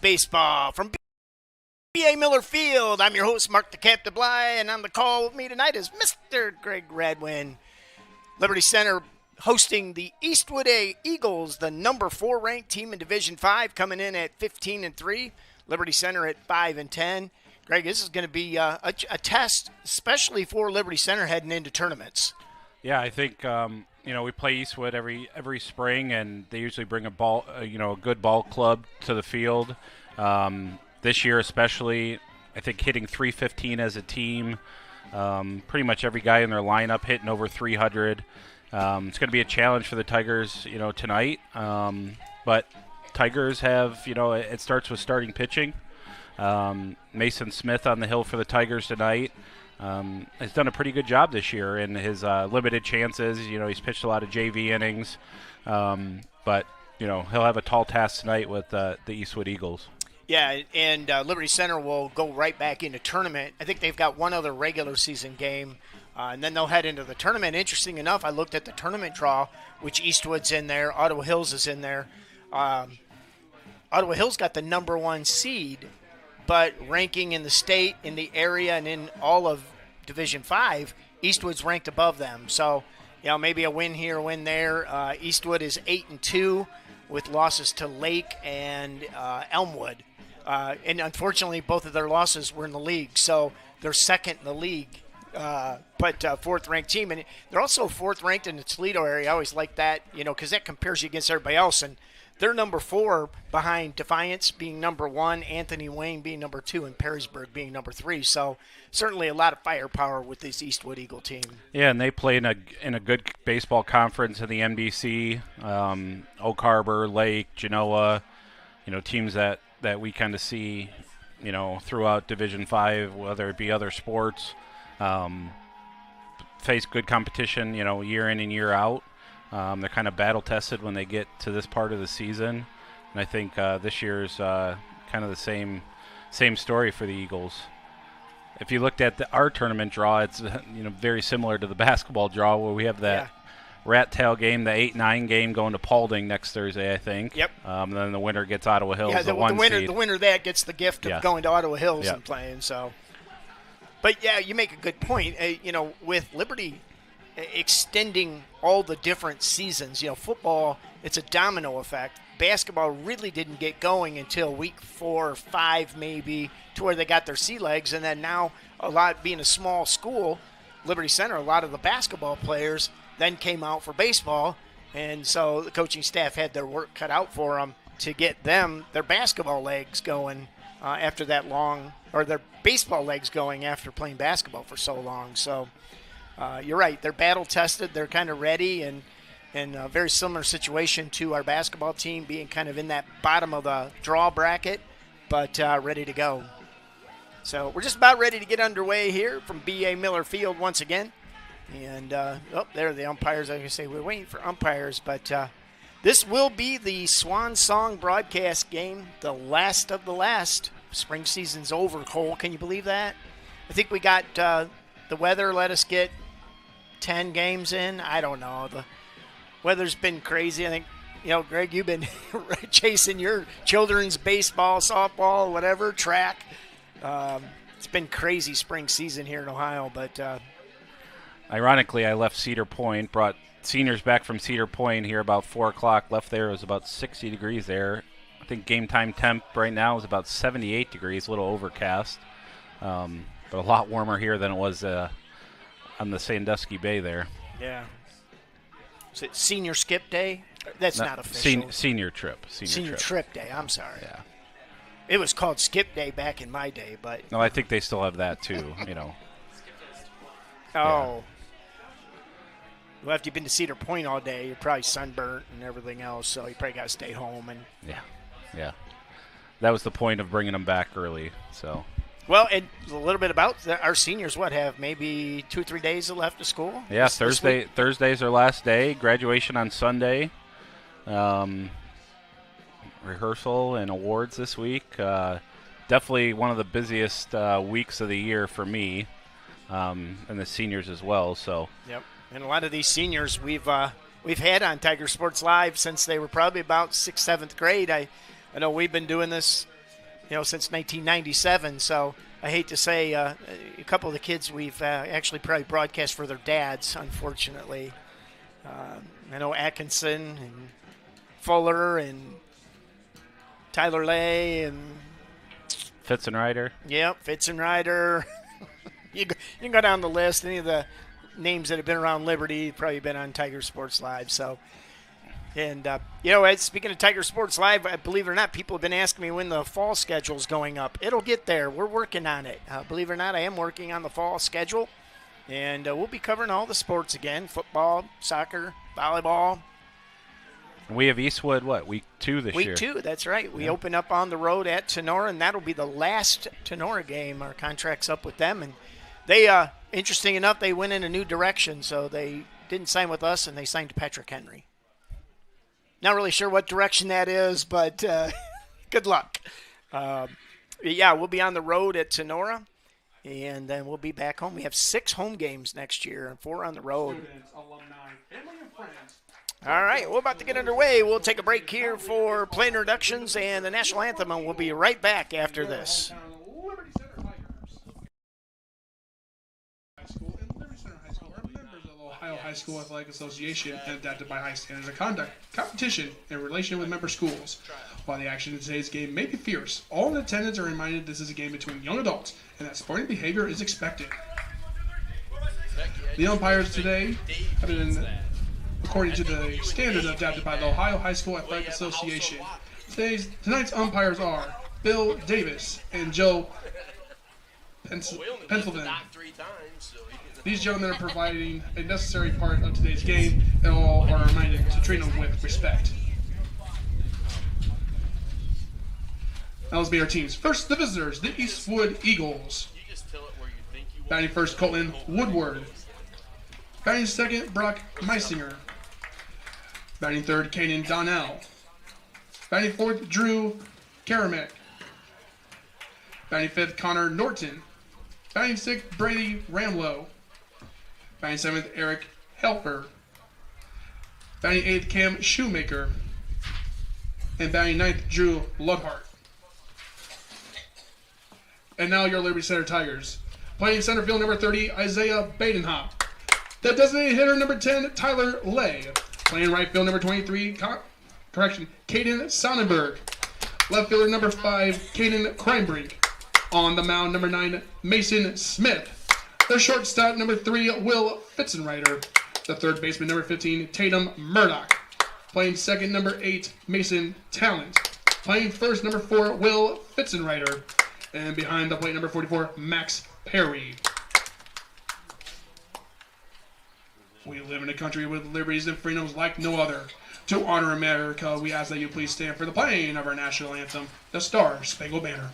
Baseball from B.A. Miller Field. I'm your host, Mark the Captain Bly, and on the call with me tonight is Mr. Greg Radwin. Liberty Center hosting the Eastwood Eagles, the number 4 ranked team in Division 5, coming in at 15-3. Liberty Center at 5-10. Greg, this is going to be a test, especially for Liberty Center heading into tournaments. Yeah, I think we play Eastwood every spring, and they usually bring a good ball club to the field. This year, especially, I think hitting 315 as a team. Pretty much every guy in their lineup hitting over 300. It's going to be a challenge for the Tigers, tonight. But Tigers have, it starts with starting pitching. Mason Smith on the hill for the Tigers tonight. Has done a pretty good job this year in his limited chances. He's pitched a lot of JV innings. But he'll have a tall task tonight with the Eastwood Eagles. Yeah, and Liberty Center will go right back into tournament. I think they've got one other regular season game, and then they'll head into the tournament. Interesting enough, I looked at the tournament draw, which Eastwood's in there, Ottawa Hills is in there. Ottawa Hills got the number 1 seed, but ranking in the state, in the area, and in all of Division 5, Eastwood's ranked above them. So, maybe a win here, a win there. Eastwood is 8-2 with losses to Lake and Elmwood. And unfortunately, both of their losses were in the league, so they're second in the league, but 4th-ranked team. And they're also 4th-ranked in the Toledo area. I always like that, because that compares you against everybody else. And they're number 4 behind Defiance being number 1, Anthony Wayne being number 2, and Perrysburg being number 3. So certainly a lot of firepower with this Eastwood Eagle team. Yeah, and they play in a good baseball conference in the NBC. Oak Harbor, Lake, Genoa, teams that we kind of see, throughout Division 5, whether it be other sports, face good competition, year in and year out. They're kind of battle-tested when they get to this part of the season. And I think this year's kind of the same story for the Eagles. If you looked at our tournament draw, it's very similar to the basketball draw where we have that rat tail game, the 8-9 game going to Paulding next Thursday, I think. Yep. And then the winner gets Ottawa Hills, the winner, seed. The winner of that gets the gift of going to Ottawa Hills and playing. So, but yeah, you make a good point. With Liberty extending all the different seasons, football, it's a domino effect. Basketball really didn't get going until week 4 or 5 maybe, to where they got their sea legs, and then now being a small school, Liberty Center, a lot of the basketball players then came out for baseball, and so the coaching staff had their work cut out for them to get their basketball legs going after that long, or their baseball legs going after playing basketball for so long. So you're right, they're battle tested, they're kind of ready, and a very similar situation to our basketball team, being kind of in that bottom of the draw bracket, but ready to go. So we're just about ready to get underway here from B.A. Miller Field once again. And, there are the umpires. I was going to say we're waiting for umpires, but this will be the Swan Song broadcast game, the last of the last. Spring season's over, Cole. Can you believe that? I think we got the weather let us get 10 games in. I don't know. The weather's been crazy. I think, Greg, you've been chasing your children's baseball, softball, whatever, track. It's been crazy spring season here in Ohio, but ironically, I left Cedar Point, brought seniors back from Cedar Point here about 4 o'clock. Left there, it was about 60 degrees there. I think game time temp right now is about 78 degrees, a little overcast. But a lot warmer here than it was on the Sandusky Bay there. Yeah. Is it senior skip day? That's not official. Senior trip. Senior trip day, I'm sorry. Yeah. It was called skip day back in my day, but... No, I think they still have that too, Oh. Yeah. Well, after you've been to Cedar Point all day, you're probably sunburnt and everything else, so you probably got to stay home. And Yeah. That was the point of bringing them back early, so... Well, and a little bit about our seniors, have maybe 2 or 3 days left of school? Yeah, Thursday's our last day. Graduation on Sunday. Rehearsal and awards this week. Definitely one of the busiest weeks of the year for me, and the seniors as well. So. Yep, and a lot of these seniors we've had on Tiger Sports Live since they were probably about 6th, 7th grade. I know we've been doing this since 1997. So I hate to say a couple of the kids we've actually probably broadcast for their dads, unfortunately. I know Atkinson and Fuller and Tyler Lay and Fitzenreiter. Yep, Fitzenreiter. You can go down the list. Any of the names that have been around Liberty probably been on Tiger Sports Live. So, and speaking of Tiger Sports Live, believe it or not, people have been asking me when the fall schedule is going up. It'll get there. We're working on it. Believe it or not, I am working on the fall schedule, and we'll be covering all the sports again: football, soccer, volleyball. We have Eastwood, week 2 this year? Week 2, that's right. We open up on the road at Sonora, and that'll be the last Sonora game. Our contract's up with them, and they, interesting enough, they went in a new direction, so they didn't sign with us, and they signed Patrick Henry. Not really sure what direction that is, but good luck. We'll be on the road at Sonora, and then we'll be back home. We have 6 home games next year and 4 on the road. Students, alumni, family, and friends. All right, we're about to get underway. We'll take a break here for play introductions and the national anthem, and we'll be right back after this. Liberty Center Tigers. High School and Liberty Center High School are members of the Ohio High School Athletic Association and adapted by high standards of conduct, competition, and relation with member schools. While the action in today's game may be fierce, all in attendance are reminded this is a game between young adults and that sporting behavior is expected. The umpires today have been according to the standards adapted by the Ohio High School Athletic Association. Tonight's umpires are Bill Davis and Joe Pennsylvania. These gentlemen are providing a necessary part of today's game, and all are reminded to treat them with respect. Now let's be our teams. First, the visitors, the Eastwood Eagles. Batting first, Colton Woodward. Batting second, Brock Meisinger. Batting third, Kanan Donnell. Batting fourth, Drew Karamek. Batting fifth, Connor Norton. Batting sixth, Brady Ramlow. Batting seventh, Eric Helper. Batting eighth, Cam Shoemaker. And batting ninth, Drew Ludhart. And now your Liberty Center Tigers. Playing center field number 30, Isaiah Badenhop. The designated hitter number 10, Tyler Lay. Playing right field number 23, Caden Sonnenberg. Left fielder number 5, Caden Kreinbrink. On the mound, number 9, Mason Smith. The shortstop, number 3, Will Fitzenreiter. The third baseman, number 15, Tatum Murdoch. Playing second, number 8, Mason Talent. Playing first, number 4, Will Fitzenreiter. And behind the plate, number 44, Max Perry. We live in a country with liberties and freedoms like no other. To honor America, we ask that you please stand for the playing of our national anthem, the Star Spangled Banner.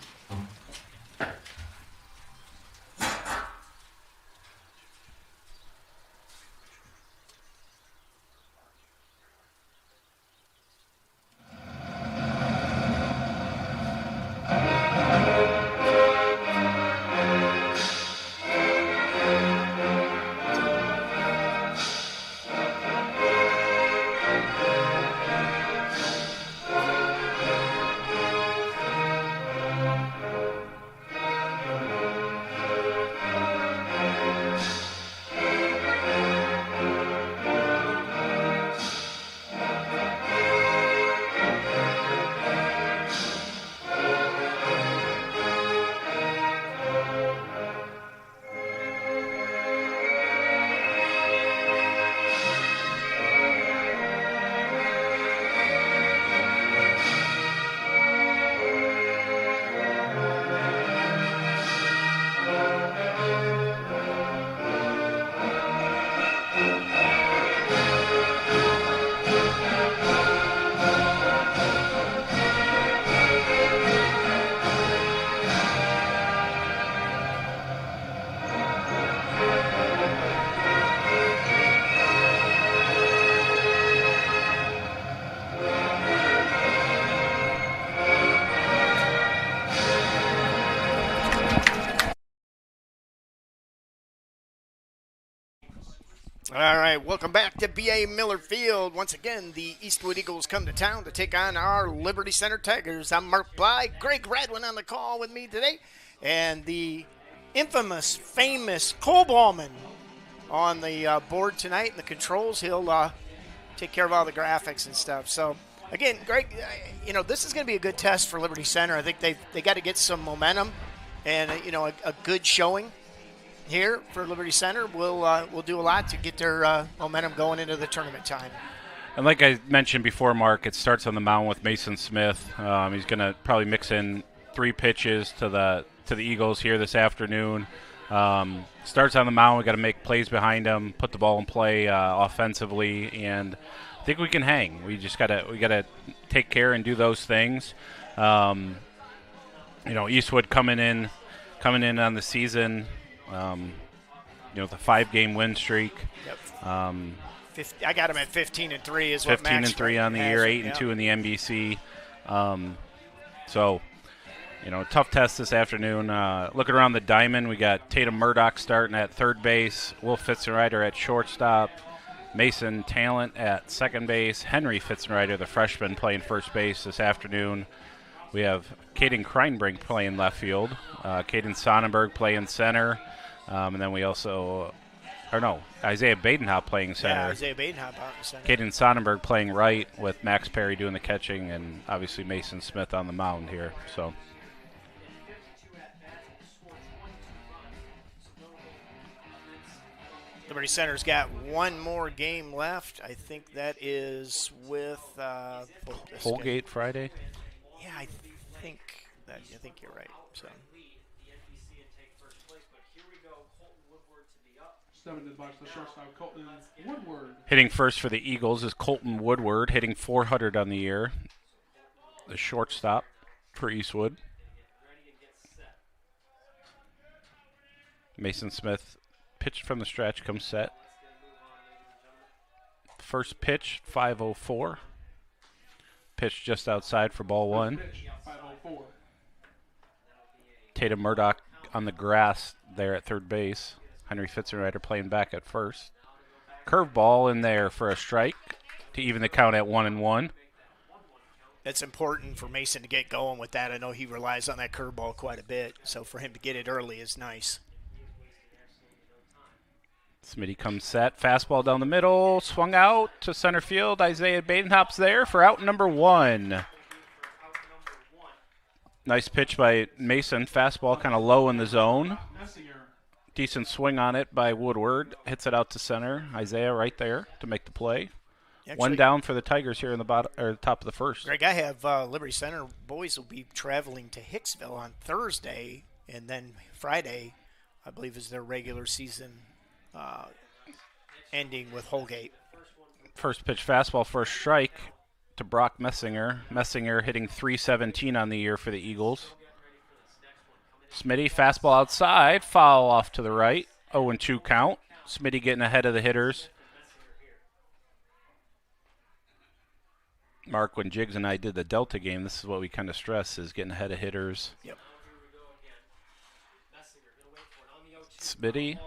All right, welcome back to B.A. Miller Field. Once again, the Eastwood Eagles come to town to take on our Liberty Center Tigers. I'm Mark Bly, Greg Radwin on the call with me today, and the infamous, famous Cole Ballman on the board tonight in the controls. He'll take care of all the graphics and stuff. So, again, Greg, this is going to be a good test for Liberty Center. I think they got to get some momentum and, a good showing here for Liberty Center. We'll do a lot to get their momentum going into the tournament time. And like I mentioned before, Mark, it starts on the mound with Mason Smith. He's going to probably mix in 3 pitches to the Eagles here this afternoon. Starts on the mound. We got to make plays behind him, put the ball in play offensively, and I think we can hang. We gotta take care and do those things. Eastwood coming in on the season. The 5-game win streak. Yep. I got him at 15-3 is what Max 15-3 on the year, 8-2 in the NBC. Tough test this afternoon. Looking around the diamond, we got Tatum Murdoch starting at third base, Will Fitzenreiter at shortstop, Mason Talent at second base, Henry Fitzenreiter, the freshman, playing first base this afternoon. We have Caden Kreinbrink playing left field, Caden Sonnenberg playing center, and then we also, Isaiah Badenhop playing center. Yeah, Isaiah Badenhop out in center. Caden Sonnenberg playing right with Max Perry doing the catching, and obviously Mason Smith on the mound here. So. Liberty Center's got one more game left. I think that is with Holgate Friday. Yeah, I think you're right. So. Hitting first for the Eagles is Colton Woodward, hitting .400 on the year. The shortstop for Eastwood. Mason Smith pitched from the stretch, comes set. First pitch, 5:04. Pitch just outside for ball 1. Tatum Murdoch on the grass there at third base. Henry Fitzenreiter playing back at first. Curveball in there for a strike to even the count at 1-1. It's important for Mason to get going with that. I know he relies on that curveball quite a bit, so for him to get it early is nice. Smitty comes set. Fastball down the middle. Swung out to center field. Isaiah Badenhop's there for out number 1. Nice pitch by Mason. Fastball kind of low in the zone. Decent swing on it by Woodward. Hits it out to center. Isaiah right there to make the play. Actually, 1 down for the Tigers here in the top of the first. Greg, I have Liberty Center boys will be traveling to Hicksville on Thursday, and then Friday, I believe, is their regular season ending with Holgate. First pitch fastball for a strike to Brock Messinger. Messinger hitting .317 on the year for the Eagles. Smitty, fastball outside, foul off to the right. 0-2 count. Smitty getting ahead of the hitters. Mark, when Jiggs and I did the Delta game, this is what we kind of stress, is getting ahead of hitters. Yep. Smitty,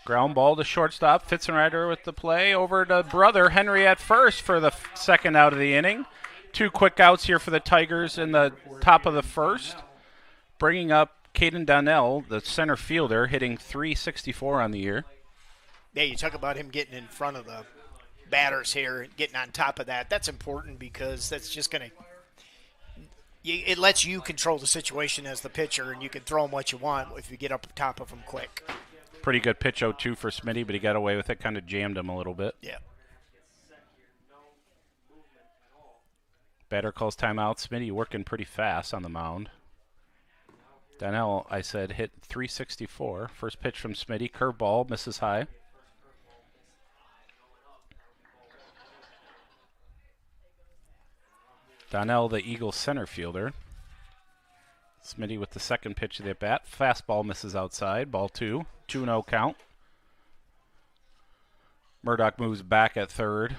ground ball to shortstop. Fitzenreiter with the play. Over to brother Henry at first for the second out of the inning. 2 quick outs here for the Tigers in the top of the first. Bringing up Caden Donnell, the center fielder, hitting .364 on the year. Yeah, you talk about him getting in front of the batters here and getting on top of that. That's important because that's just going to – it lets you control the situation as the pitcher, and you can throw them what you want if you get up top of them quick. Pretty good pitch 0-2 for Smitty, but he got away with it, kind of jammed him a little bit. Yeah. Batter calls timeout. Smitty working pretty fast on the mound. Donnell, I said, hit .364. First pitch from Smitty. Curveball, misses high. Donnell, the Eagles center fielder. Smitty with the second pitch of the at-bat. Fastball misses outside. Ball 2. 2-0 count. Murdoch moves back at third.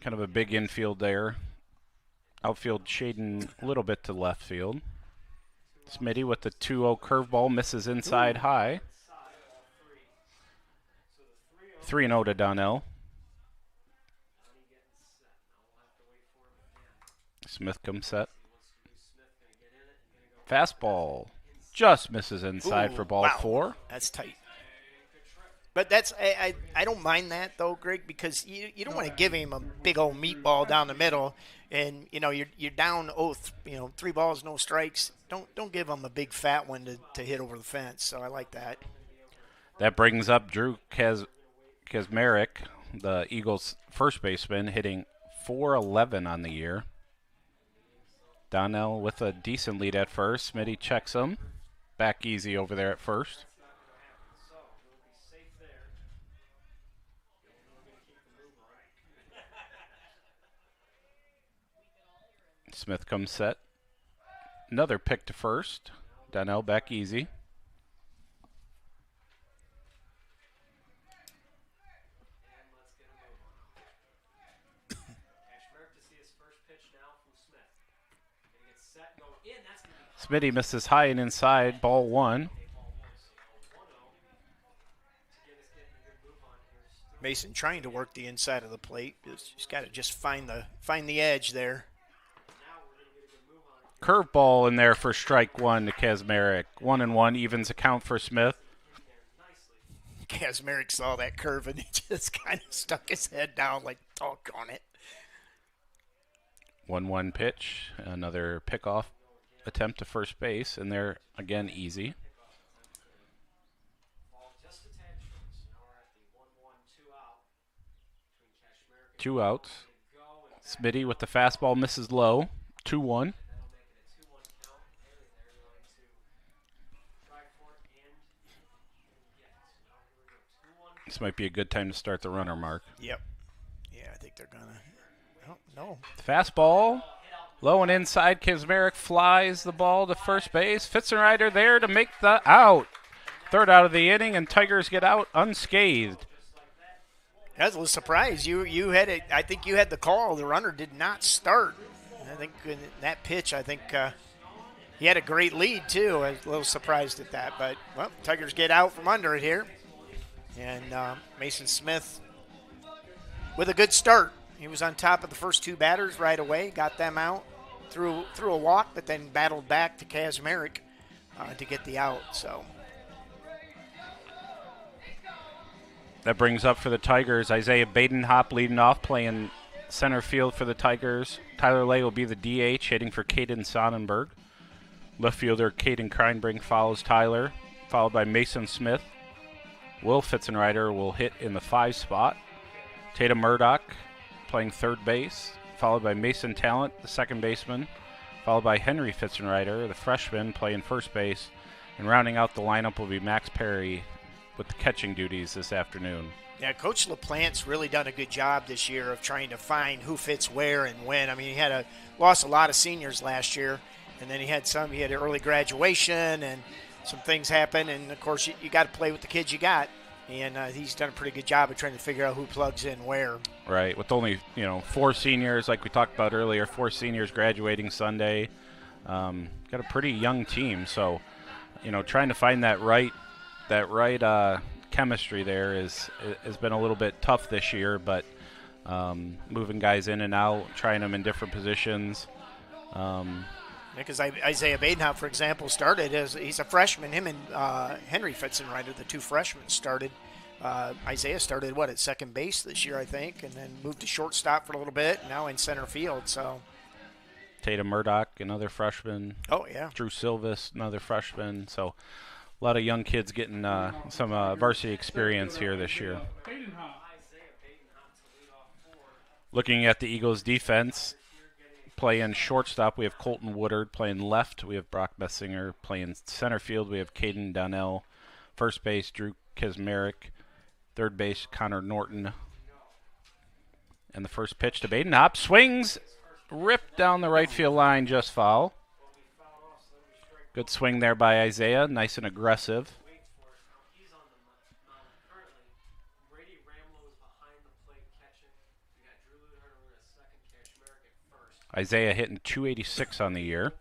Kind of a big infield there. Outfield shading a little bit to left field. Smitty with the 2-0 curveball misses inside high. 3-0 to Donnell. Smith comes set. Fastball just misses inside for ball 4. That's tight. But that's I don't mind that though, Greg, because you don't want to give him a big old meatball down the middle, and you're down 3 balls, no strikes. Don't give him a big fat one to hit over the fence. So I like that. That brings up Drew Kaczmarek, the Eagles' first baseman, hitting .411 on the year. Donnell with a decent lead at first. Smitty checks him. Back easy over there at first. Smith comes set. Another pick to first. Donnell back easy. Smitty misses high and inside, ball 1. Mason trying to work the inside of the plate. He's got to just find the edge there. Curveball in there for strike 1 to Kaczmarek. 1-1 evens account for Smith. Kaczmarek saw that curve and he just kind of stuck his head down like, doggone it. 1-1 pitch. Another pickoff attempt to first base, and they're again easy. 2 outs. Smitty with the fastball misses low. 2-1. This might be a good time to start the runner, Mark. Yep. Yeah, I think they're gonna. Oh, no. Fastball. Low and inside. Kaczmarek flies the ball to first base. Fitzenreiter there to make the out. Third out of the inning, and Tigers get out unscathed. That was a surprise. You had it. I think you had the call. The runner did not start. I think in that pitch, he had a great lead, too. I was a little surprised at that. But, well, Tigers get out from under it here. And Mason Smith with a good start. He was on top of the first 2 batters right away, got them out, threw a walk, but then battled back to Kaczmarek to get the out. So that brings up for the Tigers Isaiah Badenhop leading off, playing center field for the Tigers. Tyler Lay will be the DH, hitting for Caden Sonnenberg. Left fielder Caden Kreinbrink follows Tyler, followed by Mason Smith. Will Fitzenreiter will hit in the 5 spot. Tatum Murdoch playing third base, followed by Mason Talent, the second baseman, followed by Henry Fitzenreiter, the freshman, playing first base. And rounding out the lineup will be Max Perry with the catching duties this afternoon. Yeah, Coach LaPlante's really done a good job this year of trying to find who fits where and when. I mean, he lost a lot of seniors last year, and then he had an early graduation and some things happen, and of course you got to play with the kids you got, and he's done a pretty good job of trying to figure out who plugs in where. Right, with only 4 seniors, like we talked about earlier, 4 seniors graduating Sunday. Got a pretty young team, so trying to find that right chemistry there has been a little bit tough this year, but moving guys in and out, trying them in different positions. Because Isaiah Badenhop, for example, started he's a freshman. Him and Henry Fitzenreiter, the 2 freshmen, started. Isaiah started, at second base this year, I think, and then moved to shortstop for a little bit, now in center field. So Tatum Murdoch, another freshman. Oh, yeah. Drew Silvis, another freshman. So a lot of young kids getting some varsity experience here this year. Looking at the Eagles' defense, playing shortstop, we have Colton Woodard. Playing left, we have Brock Messinger. Playing center field, we have Caden Donnell. First base, Drew Kaczmarek. Third base, Connor Norton. And the first pitch to Badenhop. Swings, ripped down the right field line, just foul. Good swing there by Isaiah, nice and aggressive. Isaiah hitting .286 on the year.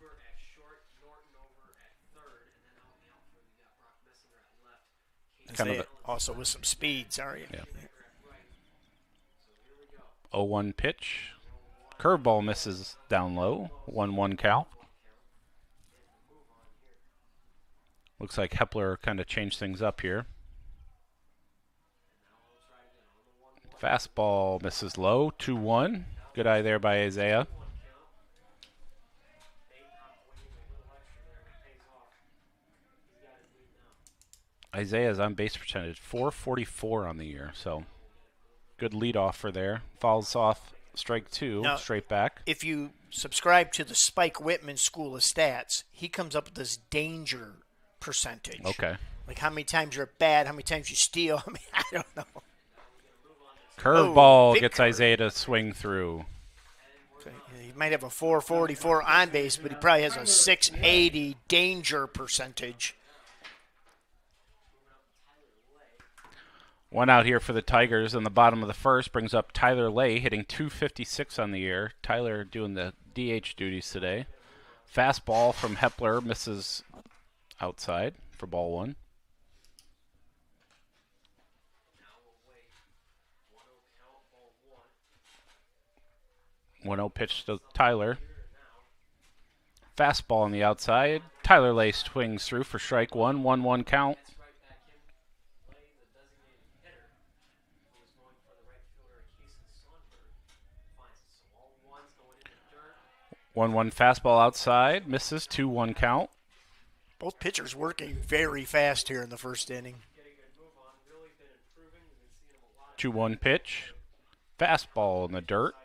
Isaiah also with some speed, sorry. Yeah. 0-1 pitch. Curveball misses down low. 1-1 count. Looks like Hepler kind of changed things up here. Fastball misses low. 2-1. Good eye there by Isaiah. Isaiah's on base percentage, .444 on the year, so good lead offer there. Falls off strike 2, now, straight back. If you subscribe to the Spike Whitman School of Stats, he comes up with this danger percentage. Okay. Like how many times you're at bat, how many times you steal. I mean, I don't know. Curveball gets Isaiah to swing through. He might have a .444 on base, but he probably has a .680 danger percentage. One out here for the Tigers in the bottom of the first brings up Tyler Lay, hitting .256 on the year. Tyler doing the DH duties today. Fastball from Hepler misses outside for ball 1. 1-0 pitch to Tyler. Fastball on the outside. Tyler Lay swings through for strike 1. 1-1 count. 1-1 fastball outside. Misses. 2-1 count. Both pitchers working very fast here in the first inning. 2-1 pitch. Fastball in the dirt.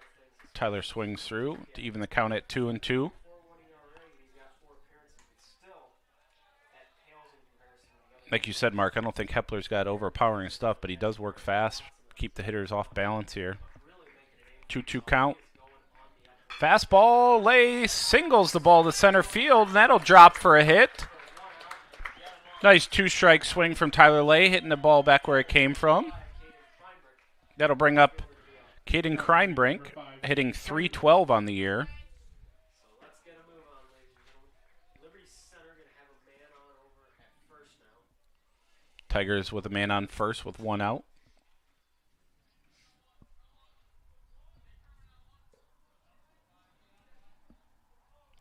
Tyler swings through to even the count at 2-2. Like you said, Mark, I don't think Hepler's got overpowering stuff, but he does work fast, keep the hitters off balance here. 2-2 count. Fastball, Lay singles the ball to center field, and that'll drop for a hit. Nice 2-strike swing from Tyler Lay, hitting the ball back where it came from. That'll bring up Caden Kreinbrink, hitting .312 on the year. Tigers with a man on first with 1 out.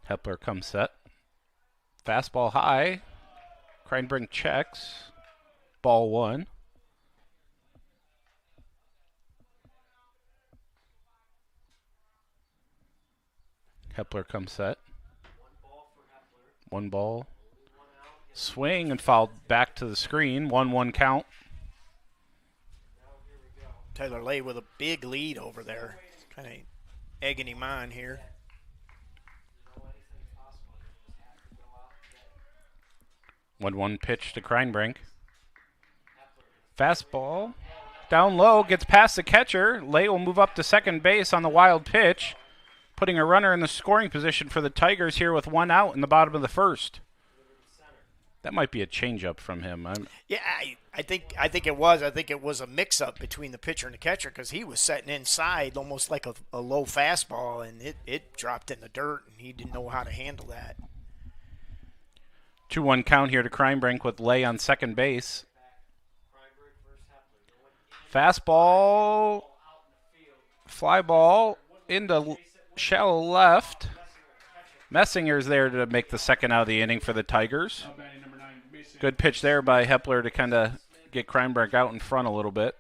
Hepler comes set. Fastball high. Kreinbrink checks. Ball 1. Hepler comes set. 1 ball. Swing and fouled back to the screen. 1-1 count. Tyler Lay with a big lead over there. Kind of egging him on here. One pitch to Kreinbrink. Fastball. Down low. Gets past the catcher. Lay will move up to second base on the wild pitch, putting a runner in the scoring position for the Tigers here with 1 out in the bottom of the first. That might be a changeup from him. Yeah, I think it was. I think it was a mix-up between the pitcher and the catcher because he was setting inside almost like a low fastball, and it dropped in the dirt, and he didn't know how to handle that. 2-1 count here to Kreinbrink with Lay on second base. Fastball, fly ball into shallow left. Messinger's there to make the second out of the inning for the Tigers. Good pitch there by Hepler to kind of get Kreinbrink out in front a little bit.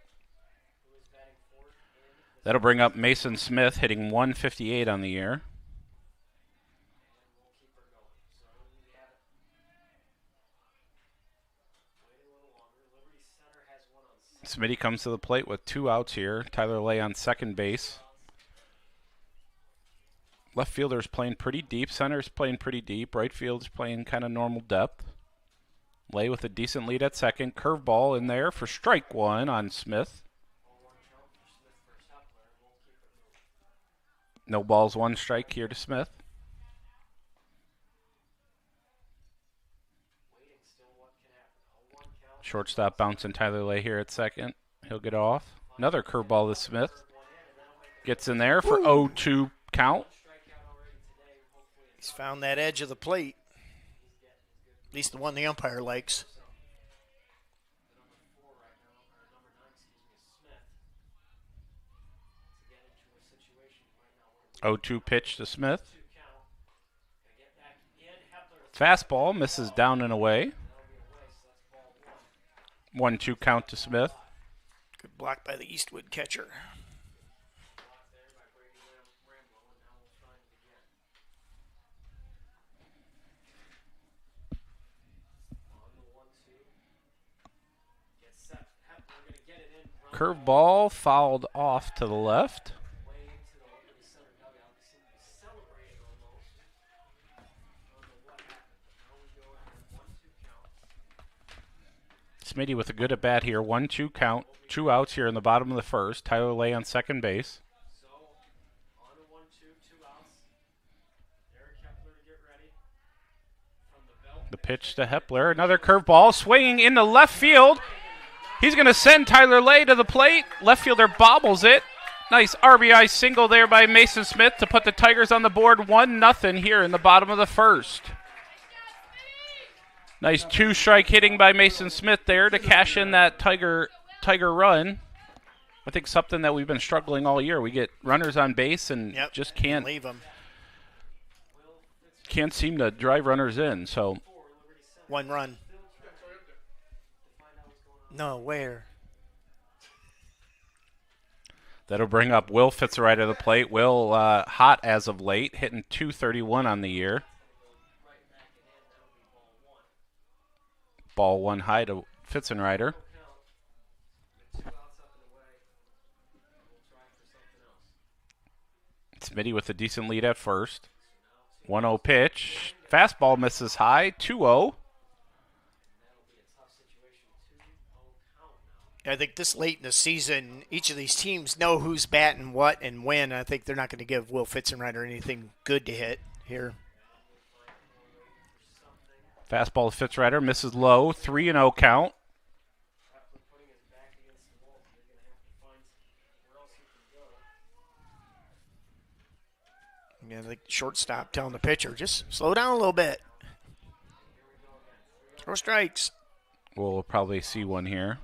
That'll bring up Mason Smith, hitting .158 on the year. Smitty comes to the plate with 2 outs here. Tyler Lay on second base. Left fielder's playing pretty deep. Center's playing pretty deep. Right field's playing kind of normal depth. Lay with a decent lead at second. Curveball in there for strike 1 on Smith. No balls, 1 strike here to Smith. Shortstop bouncing Tyler Lay here at second. He'll get off. Another curveball to Smith. Gets in there for 0-2 count. He's found that edge of the plate. At least the one the umpire likes. 0-2 pitch to Smith. Fastball misses down and away. 1-2 count to Smith. Good block by the Eastwood catcher. Curveball fouled off to the left. Smitty with a good at bat here. 1-2 count. 2 outs here in the bottom of the first. Tyler Lay on second base. The pitch to Hepler. Another curveball swinging into left field. He's going to send Tyler Lay to the plate. Left fielder bobbles it. Nice RBI single there by Mason Smith to put the Tigers on the board 1-0 here in the bottom of the first. Nice 2-strike hitting by Mason Smith there to cash in that Tiger run. I think something that we've been struggling all year. We get runners on base and just can't leave them. Can't seem to drive runners in. So 1 run. No, where? That'll bring up Will Fitzgerald to the plate. Will hot as of late, hitting .231 on the year. Ball 1 high to Fitzenreiter. Smitty with a decent lead at first. 1-0 pitch. Fastball misses high. 2-0. I think this late in the season, each of these teams know who's batting what and when. I think they're not going to give Will Fitzenreiter anything good to hit here. Fastball to Fitzgerald misses low. 3-0 count. Yeah, the shortstop telling the pitcher, just slow down a little bit. Throw strikes. We'll probably see one here.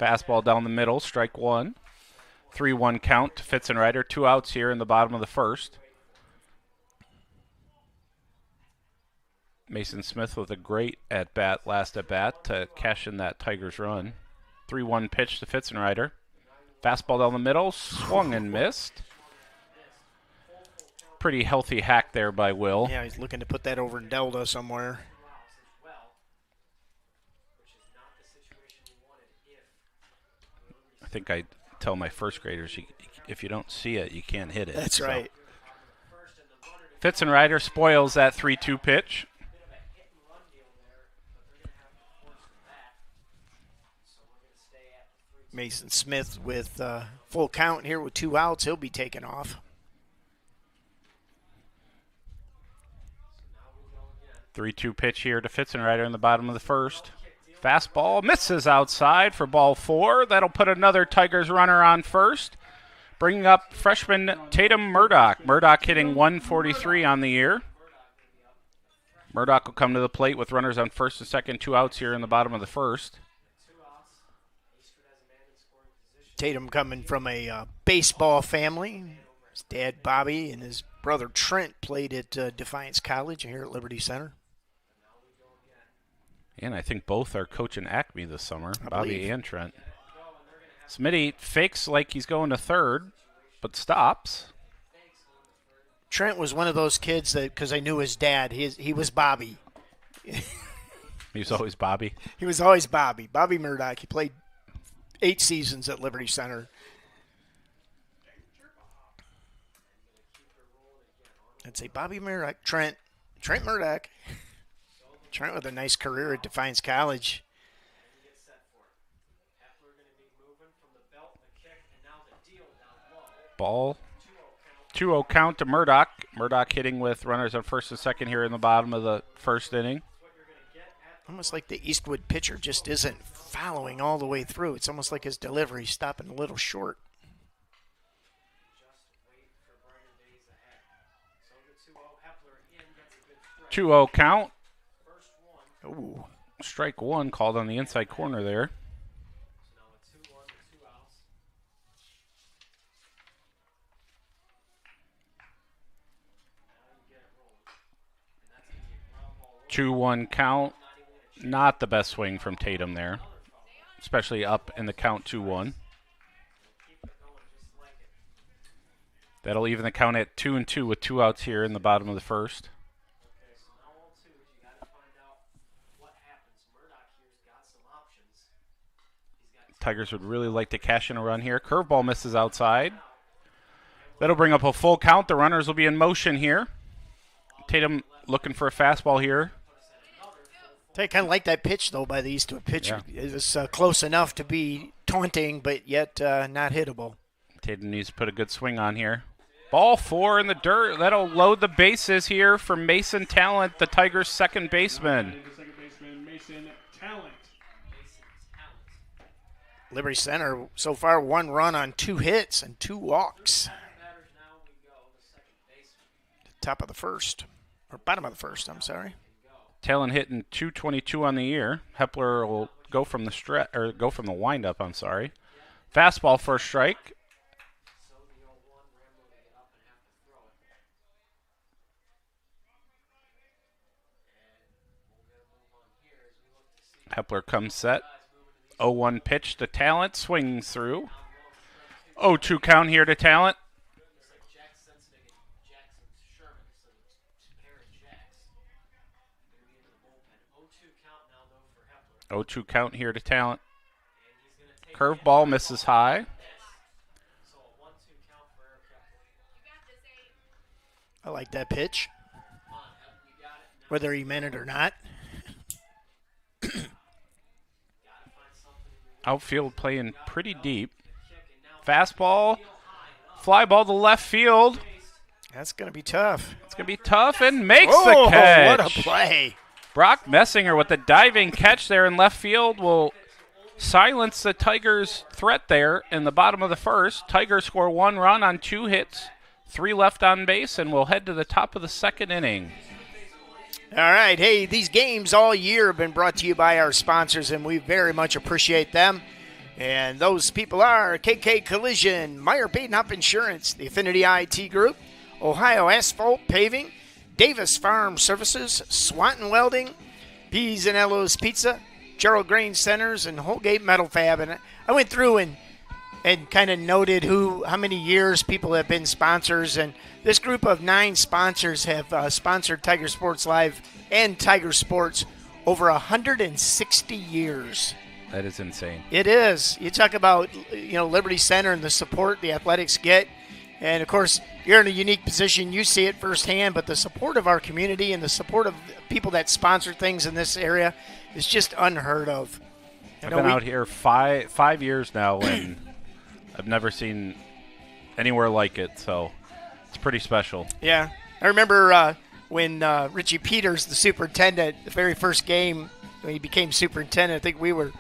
Fastball down the middle, strike 1. 3-1 count to Fitzenreiter. 2 outs here in the bottom of the first. Mason Smith with a great at-bat, last at-bat to cash in that Tigers run. 3-1 pitch to Fitzenreiter. Fastball down the middle, swung and missed. Pretty healthy hack there by Will. Yeah, he's looking to put that over in Delta somewhere. I think I tell my first graders, if you don't see it, you can't hit it. That's right. Fitzenreiter spoils that 3-2 pitch. Mason Smith with full count here with 2 outs. He'll be taken off. 3-2 pitch here to Fitzenreiter in the bottom of the first. Fastball misses outside for ball 4. That'll put another Tigers runner on first, bringing up freshman Tatum Murdoch. Murdoch hitting .143 on the year. Murdoch will come to the plate with runners on first and second. 2 outs here in the bottom of the first. Tatum coming from a baseball family. His dad, Bobby, and his brother, Trent, played at Defiance College here at Liberty Center. And I think both are coaching Acme this summer, Bobby and Trent. Smitty fakes like he's going to third, but stops. Trent was one of those kids that, because I knew his dad, he was Bobby. He was always Bobby? He was always Bobby. Bobby Murdoch. He played 8 seasons at Liberty Center. I'd say Bobby Murdoch, Trent Murdoch. Trent with a nice career at Defiance College. Ball. 2-0 count to Murdoch. Murdoch hitting with runners on first and second here in the bottom of the first inning. Almost like the Eastwood pitcher just isn't following all the way through. It's almost like his delivery's stopping a little short. Two 2-0 count. Ooh. Strike 1 called on the inside corner there. 2-1 count. Not the best swing from Tatum there, especially up in the count 2-1. That'll even the count at 2-2 with 2 outs here in the bottom of the first. Tigers would really like to cash in a run here. Curveball misses outside. That'll bring up a full count. The runners will be in motion here. Tatum looking for a fastball here. I kind of like that pitch, though, by the Eastwood pitcher. Yeah. It was close enough to be taunting, but yet not hittable. Tatum needs to put a good swing on here. Ball 4 in the dirt. That'll load the bases here for Mason Talent, the Tigers' second baseman. Mason Talent. Liberty Center so far 1 run on 2 hits and 2 walks. Top of the first, or bottom of the first, I'm sorry. Talon hitting .222 on the year. Hepler will go from the windup, I'm sorry. Fastball for a strike. Hepler comes set. 0-1 pitch to Talent, swings through. 0-2 count here to Talent. 0-2 count here to Talent. Curveball misses high. I like that pitch, whether he meant it or not. Outfield playing pretty deep. Fastball, fly ball to left field. That's going to be tough. It's going to be tough and makes the catch. What a play. Brock Messinger with the diving catch there in left field will silence the Tigers' threat there in the bottom of the first. Tigers score 1 run on 2 hits, 3 left on base, and we'll head to the top of the second inning. All right. Hey, these games all year have been brought to you by our sponsors, and we very much appreciate them. And those people are KK Collision, Meyer Badenhop Insurance, the Affinity IT Group, Ohio Asphalt Paving, Davis Farm Services, Swanton Welding, P's and Elo's Pizza, Gerald Grain Centers, and Holgate Metal Fab. And I went through and kind of noted how many years people have been sponsors. And this group of 9 sponsors have sponsored Tiger Sports Live and Tiger Sports over 160 years. That is insane. It is. You talk about, Liberty Center and the support the athletics get. And, of course, you're in a unique position. You see it firsthand, but the support of our community and the support of people that sponsor things in this area is just unheard of. I've been out here five years now, and I've never seen anywhere like it, so it's pretty special. Yeah. I remember when Richie Peters, the superintendent, the very first game when he became superintendent, I think we were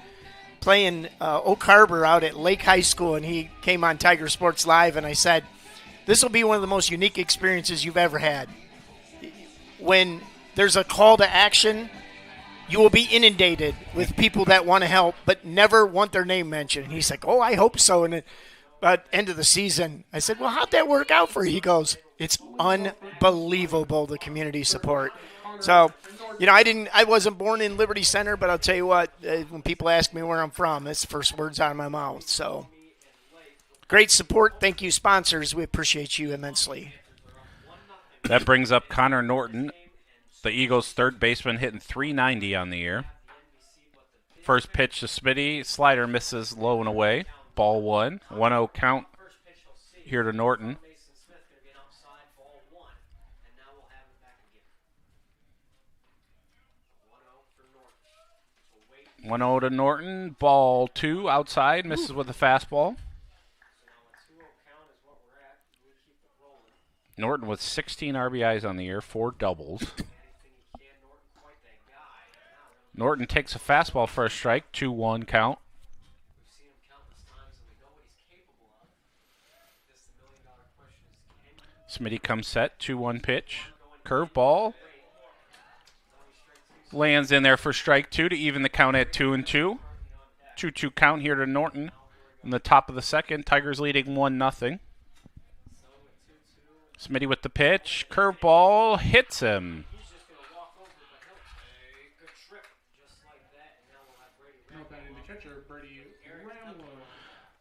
playing Oak Harbor out at Lake High School, and he came on Tiger Sports Live, and I said, this will be one of the most unique experiences you've ever had. When there's a call to action, you will be inundated with people that want to help but never want their name mentioned. And he's like, oh, I hope so. And at the end of the season, I said, well, how'd that work out for you? He goes, it's unbelievable, the community support. So, I wasn't born in Liberty Center, but I'll tell you what, when people ask me where I'm from, that's the first words out of my mouth. So, great support. Thank you, sponsors. We appreciate you immensely. That brings up Connor Norton, the Eagles' third baseman, hitting .390 on the year. First pitch to Smitty. Slider misses low and away. Ball 1. 1-0 count here to Norton. 1-0 to Norton. Ball 2 outside. Misses with a fastball. Norton with 16 RBIs on the year, 4 doubles. Norton takes a fastball for a strike, 2-1 count. Smitty comes set, 2-1 pitch. Curveball. Lands in there for strike 2 to even the count at 2-2. 2-2 count here to Norton. In the top of the second, Tigers leading 1-0. Smitty with the pitch. Curveball hits him.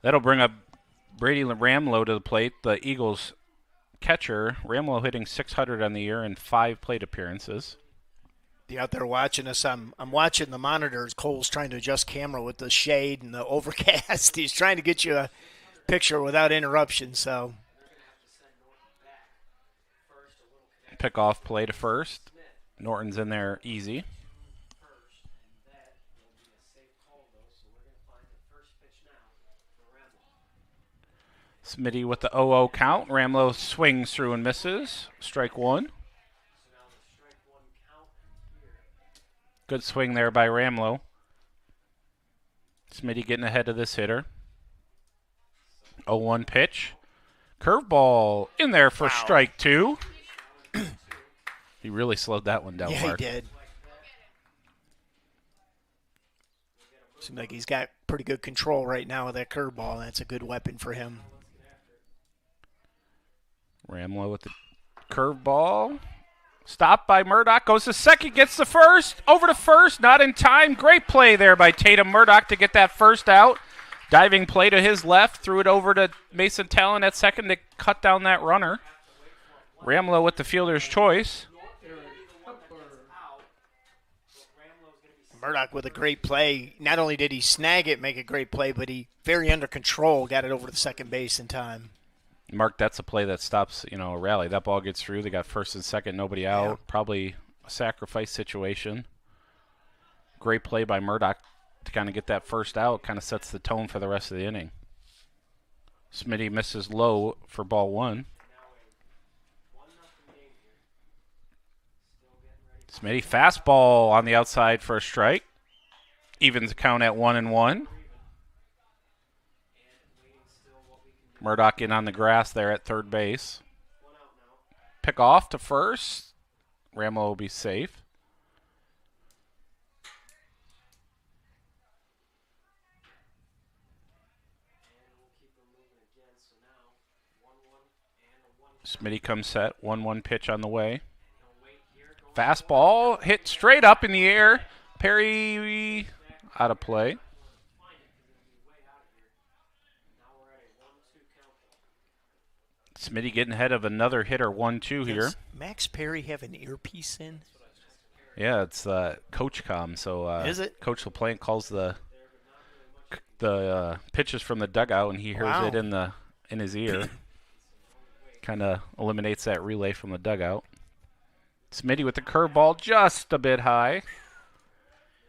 That'll bring up Brady Ramlow to the plate, the Eagles catcher. Ramlow hitting .600 on the year in 5 plate appearances. You out there watching us, I'm watching the monitors. Cole's trying to adjust camera with the shade and the overcast. He's trying to get you a picture without interruption. So, pick off play to first. Norton's in there easy. Smitty with the 0-0 count. Ramlow swings through and misses. Strike one. Good swing there by Ramlow. Smitty getting ahead of this hitter. 0-1 pitch. Curveball in there for strike two. He really slowed that one down hard. Yeah, he did. Seems like he's got pretty good control right now with that curveball. That's a good weapon for him. Ramlow with the curveball. Stopped by Murdoch. Goes to second. Gets the first. Over to first. Not in time. Great play there by Tatum Murdoch to get that first out. Diving play to his left. Threw it over to Mason Talon at second to cut down that runner. Ramlow with the fielder's choice. Murdoch with a great play. Not only did he snag it, make a great play, but he very under control, got it over to second base in time. Mark, that's a play that stops, a rally. That ball gets through. They got first and second, nobody out. Yeah. Probably a sacrifice situation. Great play by Murdoch to kind of get that first out. Kind of sets the tone for the rest of the inning. Smitty misses low for ball one. Smitty fastball on the outside for a strike. Evens the count at 1-1. Murdoch in on the grass there at third base. Pick off to first. Ramlow will be safe. Smitty comes set. 1-1 pitch on the way. Fastball hit straight up in the air. Perry out of play. Smitty getting ahead of another hitter, 1-2 here. Does Max Perry have an earpiece in? Yeah, it's Coach Com. So is it? Coach LaPlante calls the pitches from the dugout, and he hears it in his ear. Kind of eliminates that relay from the dugout. Smitty with the curveball just a bit high.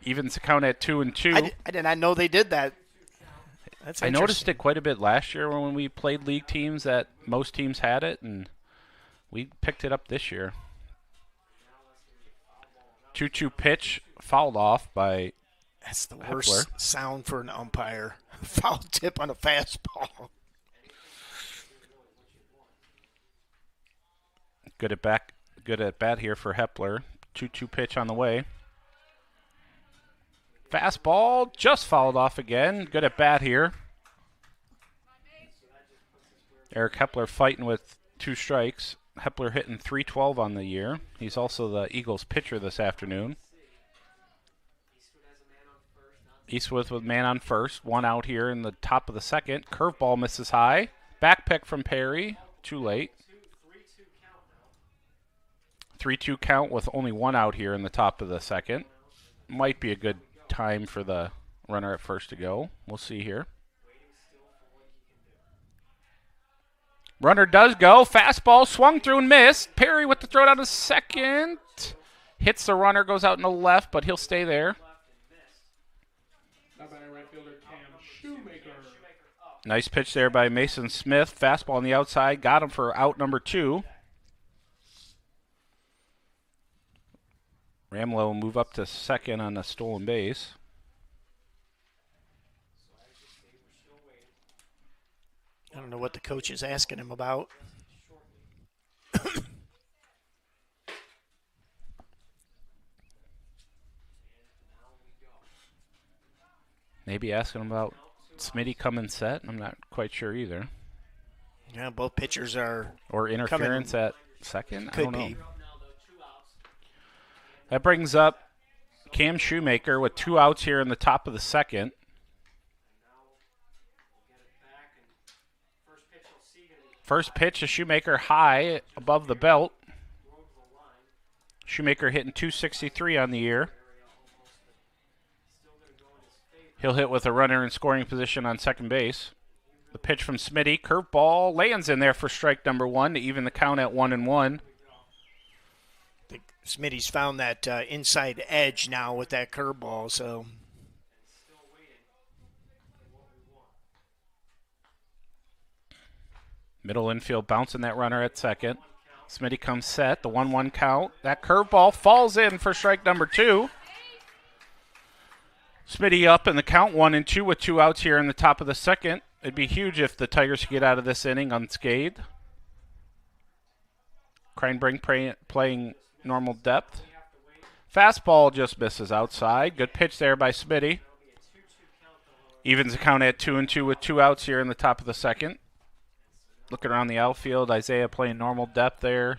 Evens the count at 2-2. I did not know they did that. I noticed it quite a bit last year when we played league teams that most teams had it, and we picked it up this year. 2-2 pitch, fouled off by That's the worst sound for an umpire. Foul tip on a fastball. Good at bat here for Hepler. 2-2 pitch on the way. Fastball just fouled off again. Good at bat here. Eric Hepler fighting with 2 strikes. Hepler hitting .312 on the year. He's also the Eagles pitcher this afternoon. Eastwood with man on first. 1 out here in the top of the second. Curveball misses high. Back pick from Perry. Too late. 3-2 count with only 1 out here in the top of the second. Might be a good time for the runner at first to go. We'll see here. Runner does go. Fastball swung through and missed. Perry with the throw down to second. Hits the runner, goes out in the left, but he'll stay there. Nice pitch there by Mason Smith. Fastball on the outside. Got him for out number 2. Ramlow will move up to second on a stolen base. I don't know what the coach is asking him about. Maybe asking him about Smitty coming set. I'm not quite sure either. Yeah, both pitchers are. Or interference at second. Could I don't know. be. That brings up Cam Shoemaker with 2 outs here in the top of the second. First pitch to Shoemaker high above the belt. Shoemaker hitting .263 on the year. He'll hit with a runner in scoring position on second base. The pitch from Smitty, curveball, lands in there for strike number 1 to even the count at 1-1. I think Smitty's found that inside edge now with that curveball, so. Middle infield bouncing that runner at second. Smitty comes set, the 1-1 count. That curveball falls in for strike number 2. Smitty up in the count 1-2 with 2 outs here in the top of the second. It'd be huge if the Tigers could get out of this inning unscathed. Kreinbrink playing normal depth. Fastball just misses outside. Good pitch there by Smitty. Evens the count at 2-2 with 2 outs here in the top of the second. Looking around the outfield, Isaiah playing normal depth there.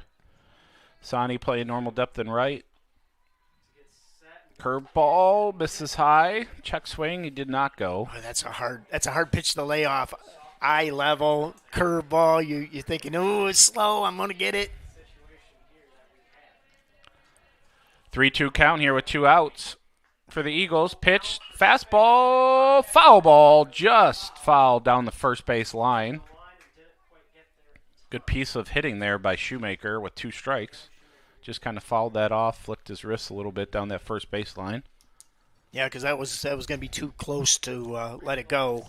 Sonny playing normal depth and right. Curveball misses high. Check swing. He did not go. Oh, that's a hard pitch to lay off. Eye level curveball. You're thinking, oh, it's slow. I'm gonna get it. 3-2 count here with 2 outs for the Eagles. Pitch, fastball, foul ball, just fouled down the first base line. Good piece of hitting there by Shoemaker with 2 strikes. Just kind of fouled that off, flicked his wrist a little bit down that first baseline. Yeah, because that was going to be too close to let it go.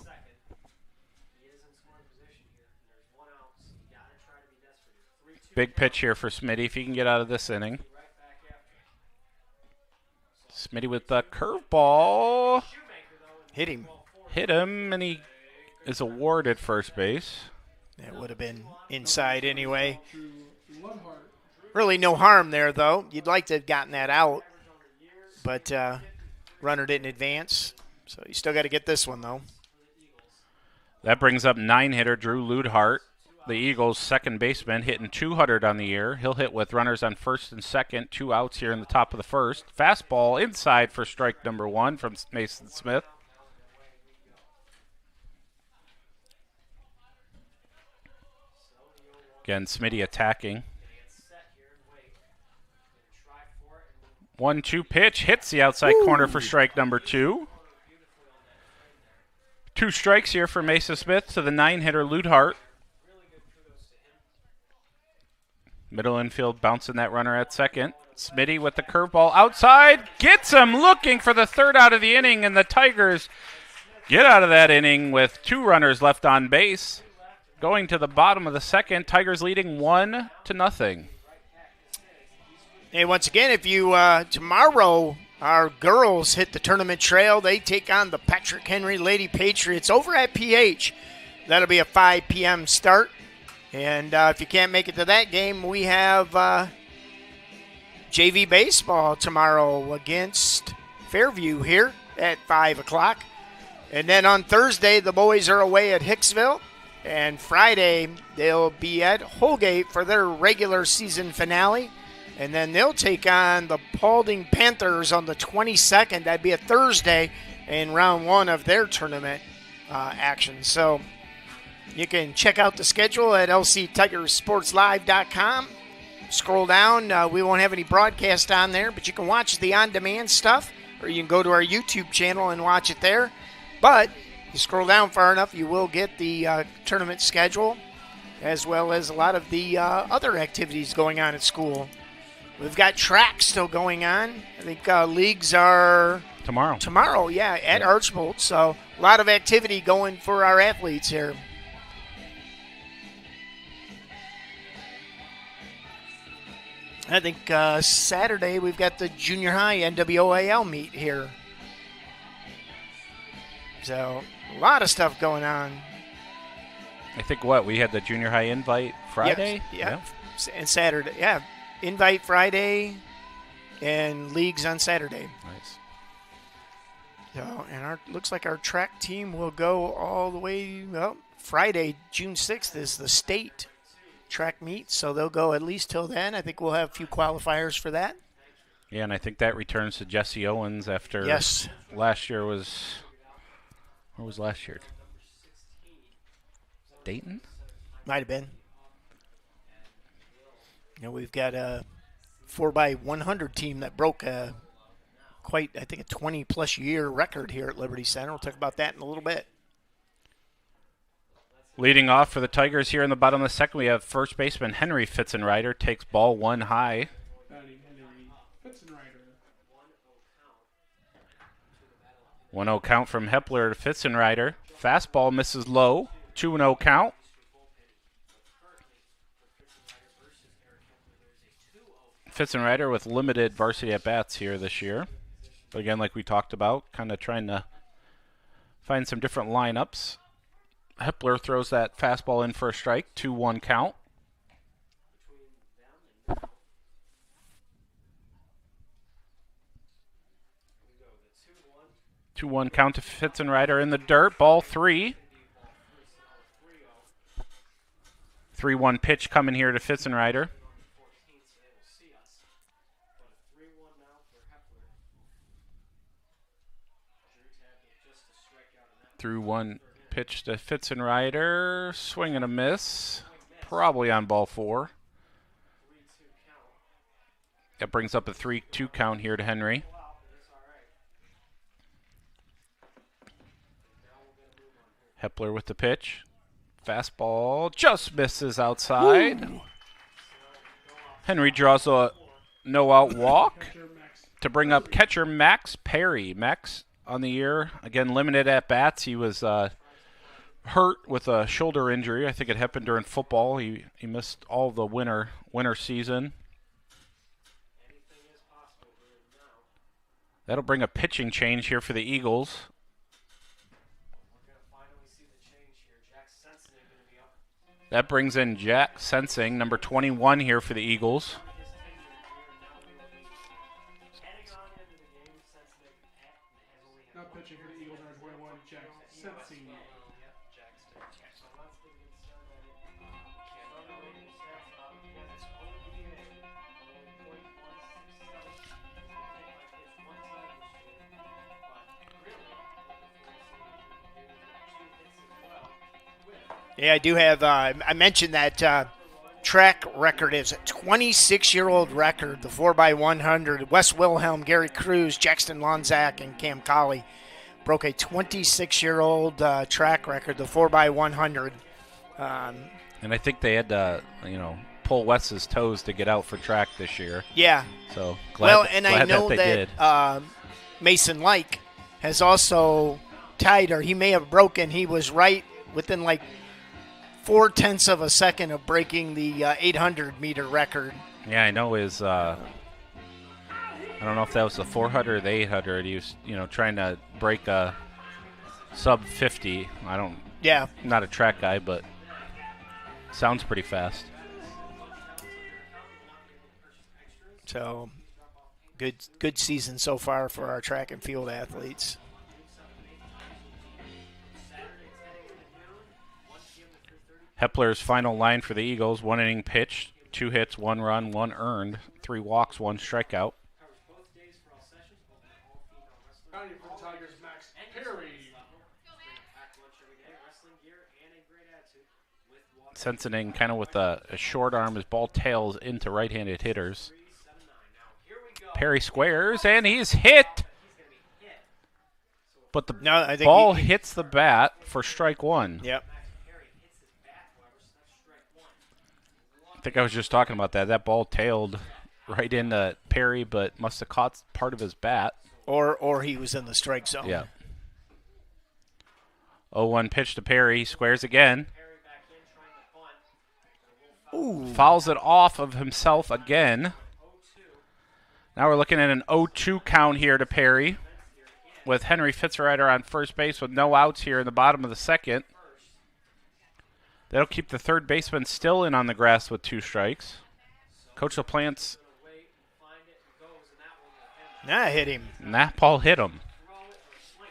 Big pitch here for Smitty if he can get out of this inning. Smitty with the curveball. Hit him, and he is awarded first base. It would have been inside anyway. Really no harm there, though. You'd like to have gotten that out, but runner didn't advance. So you still got to get this one, though. That brings up 9-hitter Drew Ludhart, the Eagles' second baseman, hitting .200 on the year. He'll hit with runners on first and second, 2 outs here in the top of the first. Fastball inside for strike number 1 from Mason Smith. Again, Smitty attacking. 1-2 pitch, hits the outside corner for strike number 2. 2 strikes here for Mason Smith to the 9-hitter Ludhart. Middle infield bouncing that runner at second. Smitty with the curveball outside, gets him looking for the 3rd out of the inning, and the Tigers get out of that inning with 2 runners left on base. Going to the bottom of the second, Tigers leading 1-0. Hey, once again, if you tomorrow our girls hit the tournament trail, they take on the Patrick Henry Lady Patriots over at PH. That'll be a 5 p.m. start. And if you can't make it to that game, we have JV baseball tomorrow against Fairview here at 5 o'clock. And then on Thursday, the boys are away at Hicksville. And Friday, they'll be at Holgate for their regular season finale. And then they'll take on the Paulding Panthers on the 22nd. That'd be a Thursday in round 1 of their tournament action. So you can check out the schedule at lctigersportslive.com. Scroll down. We won't have any broadcast on there, but you can watch the on-demand stuff, or you can go to our YouTube channel and watch it there. But you scroll down far enough, you will get the tournament schedule, as well as a lot of the other activities going on at school. We've got track still going on. I think leagues are tomorrow, yeah, at Archbold. So a lot of activity going for our athletes here. I think Saturday we've got the junior high NWOAL meet here. So a lot of stuff going on. I think we had the junior high invite Friday? Yeah. And Saturday, yeah. Invite Friday and leagues on Saturday. Nice. So, and looks like our track team will go all the way, Friday, June 6th is the state track meet, so they'll go at least till then. I think we'll have a few qualifiers for that. Yeah, and I think that returns to Jesse Owens after last year was – where was last year? Dayton? Might have been. We've got a 4x100 team that broke I think a 20-plus year record here at Liberty Center. We'll talk about that in a little bit. Leading off for the Tigers here in the bottom of the second, we have first baseman Henry Fitzenreiter takes ball one high. 1-0 count from Hepler to Fitzenreiter. Fastball misses low. 2-0 count. Fitzenreiter with limited varsity at-bats here this year. But again, like we talked about, kind of trying to find some different lineups. Hepler throws that fastball in for a strike. 2-1 count. Two-one count to Fitzenreiter in the dirt. Ball 3. 3-1 pitch coming here to Fitzenreiter. 3-1 pitch to Fitzenreiter. Swing and a miss. Probably on ball 4. That brings up a 3-2 count here to Henry. Hepler with the pitch. Fastball just misses outside. Ooh. Henry draws a no-out walk to bring up catcher Max Perry. Max on the year, again, limited at-bats. He was hurt with a shoulder injury. I think it happened during football. He missed all the winter season. That'll bring a pitching change here for the Eagles. That brings in Jack Sensing, number 21 here for the Eagles. Now pitching for the Eagles, number 21, Jack Sensing. Yeah, I do have, I mentioned that track record is a 26-year-old record, the 4x100. Wes Wilhelm, Gary Cruz, Jackson Lonzak, and Cam Colley broke a 26-year-old track record, the 4x100. And I think they had to, pull Wes's toes to get out for track this year. Yeah. So glad I know that they did. Mason Like has also tied, or he may have broken. He was right within 0.4 of a second of breaking the 800-meter record. Yeah, I know his. I don't know if that was the 400 or the 800. He was, trying to break a sub 50. Yeah. I'm not a track guy, but sounds pretty fast. So, good season so far for our track and field athletes. Hepler's final line for the Eagles: 1 inning pitched, 2 hits, 1 run, 1 earned, 3 walks, 1 strikeout. Sensining kind of with a short arm. His ball tails into right-handed hitters. Perry squares, and he's hit. But the ball hits the bat for strike 1. Yep. I think I was just talking about that. That ball tailed right into Perry, but must have caught part of his bat. Or he was in the strike zone. Yeah. 0-1 pitch to Perry. He squares again. Ooh. Fouls it off of himself again. Now we're looking at an 0-2 count here to Perry, with Henry Fitzenreiter on first base with no outs here in the bottom of the second. That'll keep the third baseman still in on the grass with 2 strikes. Coach LaPlante. That hit him. And that ball hit him.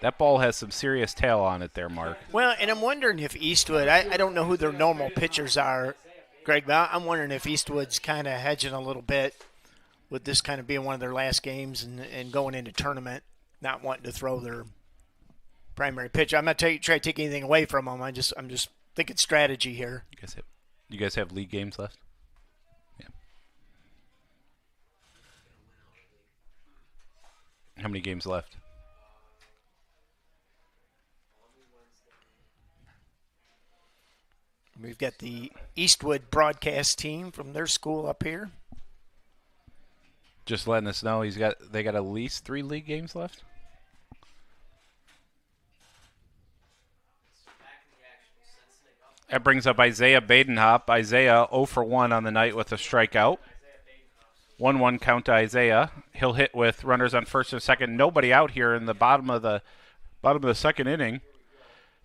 That ball has some serious tail on it there, Mark. Well, and I'm wondering if Eastwood, I don't know who their normal pitchers are, Greg, but I'm wondering if Eastwood's kind of hedging a little bit with this kind of being one of their last games and going into tournament, not wanting to throw their primary pitch. I'm not trying to take anything away from them. I'm just thinking strategy here. You guys have league games left? Yeah. How many games left? We've got the Eastwood broadcast team from their school up here. Just letting us know they got at least 3 league games left. That brings up Isaiah Badenhop. Isaiah 0 for 1 on the night with a strikeout. 1-1 count to Isaiah. He'll hit with runners on first and second. Nobody out here in the bottom of the second inning.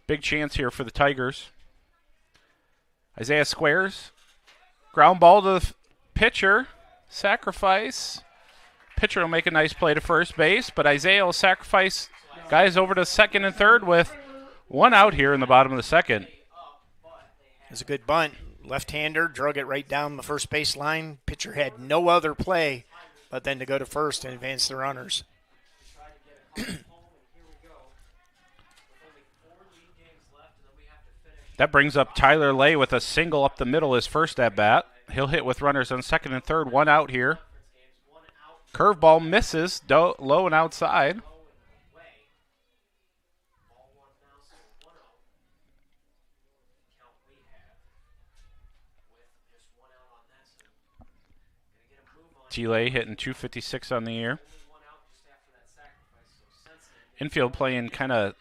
Big chance here for the Tigers. Isaiah squares. Ground ball to the pitcher. Sacrifice. Pitcher will make a nice play to first base, but Isaiah will sacrifice guys over to second and third with 1 out here in the bottom of the second. It's a good bunt. Left-hander, drug it right down the first base line. Pitcher had no other play but then to go to first and advance the runners. That brings up Tyler Lay with a single up the middle his first at-bat. He'll hit with runners on second and third. 1 out here. Curveball misses, low and outside. T-Lay hitting .256 on the year. Infield playing kind of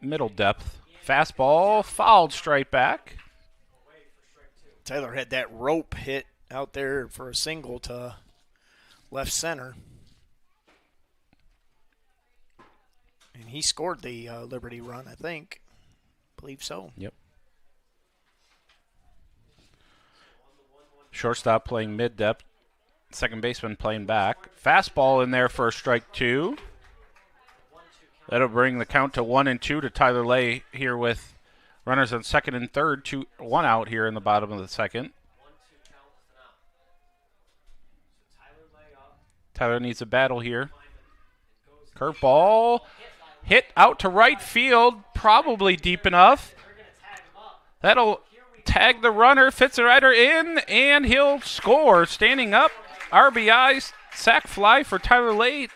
middle depth. Fastball fouled straight back. Taylor had that rope hit out there for a single to left center. And he scored the Liberty run, I think. Believe so. Yep. Shortstop playing mid-depth. Second baseman playing back. Fastball in there for strike 2. That'll bring the count to 1-2 to Tyler Lay here with runners on second and third. 1 out here in the bottom of the second. Tyler needs a battle here. Curveball hit out to right field, probably deep enough. That'll tag the runner, fits the rider in, and he'll score. Standing up, RBI, sac fly for Tyler Lay.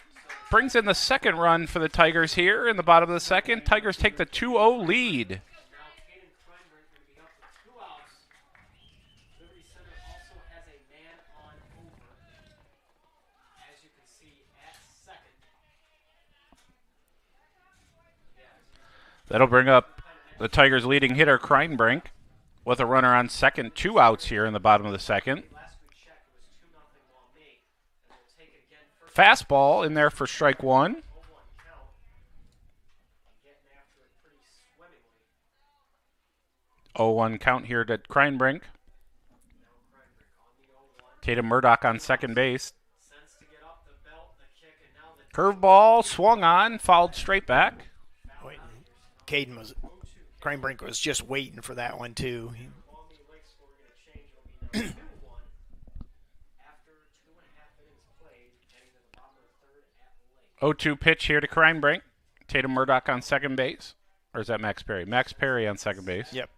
Brings in the second run for the Tigers here in the bottom of the second. Tigers take the 2-0 lead. That'll bring up the Tigers' leading hitter, Kreinbrink, with a runner on second. 2 outs here in the bottom of the second. Fastball in there for strike 1. Oh, 1 count here to Kreinbrink. Tatum Murdoch on second base. Curveball swung on, fouled straight back. Kreinbrink was just waiting for that one too. 0-2 pitch here to Kreinbrink. Tatum Murdoch on second base. Or is that Max Perry? Max Perry on second base. Yep.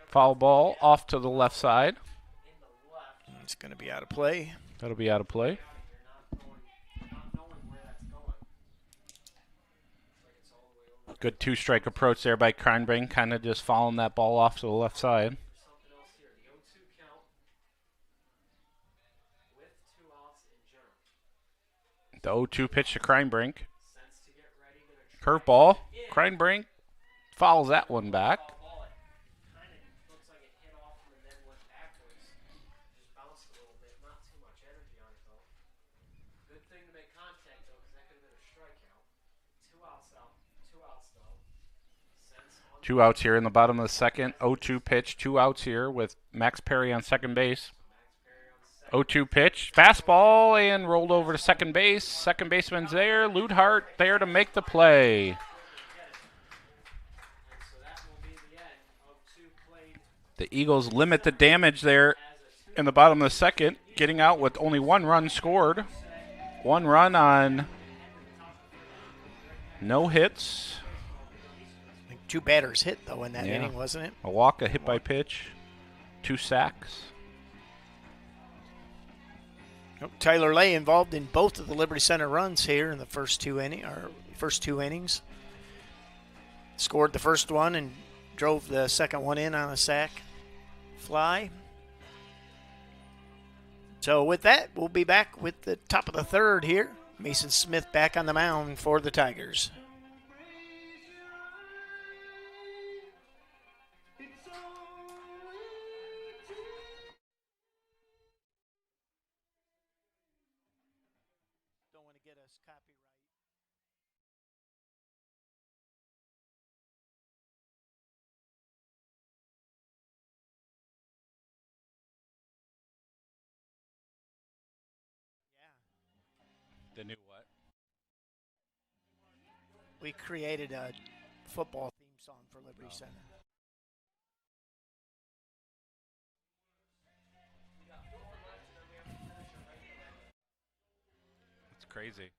Foul ball off to the left side. It's going to be out of play. That'll be out of play. Good 2-strike approach there by Kreinbrink, kind of just following that ball off to the left side. The 0-2 pitch to Kreinbrink. Curveball. Kreinbrink fouls that one back. Two outs here in the bottom of the second. 0-2 pitch. 2 outs here with Max Perry on second base. 0-2 pitch. Fastball and rolled over to second base. Second baseman's there. Ludhart there to make the play. The Eagles limit the damage there in the bottom of the second, getting out with only 1 run scored. 1 run on no hits. 2 batters hit, though, in that inning, wasn't it? A walk, a hit by pitch, 2 sacks. Tyler Lay involved in both of the Liberty Center runs here in the first two innings. Scored the first one and drove the second one in on a sac fly. So with that, we'll be back with the top of the third here. Mason Smith back on the mound for the Tigers. Don't want to get us copyright. The new what? We created a football theme song for Liberty Center. It's crazy.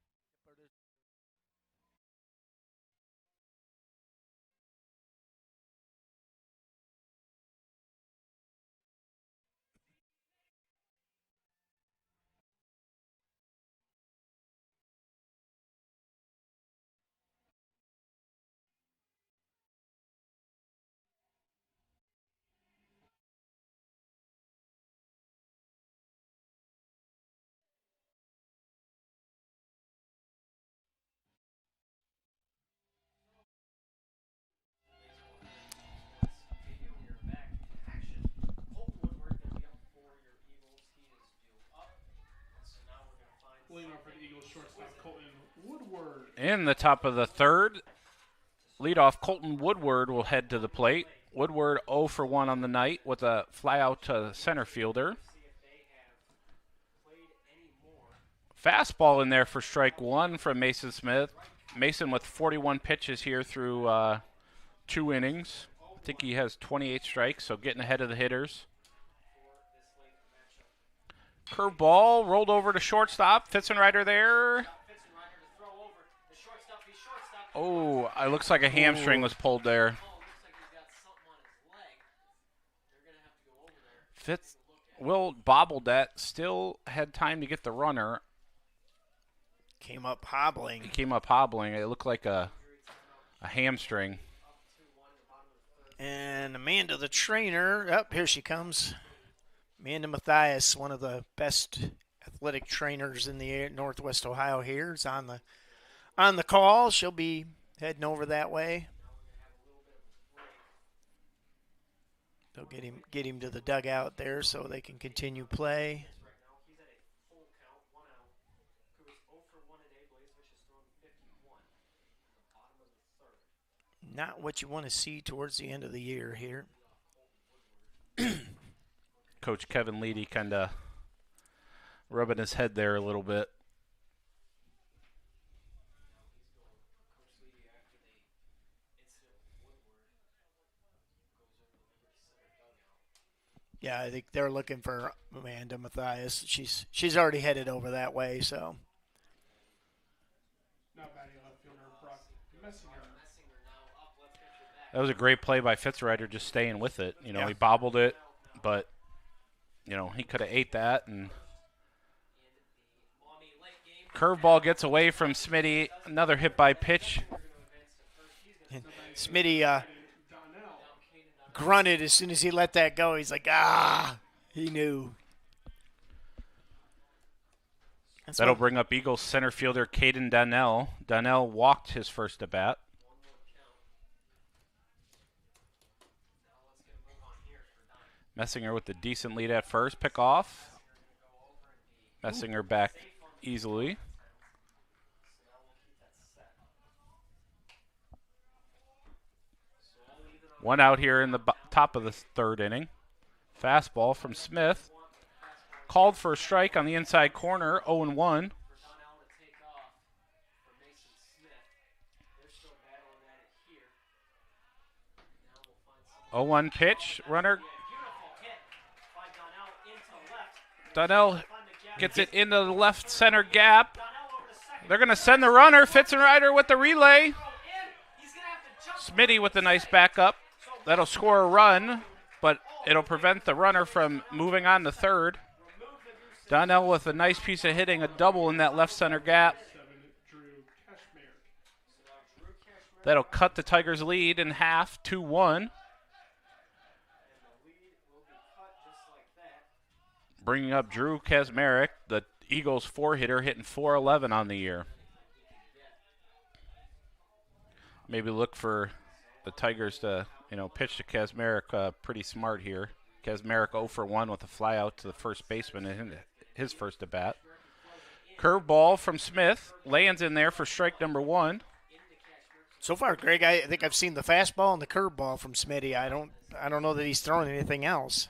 In the top of the third, leadoff Colton Woodward will head to the plate. Woodward 0 for 1 on the night with a fly out to the center fielder. Fastball in there for strike 1 from Mason Smith. Mason with 41 pitches here through 2 innings. I think he has 28 strikes, so getting ahead of the hitters. Curveball rolled over to shortstop. Fitzenreiter there. Oh, it looks like a hamstring was pulled there. Will bobbled that. Still had time to get the runner. Came up hobbling. He came up hobbling. It looked like a hamstring. And Amanda, the trainer, here she comes. Amanda Mathias, one of the best athletic trainers in the Northwest Ohio here, is on the call. She'll be heading over that way. They'll get him to the dugout there so they can continue play. Not what you want to see towards the end of the year here. Coach Kevin Leedy kind of rubbing his head there a little bit. Yeah, I think they're looking for Amanda Mathias. She's already headed over that way, so. That was a great play by Fitzenreiter, just staying with it. He bobbled it, but he could have ate that. And curveball gets away from Smitty. Another hit by pitch. Smitty grunted as soon as he let that go. He's like, he knew. That'll bring up Eagles center fielder Caden Donnell. Donnell walked his first at bat. Messinger with the decent lead at first. Pick off. Messinger back easily. One out here in the top of the third inning. Fastball from Smith. Called for a strike on the inside corner, 0-1. 0-1 pitch. Runner Donnell gets it into the left center gap. They're going to send the runner. Fitzenreiter with the relay. Smitty with a nice backup. That'll score a run, but it'll prevent the runner from moving on to third. Donnell with a nice piece of hitting, a double in that left center gap. That'll cut the Tigers' lead in half, 2-1. Bringing up Drew Kaczmarek, the Eagles' four-hitter, hitting .411 on the year. Maybe look for the Tigers to, pitch to Kaczmarek pretty smart here. Kaczmarek 0 for 1 with a fly out to the first baseman in his first at bat. Curveball from Smith. Lands in there for strike number 1. So far, Greg, I think I've seen the fastball and the curveball from Smitty. I don't know that he's throwing anything else.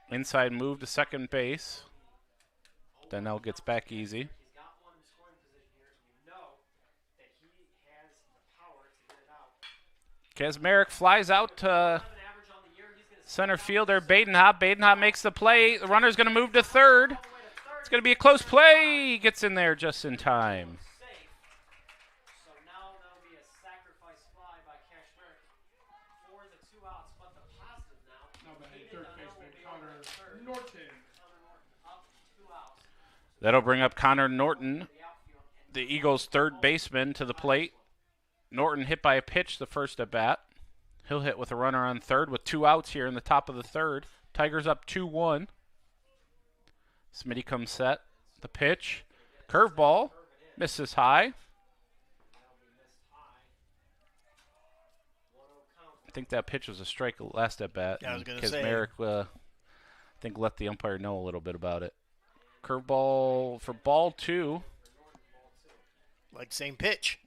Inside move to second base. Donnell gets back easy. Kaczmarek flies out to center fielder Badenhop. Badenhop makes the play. The runner's going to move to third. It's going to be a close play. He gets in there just in time. That'll bring up Connor Norton, the Eagles' third baseman, to the plate. Norton hit by a pitch the first at bat. He'll hit with a runner on third with 2 outs here in the top of the third. Tigers up 2-1. Smitty comes set. The pitch. Curveball. Misses high. I think that pitch was a strike last at bat. Yeah, I was going to say. Kaczmarek, I think, let the umpire know a little bit about it. Curveball for ball 2. Like same pitch.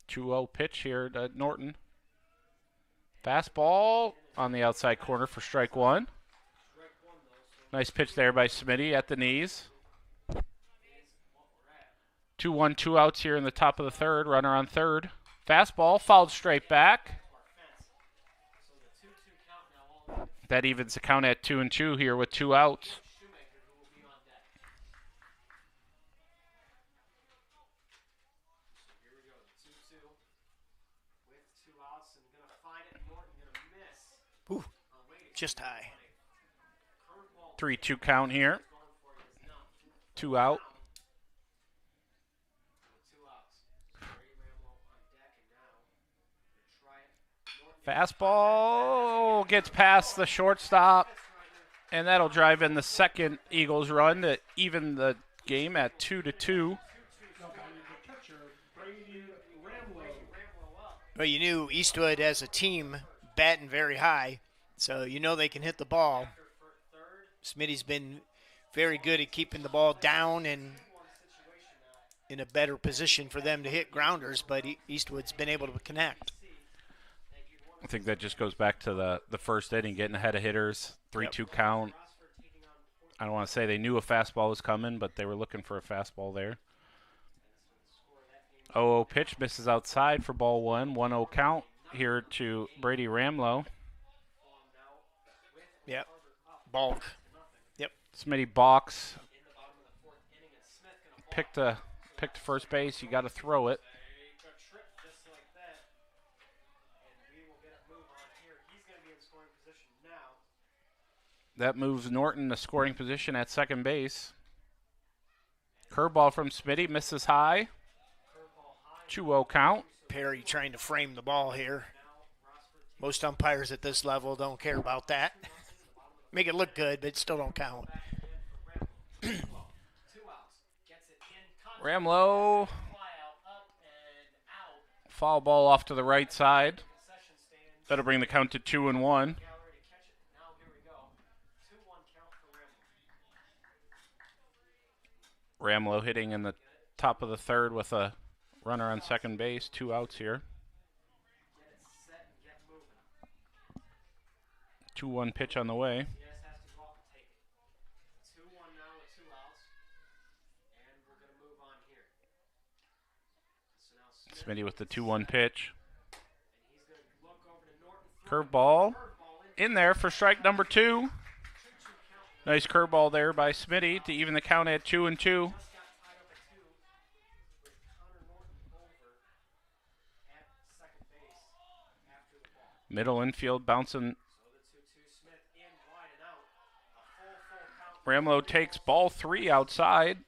2-0 pitch here to Norton. Fastball on the outside corner for strike 1. Nice pitch there by Smitty at the knees. 2-1, 2 outs here in the top of the third. Runner on third. Fastball fouled straight back. That evens the count at 2-2 here with 2 outs. Ooh, just high. 3-2 count here. 2 out. Fastball gets past the shortstop, and that'll drive in the second Eagles run to even the game at 2-2. Well, you knew Eastwood as a team batting very high, so you know they can hit the ball. Smitty's been very good at keeping the ball down and in a better position for them to hit grounders, but Eastwood's been able to connect. I think that just goes back to the first inning, getting ahead of hitters, 3-2 count. I don't want to say they knew a fastball was coming, but they were looking for a fastball there. 0-0 pitch, misses outside for ball 1. 1-0 count here to Brady Ramlow. Yep, balk. Yep. Smitty balks. Picked first base. You got to throw it. That moves Norton to scoring position at second base. Curveball from Smitty, misses high. 2-0 count. Perry trying to frame the ball here. Most umpires at this level don't care about that. Make it look good, but still don't count. Ramlow. Foul ball off to the right side. That'll bring the count to 2-1. Ramlow hitting in the top of the third with a runner on second base. 2 outs here. 2-1 pitch on the way. Smitty with the 2-1 pitch. Curveball in there for strike number 2. Nice curveball there by Smitty to even the count at 2-2. Middle infield bouncing. Ramlow takes ball 3 outside.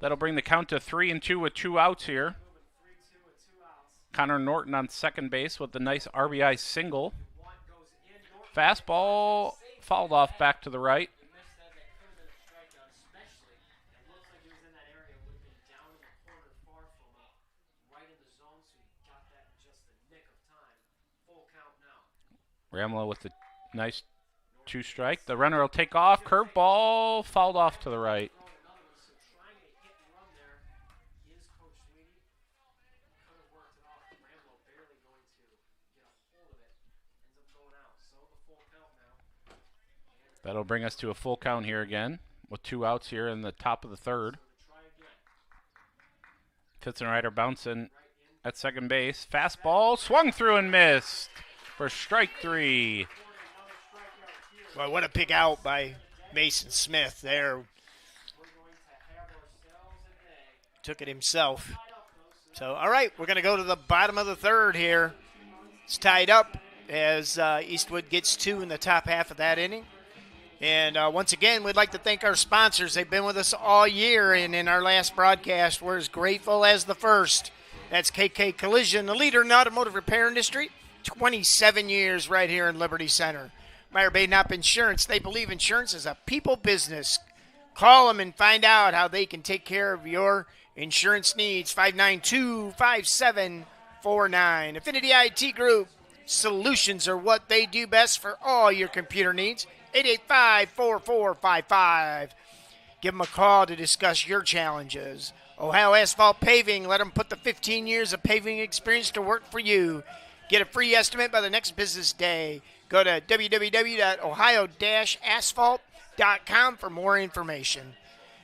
That'll bring the count to 3-2 with 2 outs here. Connor Norton on second base with the nice RBI single. Fastball fouled off back to the right. Ramlow with the nice 2-strike. The runner will take off. Curveball fouled off to the right. That'll bring us to a full count here again with 2 outs here in the top of the third. Fitzenreiter bouncing at second base. Fastball swung through and missed for strike 3. Well, what a pick out by Mason Smith there. Took it himself. So, all right, we're going to go to the bottom of the third here. It's tied up as Eastwood gets 2 in the top half of that inning. And once again, we'd like to thank our sponsors. They've been with us all year, and in our last broadcast, we're as grateful as the first. That's KK Collision, the leader in the automotive repair industry, 27 years right here in Liberty Center. Meyer Badenop Insurance, they believe insurance is a people business. Call them and find out how they can take care of your insurance needs, 592-5749. Affinity IT Group, solutions are what they do best for all your computer needs. 885-4455. Give them a call to discuss your challenges. Ohio Asphalt Paving, let them put the 15 years of paving experience to work for you. Get a free estimate by the next business day. Go to www.ohio-asphalt.com for more information.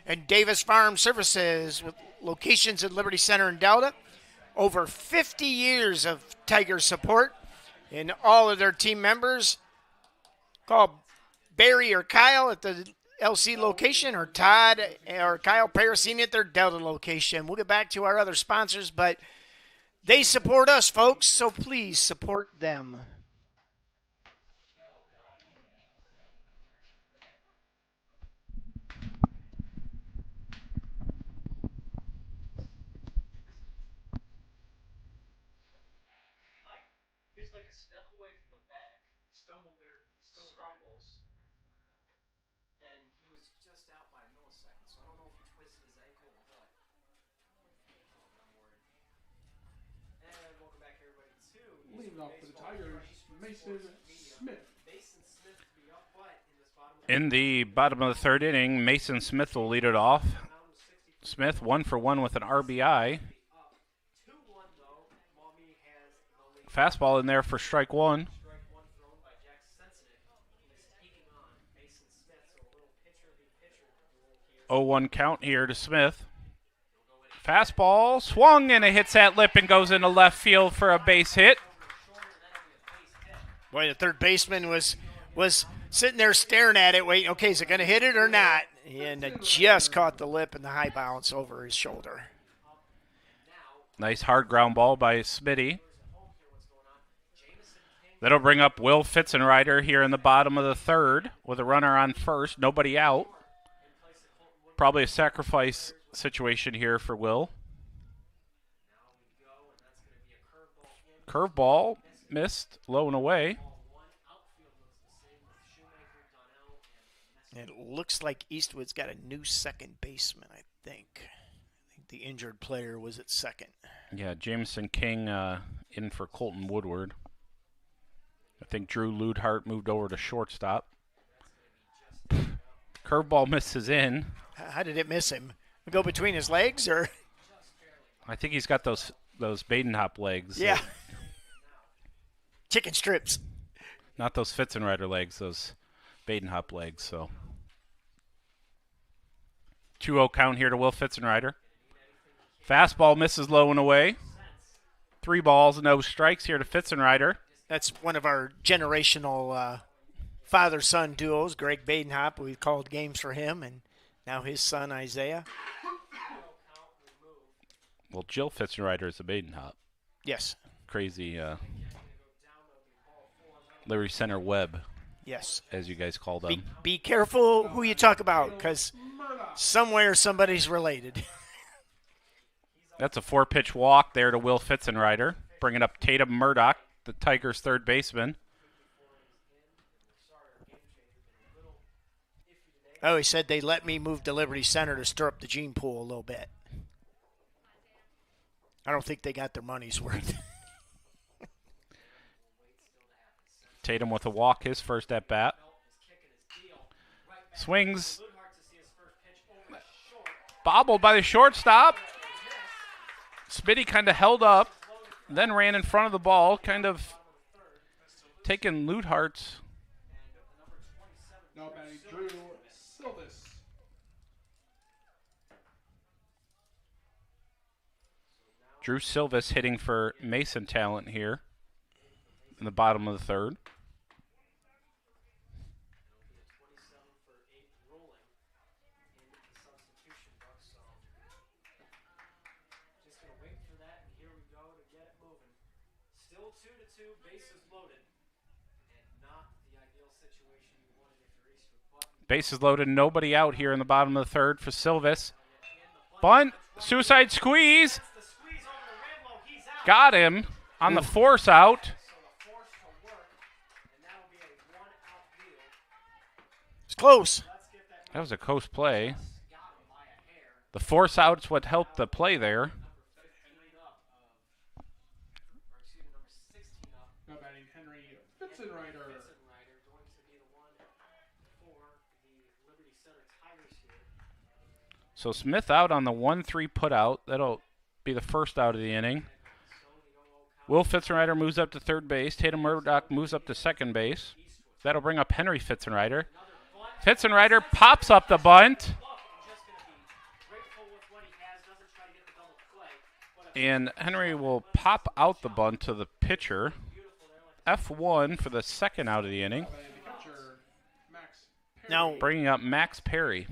And Davis Farm Services with locations at Liberty Center and Delta. Over 50 years of Tiger support. And all of their team members, call Barry or Kyle at the LC location, or Todd or Kyle Parasini at their Delta location. We'll get back to our other sponsors, but they support us, folks, so please support them. Leading off for the Tigers, Mason Smith. In the bottom of the third inning, Mason Smith will lead it off. Smith 1 for 1 with an RBI. Fastball in there for strike 1. 0-1 count here to Smith. Fastball swung and it hits that lip and goes into left field for a base hit. Boy, the third baseman was sitting there staring at it, waiting, okay, is it going to hit it or not? And it just caught the lip and the high bounce over his shoulder. Nice hard ground ball by Smitty. That'll bring up Will Fitzenreiter here in the bottom of the third with a runner on first, nobody out. Probably a sacrifice situation here for Will. Curveball missed, low and away. It looks like Eastwood's got a new second baseman, I think. The injured player was at second. Yeah, Jameson King in for Colton Woodward. I think Drew Ludhart moved over to shortstop. Curveball misses in. How did it miss him? Go between his legs, or? I think he's got those Badenhop legs. Yeah. Chicken strips. Not those Fitzenreiter legs, those Badenhop legs. So 2-0 count here to Will Fitzenreiter. Fastball misses low and away. 3 balls, no strikes here to Fitzenreiter. That's one of our generational father-son duos, Greg Badenhop. We called games for him, and now his son, Isaiah. Well, Jill Fitzenreiter is a Badenhop. Yes. Crazy Larry Center Webb. Yes. As you guys call them. Be careful who you talk about, because somewhere somebody's related. That's a 4-pitch walk there to Will Fitzenreiter, bringing up Tatum Murdoch, the Tigers' third baseman. Oh, he said they let me move to Liberty Center to stir up the gene pool a little bit. I don't think they got their money's worth. Tatum with a walk, his first at bat. Swings. Bobbled by the shortstop. Spitty kind of held up, then ran in front of the ball, kind of taking Ludehart's. Now batting Drew Silvis. Drew Silvis hitting for Mason talent here in the bottom of the third. Bases loaded, nobody out here in the bottom of the third for Silvis. Bunt, suicide squeeze. Got him on the force out. It's close. That was a close play. The force out's what helped the play there. Now batting Henry Fitzenreiter. So Smith out on the 1-3 putout. That'll be the first out of the inning. Will Fitzenreiter moves up to third base. Tatum Murdoch moves up to second base. That'll bring up Henry Fitzenreiter. Fitzenreiter pops up the bunt. And Henry will pop out the bunt to the pitcher. F1 for the second out of the inning. Now, bringing up Max Perry.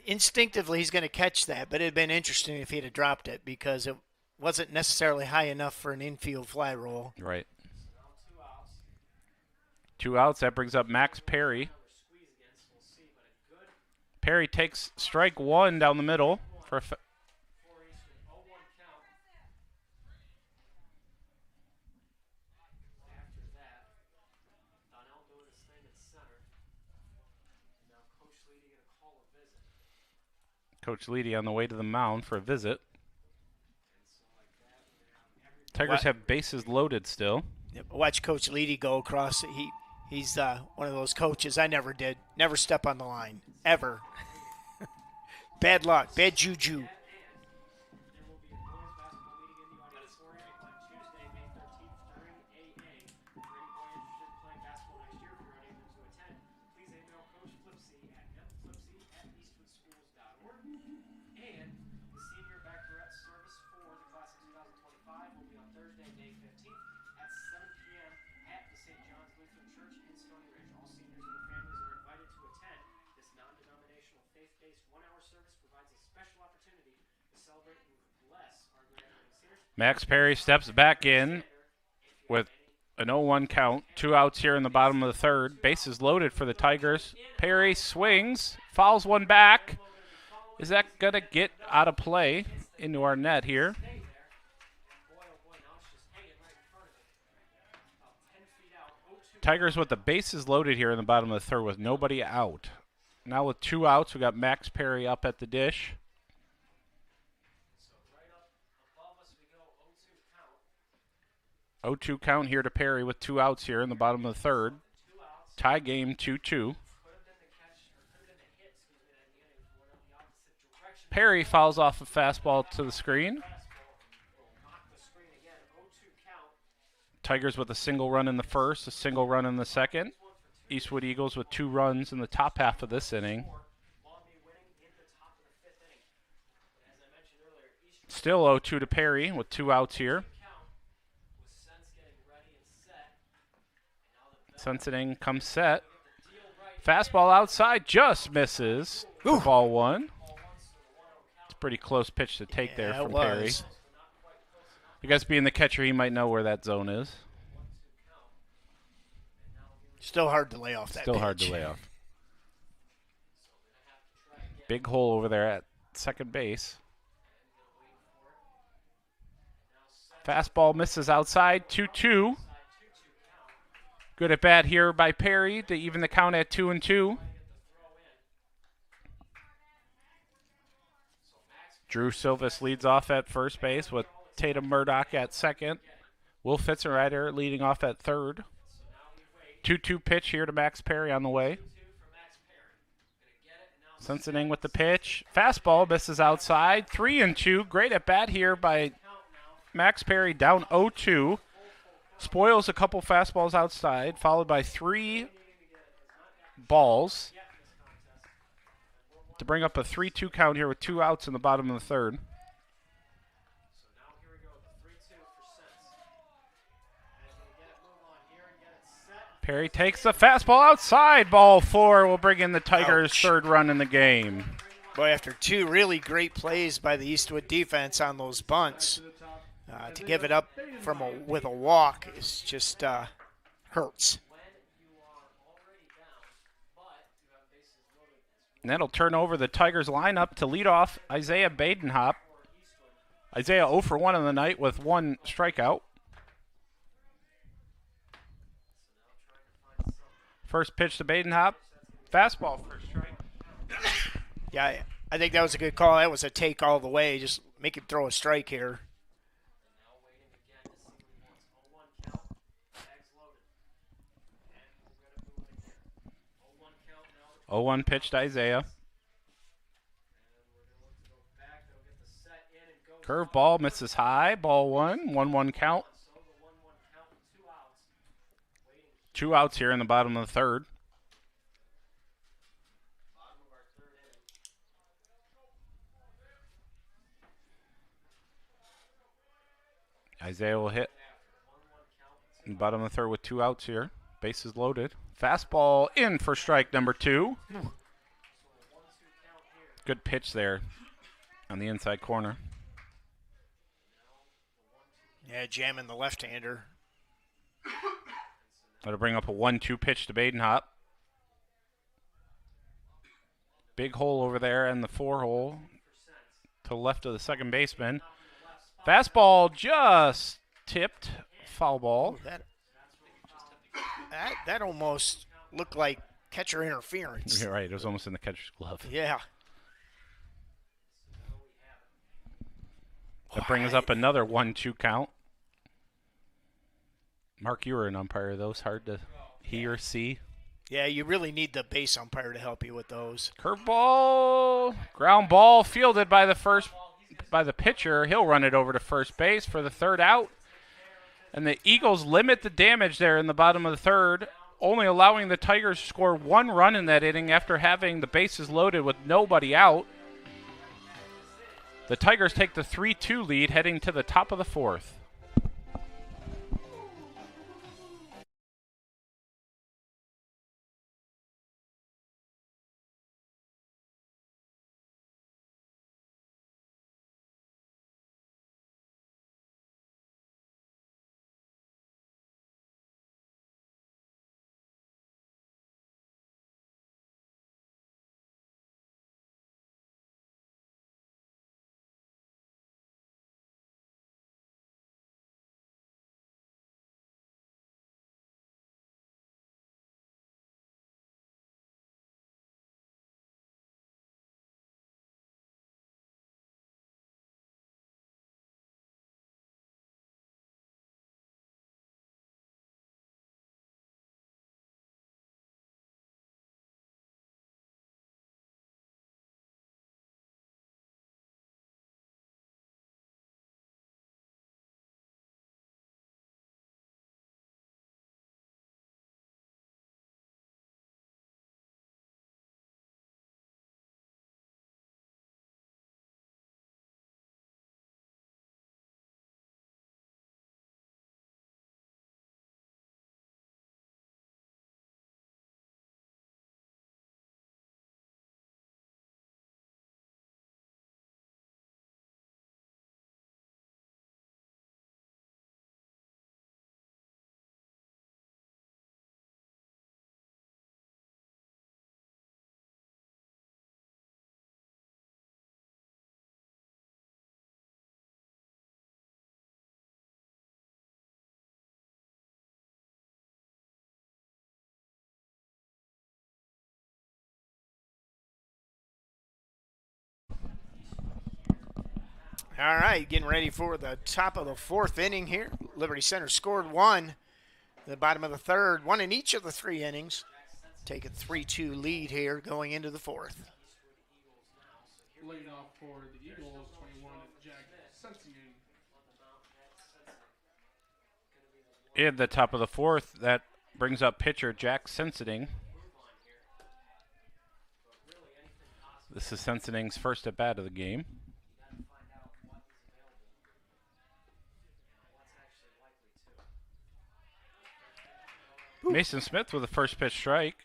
Instinctively, he's going to catch that, but it would have been interesting if he'd have dropped it because it wasn't necessarily high enough for an infield fly roll. Right. 2 outs. That brings up Max Perry. Perry takes strike 1 down the middle for a Coach Leedy on the way to the mound for a visit. Tigers have bases loaded still. Watch Coach Leedy go across. He's one of those coaches I never did. Never step on the line. Ever. Bad luck. Bad juju. Max Perry steps back in with an 0-1 count. 2 outs here in the bottom of the third. Bases loaded for the Tigers. Perry swings, fouls one back. Is that going to get out of play into our net here? Tigers with the bases loaded here in the bottom of the third with nobody out. Now with 2 outs, we got Max Perry up at the dish. 0-2 count here to Perry with 2 outs here in the bottom of the third. Tie game 2-2. Perry fouls off a fastball to the screen. Tigers with a single run in the first, a single run in the second. Eastwood Eagles with 2 runs in the top half of this inning. Still 0-2 to Perry with 2 outs here. Sensiting comes set. Fastball outside, just misses. For ball one. It's a pretty close pitch to take there from Perry. I guess being the catcher, he might know where that zone is. Still hard to lay off that pitch. Hard to lay off. Big hole over there at second base. Fastball misses outside, 2-2. Good at bat here by Perry to even the count at 2-2. Drew Silvas leads off at first base with Tatum Murdoch at second. Will Fitzenreiter leading off at third. 2-2 pitch here to Max Perry on the way. Sensiting with the pitch. Fastball misses outside. 3-2. Great at bat here by Max Perry, down 0-2. Spoils a couple fastballs outside, followed by 3 balls to bring up a 3-2 count here with 2 outs in the bottom of the third. Perry takes the fastball outside. Ball 4 will bring in the Tigers' third run in the game. Boy, after 2 really great plays by the Eastwood defense on those bunts, to give it up with a walk is just hurts. And that'll turn over the Tigers lineup to lead off Isaiah Badenhop. Isaiah 0 for 1 on the night with 1 strikeout. First pitch to Badenhop. Fastball for a strike. Yeah, I think that was a good call. That was a take all the way. Just make him throw a strike here. 0-1 pitch to Isaiah. Curveball misses high. Ball 1. 1-1 count. 2 outs here in the bottom of the third. Isaiah will hit in the bottom of the third with 2 outs here. Bases loaded. Fastball in for strike number 2. Good pitch there on the inside corner. Yeah, jamming the left-hander. That'll bring up a 1-2 pitch to Badenhop. Big hole over there in the 4 hole to the left of the second baseman. Fastball just tipped. Foul ball. That almost looked like catcher interference. You're right. It was almost in the catcher's glove. Yeah. That brings up another 1-2 count. Mark, you were an umpire. Are those hard to hear or see? Yeah, you really need the base umpire to help you with those. Curveball, ground ball fielded by the pitcher. He'll run it over to first base for the third out. And the Eagles limit the damage there in the bottom of the third, only allowing the Tigers to score 1 run in that inning after having the bases loaded with nobody out. The Tigers take the 3-2 lead heading to the top of the 4th. All right, getting ready for the top of the fourth inning here. Liberty Center scored one at the bottom of the third, one in each of the 3 innings. Take a 3-2 lead here going into the fourth. Leading off for the Eagles, 21, Jack Sensigan. In the top of the fourth, that brings up pitcher Jack Sensiting. This is Sensiting's first at bat of the game. Mason Smith with a first pitch strike.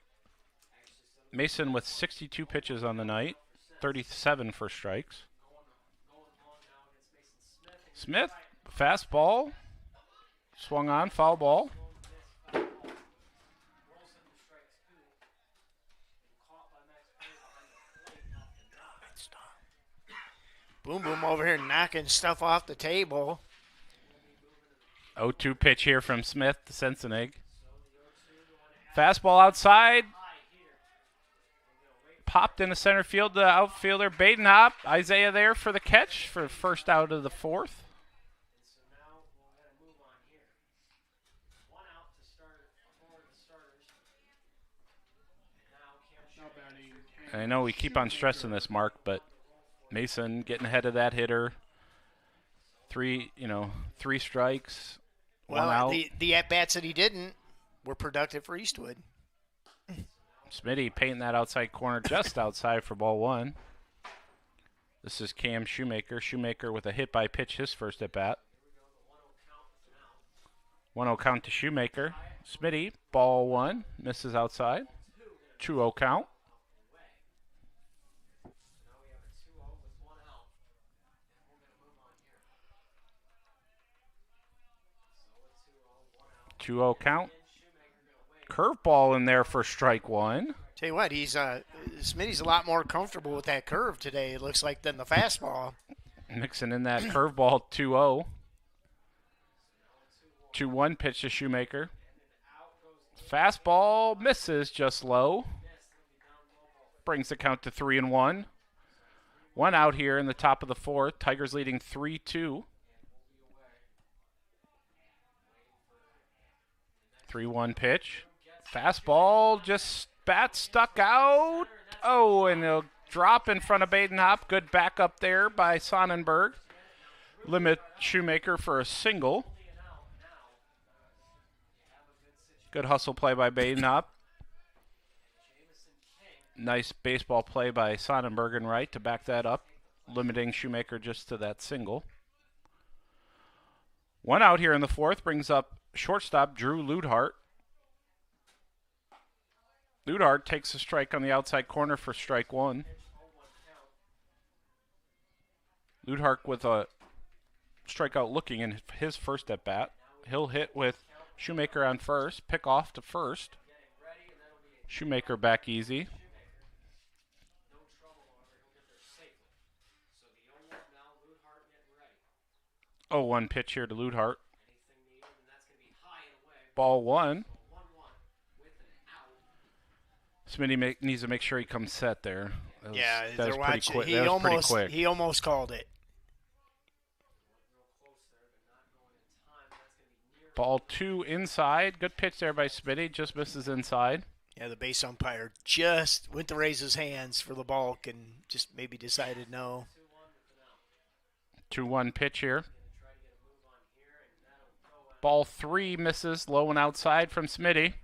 Mason with 62 pitches on the night, 37 first strikes. Smith, fastball, swung on, foul ball. Boom Boom over here knocking stuff off the table. 0-2 pitch here from Smith to Sensinig. Fastball outside. Popped into center field. The outfielder Badenhop. Isaiah there for the catch for first out of the fourth. I know we keep on stressing this, Mark, but Mason getting ahead of that hitter. 3 strikes. Well, one out. The at-bats that he didn't were productive for Eastwood. Smitty painting that outside corner just outside for ball 1. This is Cam Shoemaker. Shoemaker with a hit by pitch, his first at bat. 1-0 count to Shoemaker. Smitty, ball 1, misses outside. 2-0 count. Two-0 count. Curveball in there for strike 1. Tell you what, Smitty's a lot more comfortable with that curve today, it looks like, than the fastball. Mixing in that curveball. 2-0. 2-1 pitch to Shoemaker. Fastball misses just low. Brings the count to 3-1. 1 out here in the top of the fourth. Tigers leading 3-2. 3-1 pitch. Fastball just bat stuck out. Oh, and it'll drop in front of Badenhop. Good backup there by Sonnenberg. Limit Shoemaker for a single. Good hustle play by Badenhop. Nice baseball play by Sonnenberg and right to back that up, limiting Shoemaker just to that single. 1 out here in the fourth brings up shortstop Drew Ludhart. Ludhart takes a strike on the outside corner for strike 1. Ludhart with a strikeout looking in his first at bat. He'll hit with Shoemaker on first, pick off to first. Shoemaker back easy. 0-1 pitch here to Ludhart. Ball 1. Smitty needs to make sure he comes set there. That was pretty quick. He almost called it. Ball 2 inside. Good pitch there by Smitty. Just misses inside. Yeah, the base umpire just went to raise his hands for the balk and just maybe decided no. 2-1 pitch here. Ball 3 misses low and outside from Smitty.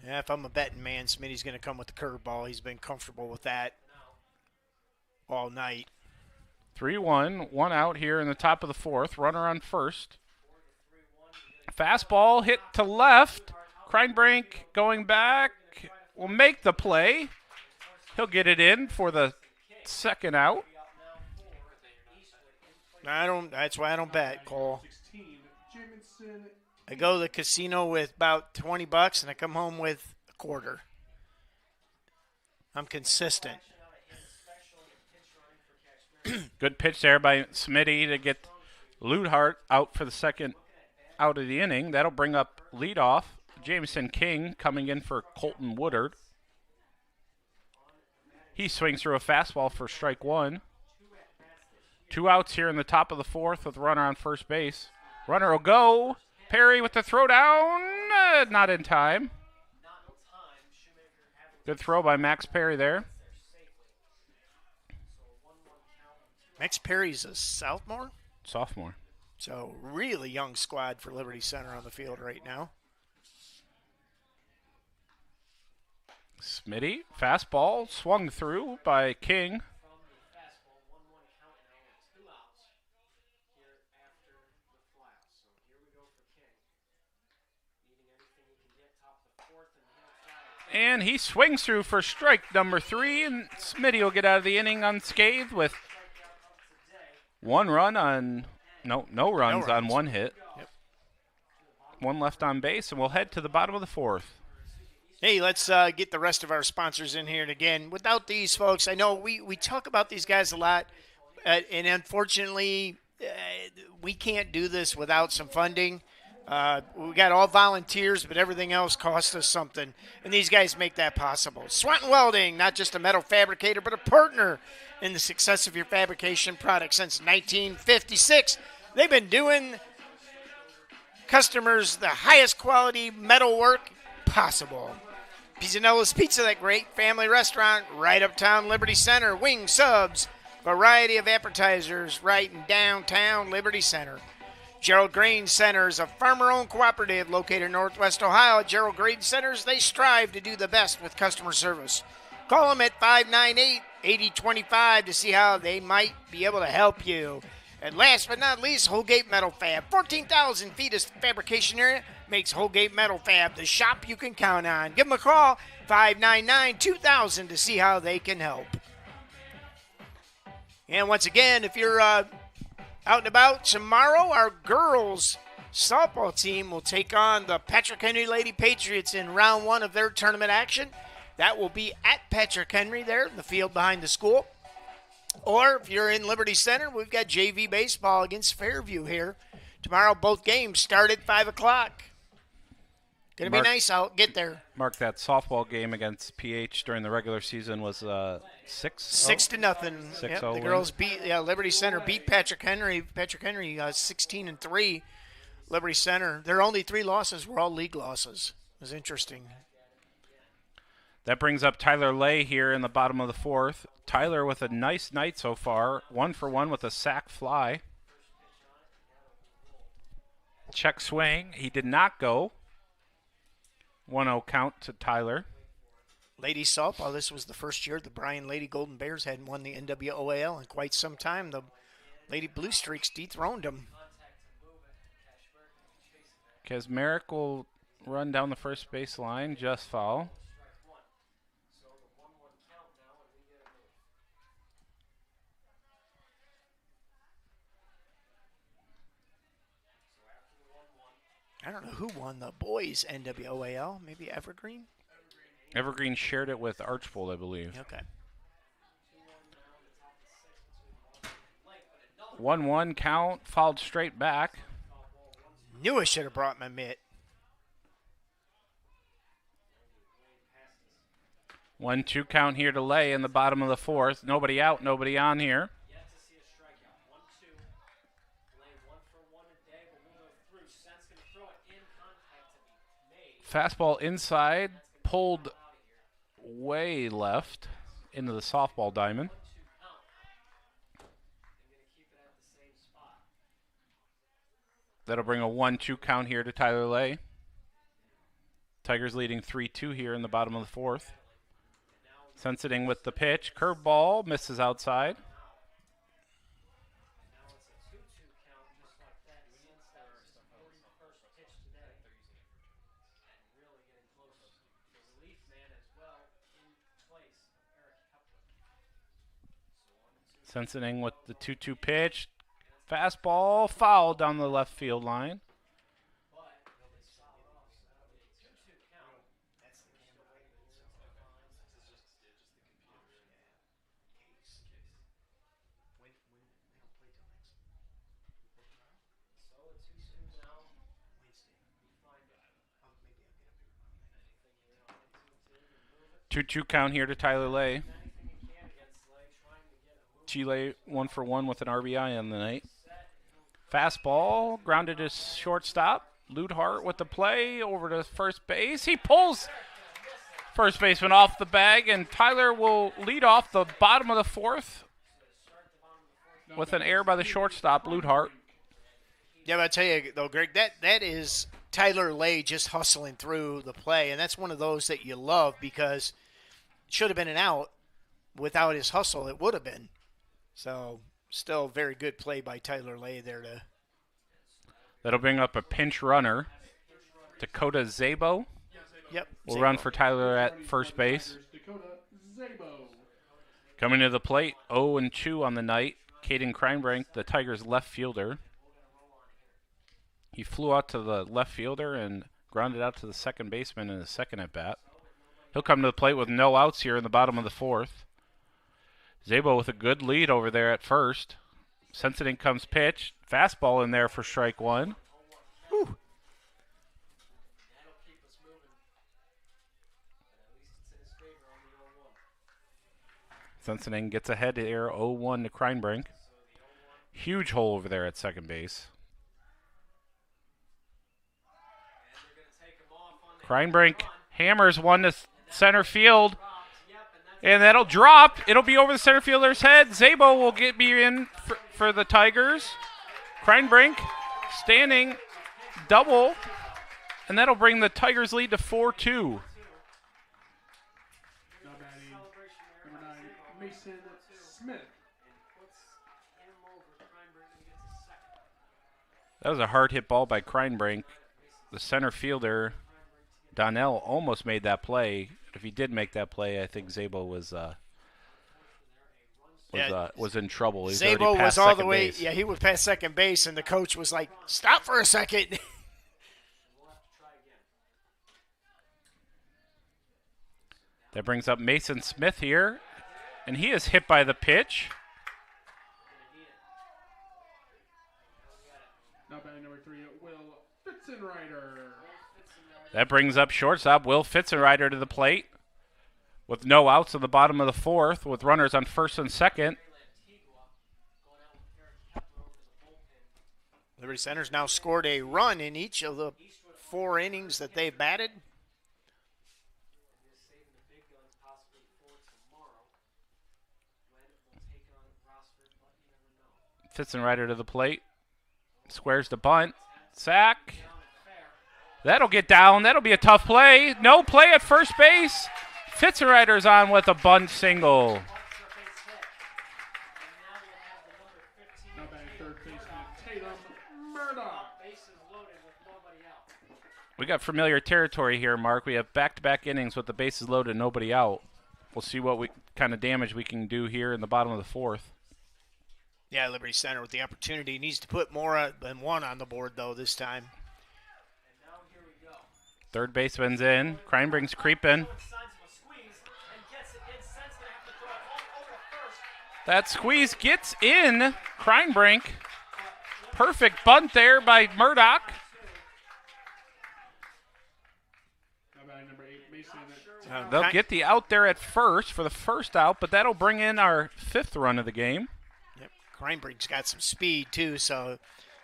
Yeah, if I'm a betting man, Smitty's going to come with the curveball. He's been comfortable with that all night. 3-1, 1 out here in the top of the fourth. Runner on first. Fastball hit to left. Kreinbrink going back will make the play. He'll get it in for the second out. That's why I don't bet, Cole. I go to the casino with about $20 and I come home with a quarter. I'm consistent. Good pitch there by Smitty to get Ludhart out for the second out of the inning. That'll bring up leadoff Jameson King coming in for Colton Woodard. He swings through a fastball for strike 1. 2 outs here in the top of the 4th with a runner on first base. Runner will go. Perry with the throw down. Not in time. Good throw by Max Perry there. Max Perry's a sophomore? Sophomore. So really young squad for Liberty Center on the field right now. Smitty, fastball, swung through by King. And he swings through for strike number 3, and Smitty will get out of the inning unscathed with no runs on 1 hit. Yep. 1 left on base, and we'll head to the bottom of the 4th. Hey, let's get the rest of our sponsors in here. And again, without these folks, I know we talk about these guys a lot, and unfortunately, we can't do this without some funding. We got all volunteers, but everything else costs us something, and these guys make that possible. Swanton Welding, not just a metal fabricator, but a partner in the success of your fabrication product since 1956. They've been doing customers the highest quality metal work possible. Pizzanello's Pizza, that great family restaurant right uptown Liberty Center. Wing subs, variety of appetizers right in downtown Liberty Center. Gerald Grain Centers, a farmer-owned cooperative located in Northwest Ohio. At Gerald Grain Centers, they strive to do the best with customer service. Call them at 598-8025 to see how they might be able to help you. And last but not least, Holgate Metal Fab. 14,000 feet of fabrication area makes Holgate Metal Fab the shop you can count on. Give them a call, 599-2000, to see how they can help. And once again, if you're out and about tomorrow, our girls softball team will take on the Patrick Henry Lady Patriots in round 1 of their tournament action. That will be at Patrick Henry there in the field behind the school. Or if you're in Liberty Center, we've got JV baseball against Fairview here. Tomorrow, both games start at 5 o'clock. Going to be nice out. Get there. Mark, that softball game against PH during the regular season was 6-0. 6-0. Yep, the girls beat Liberty Center beat Patrick Henry. Patrick Henry 16-3. Liberty Center. Their only 3 losses were all league losses. It was interesting. That brings up Tyler Lay here in the bottom of the 4th. Tyler with a nice night so far. 1 for 1 with a sac fly. Check swing. He did not go. 1-0 count to Tyler. Ladies softball, this was the first year the Bryan Lady Golden Bears hadn't won the NWOAL in quite some time. The Lady Blue Streaks dethroned them. Kazmarek will run down the first base line, just foul. I don't know who won the boys NWOAL. Maybe Evergreen? Evergreen shared it with Archbold, I believe. Okay. 1-1 count, fouled straight back. Knew I should have brought my mitt. 1-2 count here to Lay in the bottom of the 4th. Nobody out, nobody on here. Fastball inside, pulled way left into the softball diamond. That'll bring a 1-2 count here to Tyler Lay. Tigers leading 3-2 here in the bottom of the 4th. Sensiting with the pitch. Curveball misses outside. Sensiting with the 2-2 pitch. Fastball foul down the left field line. Two count here to Tyler Lay. Chile 1 for 1 with an RBI on the night. Fastball, grounded to shortstop. Ludhart with the play over to first base. He pulls first baseman off the bag, and Tyler will lead off the bottom of the fourth with an error by the shortstop, Ludhart. Yeah, but I tell you, though, Greg, that is Tyler Lay just hustling through the play, and that's one of those that you love because it should have been an out. Without his hustle, it would have been. So, still very good play by Tyler Lay there. That'll bring up a pinch runner. Dakota Zabo. Yep. Will run for Tyler at first base. Coming to the plate, 0-2 on the night. Caden Kreinbrink, the Tigers' left fielder. He flew out to the left fielder and grounded out to the second baseman in his second at-bat. He'll come to the plate with no outs here in the bottom of the fourth. Zabo with a good lead over there at first. Sensiting comes pitch. Fastball in there for strike one. Whew. Sensiting gets ahead here, 0-1 to Kreinbrink. Huge hole over there at second base. Kreinbrink hammers one to center field. And that'll drop. It'll be over the center fielder's head. Zabo will be in for the Tigers. Kreinbrink standing double. And that'll bring the Tigers lead to 4-2. Number 9, Mason Smith. That was a hard hit ball by Kreinbrink. The center fielder, Donnell, almost made that play. If he did make that play, I think Zabo was in trouble. Zabo was all the way. Yeah, he was past second base, and the coach was like, "Stop for a second." That brings up Mason Smith here, and he is hit by the pitch. Now batting number 3, Will Fitzenreiter. That brings up shortstop Will Fitzenreiter to the plate with no outs in the bottom of the fourth with runners on first and second. Liberty Center's now scored a run in each of the 4 innings that they've batted. Fitzenreiter to the plate. Squares the bunt. Sack. That'll get down. That'll be a tough play. No play at first base. Fitzenreiter's on with a bunt single. Now batting third baseman, Tatum Murdoch. We got familiar territory here, Mark. We have back-to-back innings with the bases loaded, nobody out. We'll see what kind of damage we can do here in the bottom of the fourth. Yeah, Liberty Center with the opportunity needs to put more than one on the board, though, this time. Third baseman's in. Kreinbrink's creeping. That squeeze gets in. Kreinbrink. Perfect bunt there by Murdoch. They'll get the out there at first for the first out, but that'll bring in our 5th run of the game. Yep, Kreinbrink's got some speed, too, so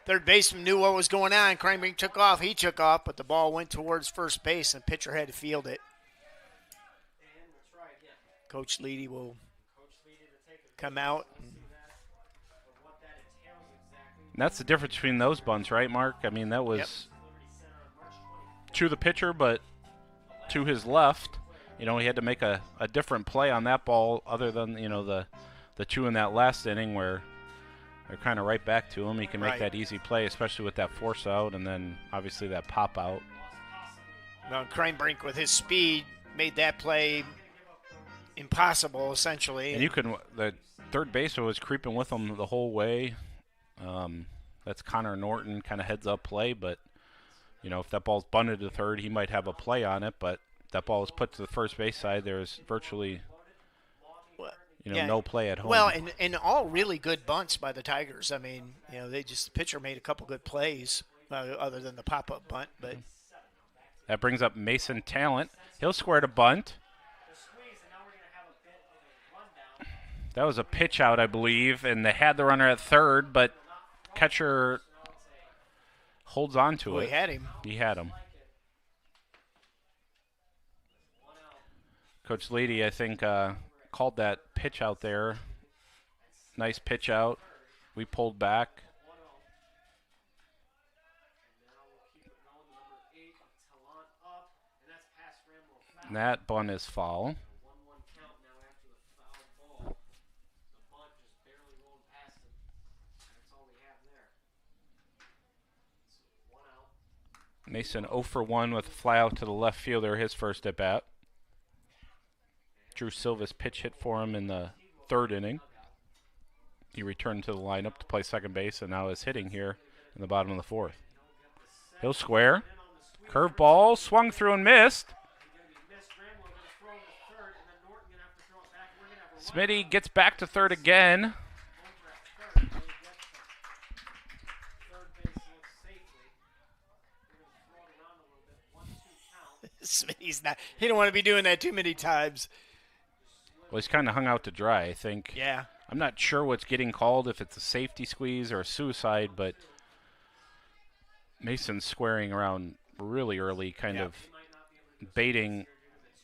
third baseman knew what was going on. Kreinbrink took off. He took off, but the ball went towards first base, and pitcher had to field it. Coach Leedy will come out. And that's the difference between those bunts, right, Mark? I mean, that was to the pitcher, but to his left. You know, he had to make a different play on that ball other than, you know, the 2 in that last inning where they're kind of right back to him. He can make that easy play, especially with that force out and then obviously that pop out. Well, Kreinbrink with his speed made that play impossible, essentially. And the third baseman was creeping with him the whole way. That's Connor Norton, kind of heads up play, but you know, if that ball's bunted to third, he might have a play on it, but that ball was put to the first base side. There's virtually no play at home. Well, and all really good bunts by the Tigers. I mean, you know, the pitcher made a couple good plays other than the pop-up bunt. But that brings up Mason Talent. He'll square to bunt. That was a pitch out, I believe, and they had the runner at third, but catcher holds on to it. He had him. He had him. Coach Leedy, I think, called that pitch out there. Nice pitch out. We pulled back. And that bunt is foul. Mason 0 for 1 with a fly out to the left fielder, his first at bat. Drew Silva's pitch hit for him in the third inning. He returned to the lineup to play second base, and now is hitting here in the bottom of the fourth. He'll square. Curveball, swung through and missed. Smitty gets back to third again. Smitty's not. He don't want to be doing that too many times. Well, he's kind of hung out to dry, I think. Yeah. I'm not sure what's getting called, if it's a safety squeeze or a suicide, but Mason's squaring around really early, kind of baiting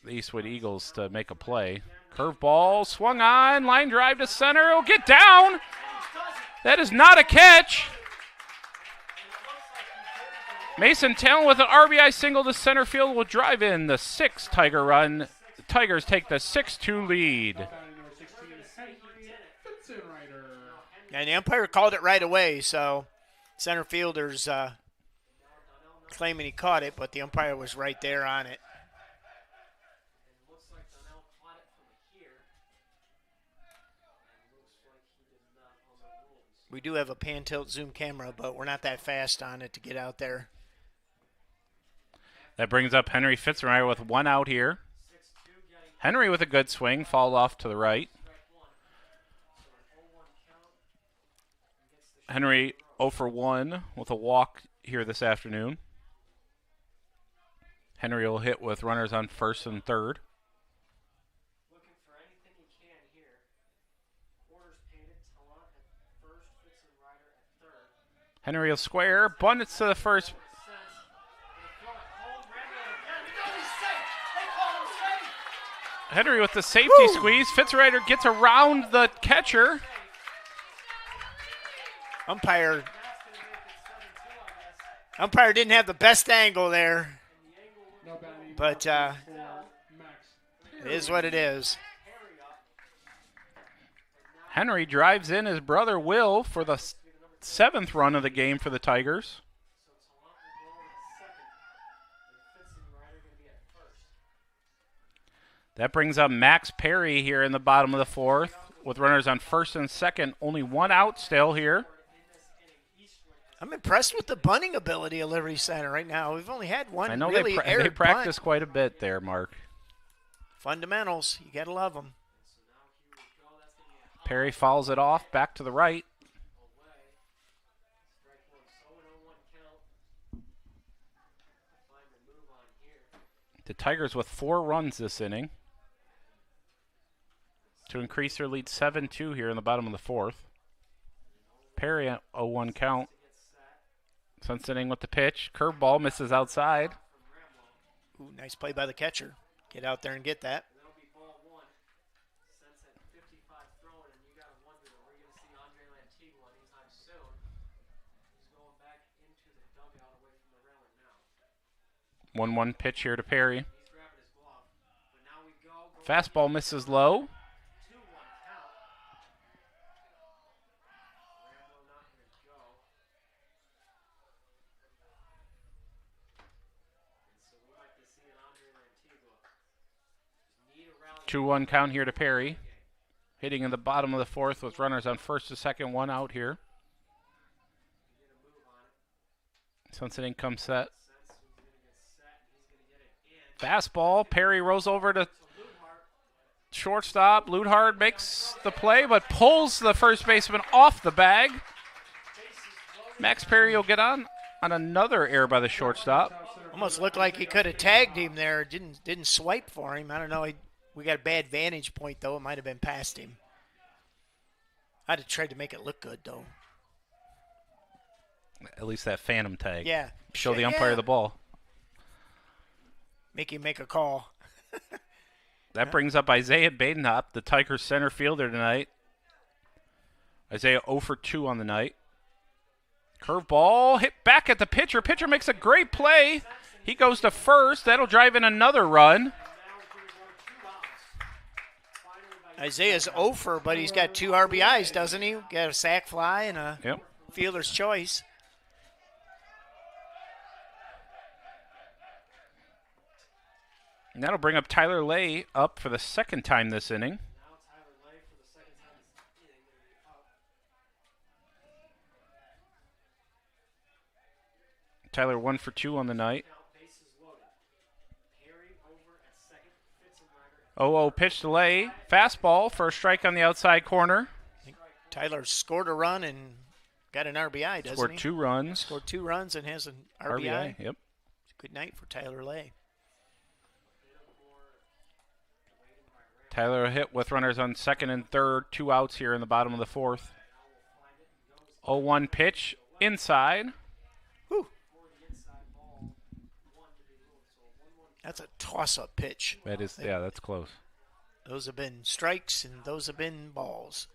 the Eastwood Eagles to make a play. Curveball, swung on, line drive to center. It'll get down. That is not a catch. Mason Talon with an RBI single to center field will drive in the 6th Tiger run. The Tigers take the 6-2 lead. And the umpire called it right away, so center fielder's claiming he caught it, but the umpire was right there on it. We do have a pan tilt zoom camera, but we're not that fast on it to get out there. That brings up Henry Fitzgerald with 1 out here. Henry with a good swing, fouled off to the right. Henry 0 for 1 with a walk here this afternoon. Henry will hit with runners on first and third. Henry will square, bunt it to the first. Henry with the safety squeeze. Fitzrider gets around the catcher. Umpire didn't have the best angle there, but it is what it is. Henry drives in his brother Will for the 7th run of the game for the Tigers. That brings up Max Perry here in the bottom of the 4th with runners on first and second. Only 1 out still here. I'm impressed with the bunting ability of Liberty Center right now. We've only had one. I know really they practice quite a bit there, Mark. Fundamentals, you gotta love them. Perry fouls it off back to the right. The Tigers with 4 runs this inning to increase their lead 7-2 here in the bottom of the 4th. Perry at 0-1 count. Sense inning with the pitch. Curveball misses outside. Ooh, nice play by the catcher. Get out there and get that. One pitch here to Perry. Fastball misses low. Two one count here to Perry. Hitting in the bottom of the 4th with runners on first and second, 1 out here. Sunset comes set. Fastball. Perry rolls over to shortstop. Ludhard makes the play, but pulls the first baseman off the bag. Max Perry will get on another error by the shortstop. Almost looked like he could have tagged him there. Didn't swipe for him. I don't know. We got a bad vantage point, though. It might have been past him. I'd have tried to make it look good, though. At least that phantom tag. Yeah. Show the umpire the ball. Make him make a call. That brings up Isaiah Badenhop, the Tigers center fielder tonight. Isaiah 0 for 2 on the night. Curveball hit back at the pitcher. Pitcher makes a great play. He goes to first. That'll drive in another run. Isaiah's 0 for, but he's got 2 RBIs, doesn't he? Got a sac fly and a fielder's choice. And that'll bring up Tyler Lay up for the second time this inning. Tyler 1 for 2 on the night. 0-0 pitch to Lay. Fastball for a strike on the outside corner. I think Tyler scored a run and got an RBI, doesn't Scored he? 2 runs. Scored 2 runs and has an RBI. Yep. It's a good night for Tyler Lay. Tyler hit with runners on second and third. 2 outs here in the bottom of the fourth. 0-1 pitch inside. Whew. That's a toss-up pitch. That is, yeah, that's close. Those have been strikes and those have been balls.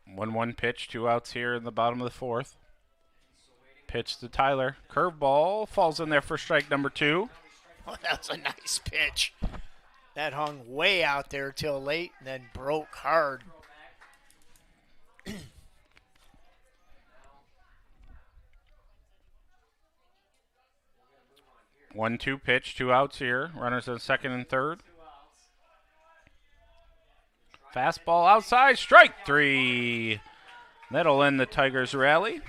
1-1 pitch, 2 outs here in the bottom of the fourth. Pitch to Tyler. Curveball falls in there for strike number 2. Oh, that's a nice pitch. That hung way out there till late and then broke hard. 1-2 pitch, 2 outs here. Runners on second and third. Fastball outside, strike 3. That'll end the Tigers' rally.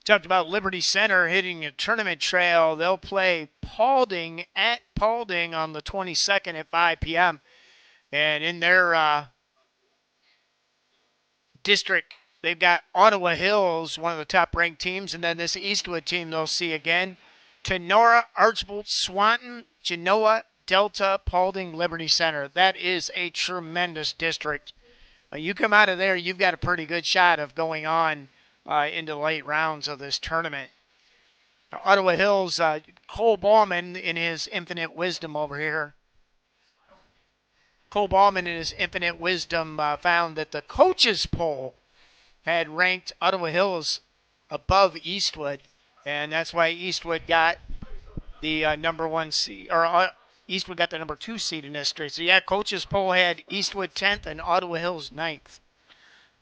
Talked about Liberty Center hitting a tournament trail. They'll play Paulding at Paulding on the 22nd at 5 p.m. And in their district, they've got Ottawa Hills, one of the top-ranked teams, and then this Eastwood team they'll see again. Tenora, Archbold, Swanton, Genoa, Delta, Paulding, Liberty Center. That is a tremendous district. You come out of there, you've got a pretty good shot of going on into the late rounds of this tournament. Ottawa Hills, Cole Ballman in his infinite wisdom over here. Cole Ballman in his infinite wisdom found that the coaches poll had ranked Ottawa Hills above Eastwood, and that's why Eastwood got the number 1 seed, or Eastwood got the number 2 seed in this district. So yeah, coaches poll had Eastwood 10th and Ottawa Hills 9th.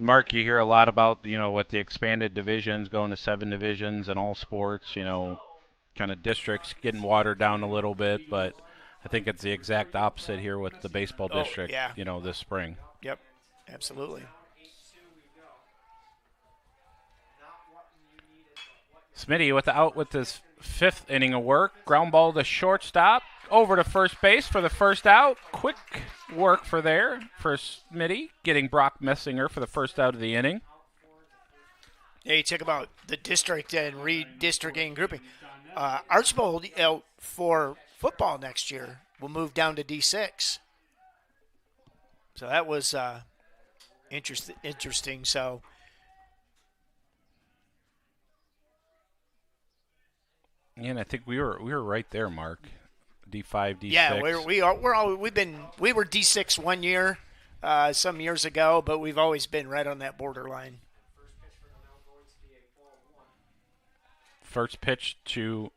Mark, you hear a lot about, with the expanded divisions, going to 7 divisions in all sports, kind of districts getting watered down a little bit, but I think it's the exact opposite here with the baseball district, this spring. Yep, absolutely. Smitty with his 5th inning of work. Ground ball to shortstop. Over to first base for the first out. Quick work for Smitty, getting Brock Messinger for the first out of the inning. Yeah, you talk about the district and redistricting grouping. Archbold for football next year will move down to D6. So that was interesting. So And I think we were right there, Mark. D5, D6. Yeah, we were D6 one year, some years ago, but we've always been right on that borderline. First pitch to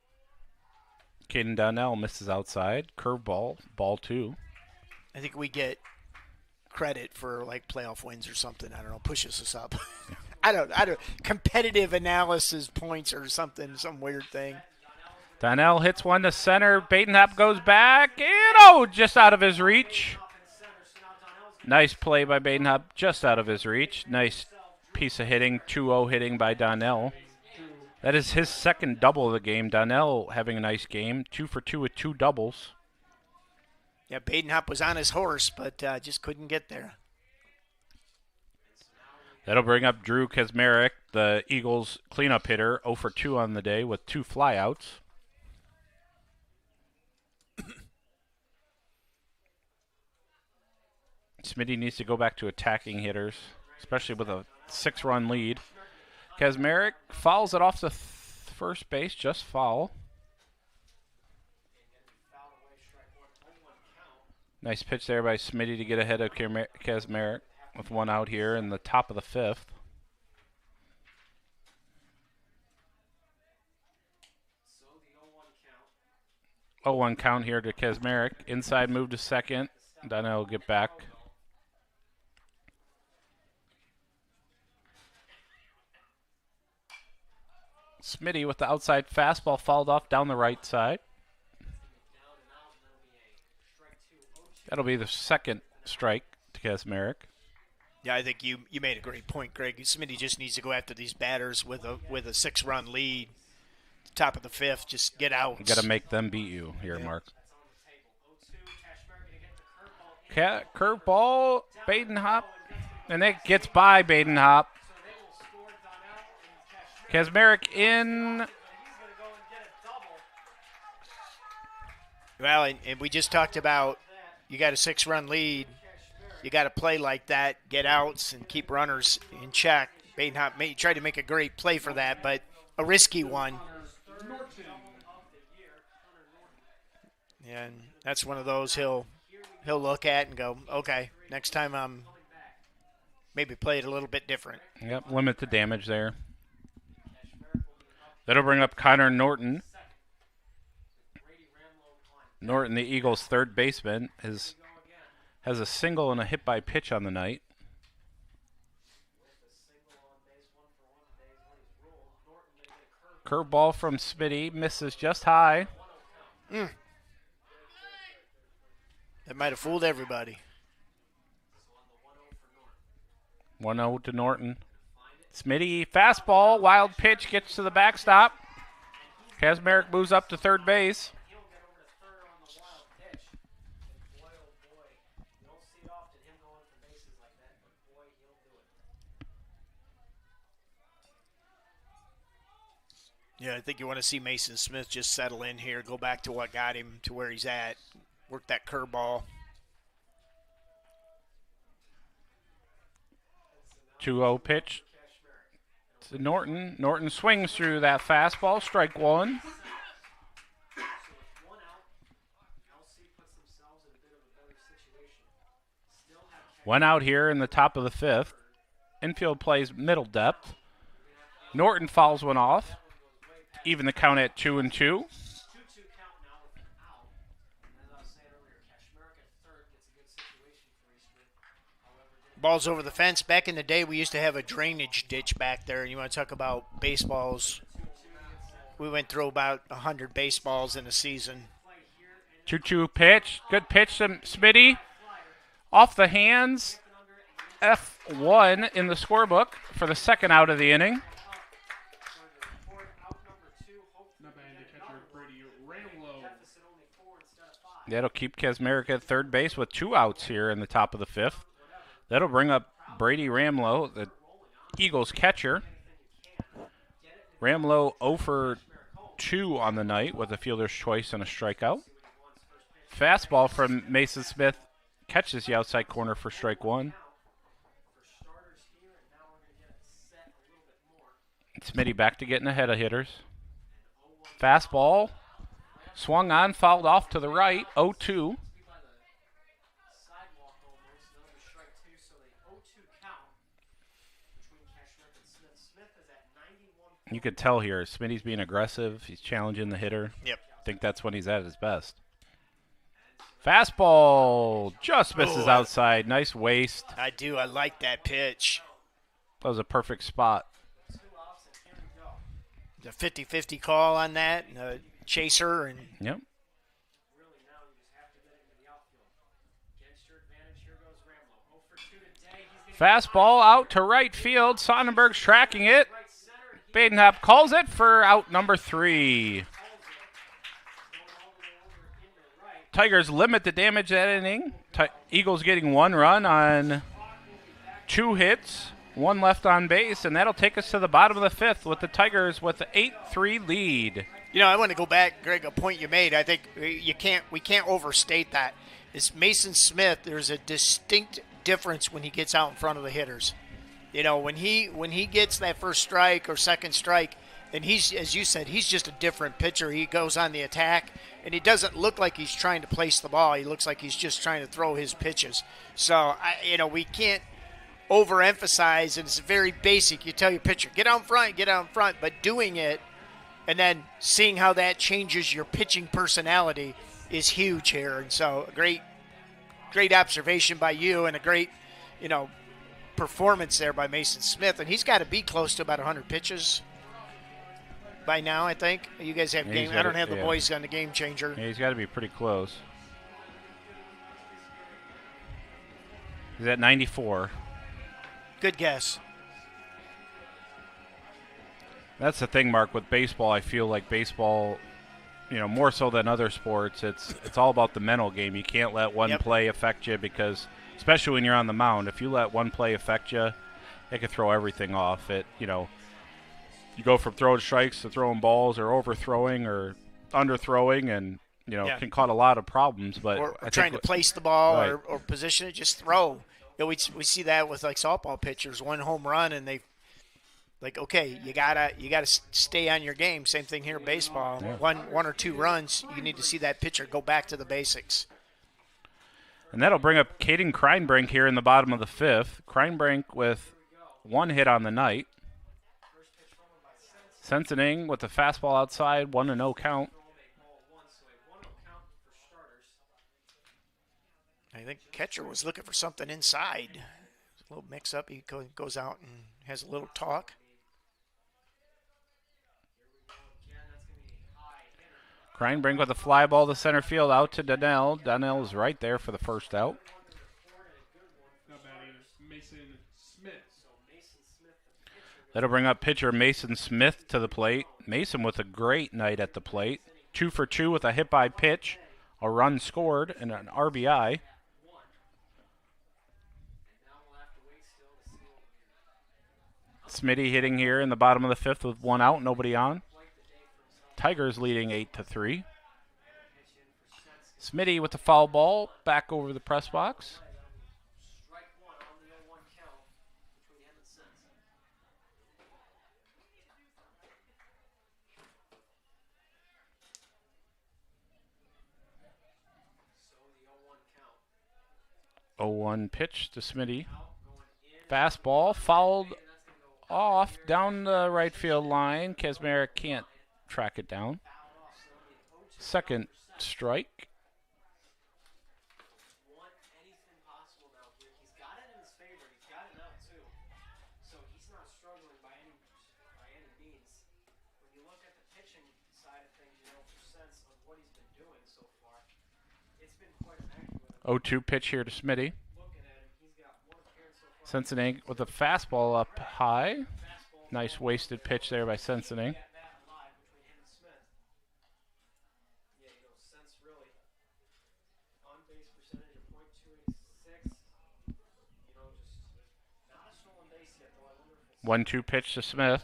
Caden Donnell misses outside. Curveball, ball 2. I think we get credit for like playoff wins or something. I don't know, pushes us up. I don't competitive analysis points or something, some weird thing. Donnell hits one to center. Badenhop goes back and just out of his reach. Nice play by Badenhop, just out of his reach. Nice piece of hitting, 2-0 hitting by Donnell. That is his second double of the game. Donnell having a nice game, 2 for 2 with 2 doubles. Yeah, Badenhop was on his horse, but just couldn't get there. That'll bring up Drew Kazmarek, the Eagles cleanup hitter, 0 for 2 on the day with 2 flyouts. Smitty needs to go back to attacking hitters, especially with a 6-run lead. Kazmarek fouls it off the first base, just foul. Nice pitch there by Smitty to get ahead of Kazmarek with 1 out here in the top of the 5th. 0-1 count here to Kazmarek. Inside move to second. Donnell will get back. Smitty with the outside fastball fouled off down the right side. That'll be the second strike to Kazmarek. Yeah, I think you made a great point, Greg. Smitty just needs to go after these batters with a 6-run lead. Top of the 5th, just get out. You got to make them beat you here, yeah. Mark. Curveball, Badenhop, and it gets by Badenhop. Kazmarek in. Well, and we just talked about you got a 6-run lead. You got to play like that, get outs, and keep runners in check. Badenhop tried to make a great play for that, but a risky one. And that's one of those he'll look at and go, okay, next time I'm maybe play it a little bit different. Yep, limit the damage there. That'll bring up Connor Norton. Norton, the Eagles' third baseman, has a single and a hit by pitch on the night. Curveball from Smitty, misses just high. That might have fooled everybody. 1-0 to Norton. Smitty, fastball, wild pitch, gets to the backstop. Kazmarek moves up to third base. Yeah, I think you want to see Mason Smith just settle in here, go back to what got him to where he's at, work that curveball. 2-0 pitch to Norton. Norton swings through that fastball, strike 1. One out here in the top of the 5th. Infield plays middle depth. Norton fouls one off. Even the count at 2-2. Ball's over the fence. Back in the day, we used to have a drainage ditch back there. You want to talk about baseballs? We went through about 100 baseballs in a season. 2-2 pitch. Good pitch to Smitty. Off the hands. F1 in the scorebook for the second out of the inning. That'll keep Kazmarek at third base with 2 outs here in the top of the 5th. That'll bring up Brady Ramlow, the Eagles catcher. Ramlow 0 for 2 on the night with a fielder's choice and a strikeout. Fastball from Mason Smith catches the outside corner for strike 1. Smitty back to getting ahead of hitters. Fastball swung on, fouled off to the right, 0-2. You could tell here, Smitty's being aggressive. He's challenging the hitter. Yep. I think that's when he's at his best. Fastball just misses outside. Nice waist. I do. I like that pitch. That was a perfect spot. The 50-50 call on that, and a chaser. And yep. Fastball out to right field. Sonnenberg's tracking it. Badenhop calls it for out number 3. Tigers limit the damage that inning. Eagles getting 1 run on 2 hits, 1 left on base, and that'll take us to the bottom of the 5th with the Tigers with the 8-3 lead. You know, I want to go back, Greg, a point you made. I think we can't overstate that. It's Mason Smith. There's a distinct difference when he gets out in front of the hitters. You know, when he gets that first strike or second strike, then he's, as you said, he's just a different pitcher. He goes on the attack, and he doesn't look like he's trying to place the ball. He looks like he's just trying to throw his pitches. So, we can't overemphasize, and it's very basic. You tell your pitcher, get out in front, but doing it and then seeing how that changes your pitching personality is huge here. And so, a great observation by you, and a great, performance there by Mason Smith. And he's got to be close to about 100 pitches by now, I think. You guys have game. I don't have the boys on the game changer. Yeah, he's got to be pretty close. He's at 94. Good guess. That's the thing, Mark, with baseball. I feel like baseball, more so than other sports, it's all about the mental game. You can't let one play affect you, because especially when you're on the mound, if you let one play affect you, it could throw everything off. You go from throwing strikes to throwing balls, or overthrowing or underthrowing, and can cause a lot of problems. But or trying to place the ball, right, or position it, just throw. We see that with like softball pitchers, 1 home run, and they okay, you gotta stay on your game. Same thing here in baseball. Yeah. One or 2 runs, you need to see that pitcher go back to the basics. And that'll bring up Caden Kreinbrink here in the bottom of the 5th. Kreinbrink with 1 hit on the night. Sensening with the fastball outside, 1-0 count. I think catcher was looking for something inside. A little mix-up. He goes out and has a little talk. Kreinbrink with a fly ball to center field, out to Donnell. Donnell is right there for the first out. That'll bring up pitcher Mason Smith to the plate. Mason with a great night at the plate. 2 for 2 with a hit by pitch, a run scored, and an RBI. Smitty hitting here in the bottom of the 5th with 1 out, nobody on. Tigers leading 8-3. Smitty with the foul ball, back over the press box. Oh, 1 pitch to Smitty. Fastball fouled off down the right field line. Kazmarek can't track it down. Second strike. Oh, 2 pitch here to Smitty. Sensening with a fastball up high. Nice wasted pitch there by Sensening. One-two pitch to Smith.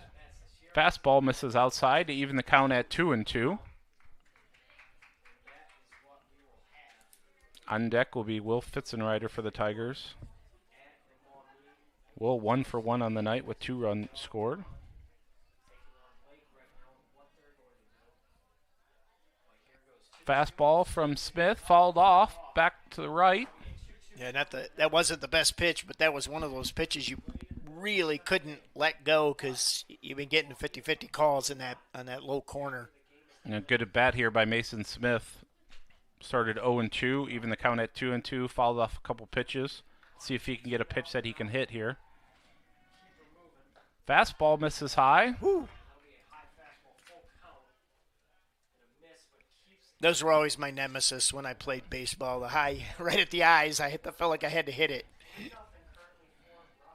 Fastball misses outside to even the count at 2-2. On deck will be Will Fitzenreiter for the Tigers. Will 1 for 1 on the night with 2 runs scored. Fastball from Smith, fouled off, back to the right. Yeah, that wasn't the best pitch, but that was one of those pitches you really couldn't let go because you've been getting 50-50 calls on that low corner. And a good at bat here by Mason Smith. Started 0-2, even the count at 2-2, fouled off a couple pitches. See if he can get a pitch that he can hit here. Fastball misses high. Woo. Those were always my nemesis when I played baseball. The high, right at the eyes, I felt like I had to hit it.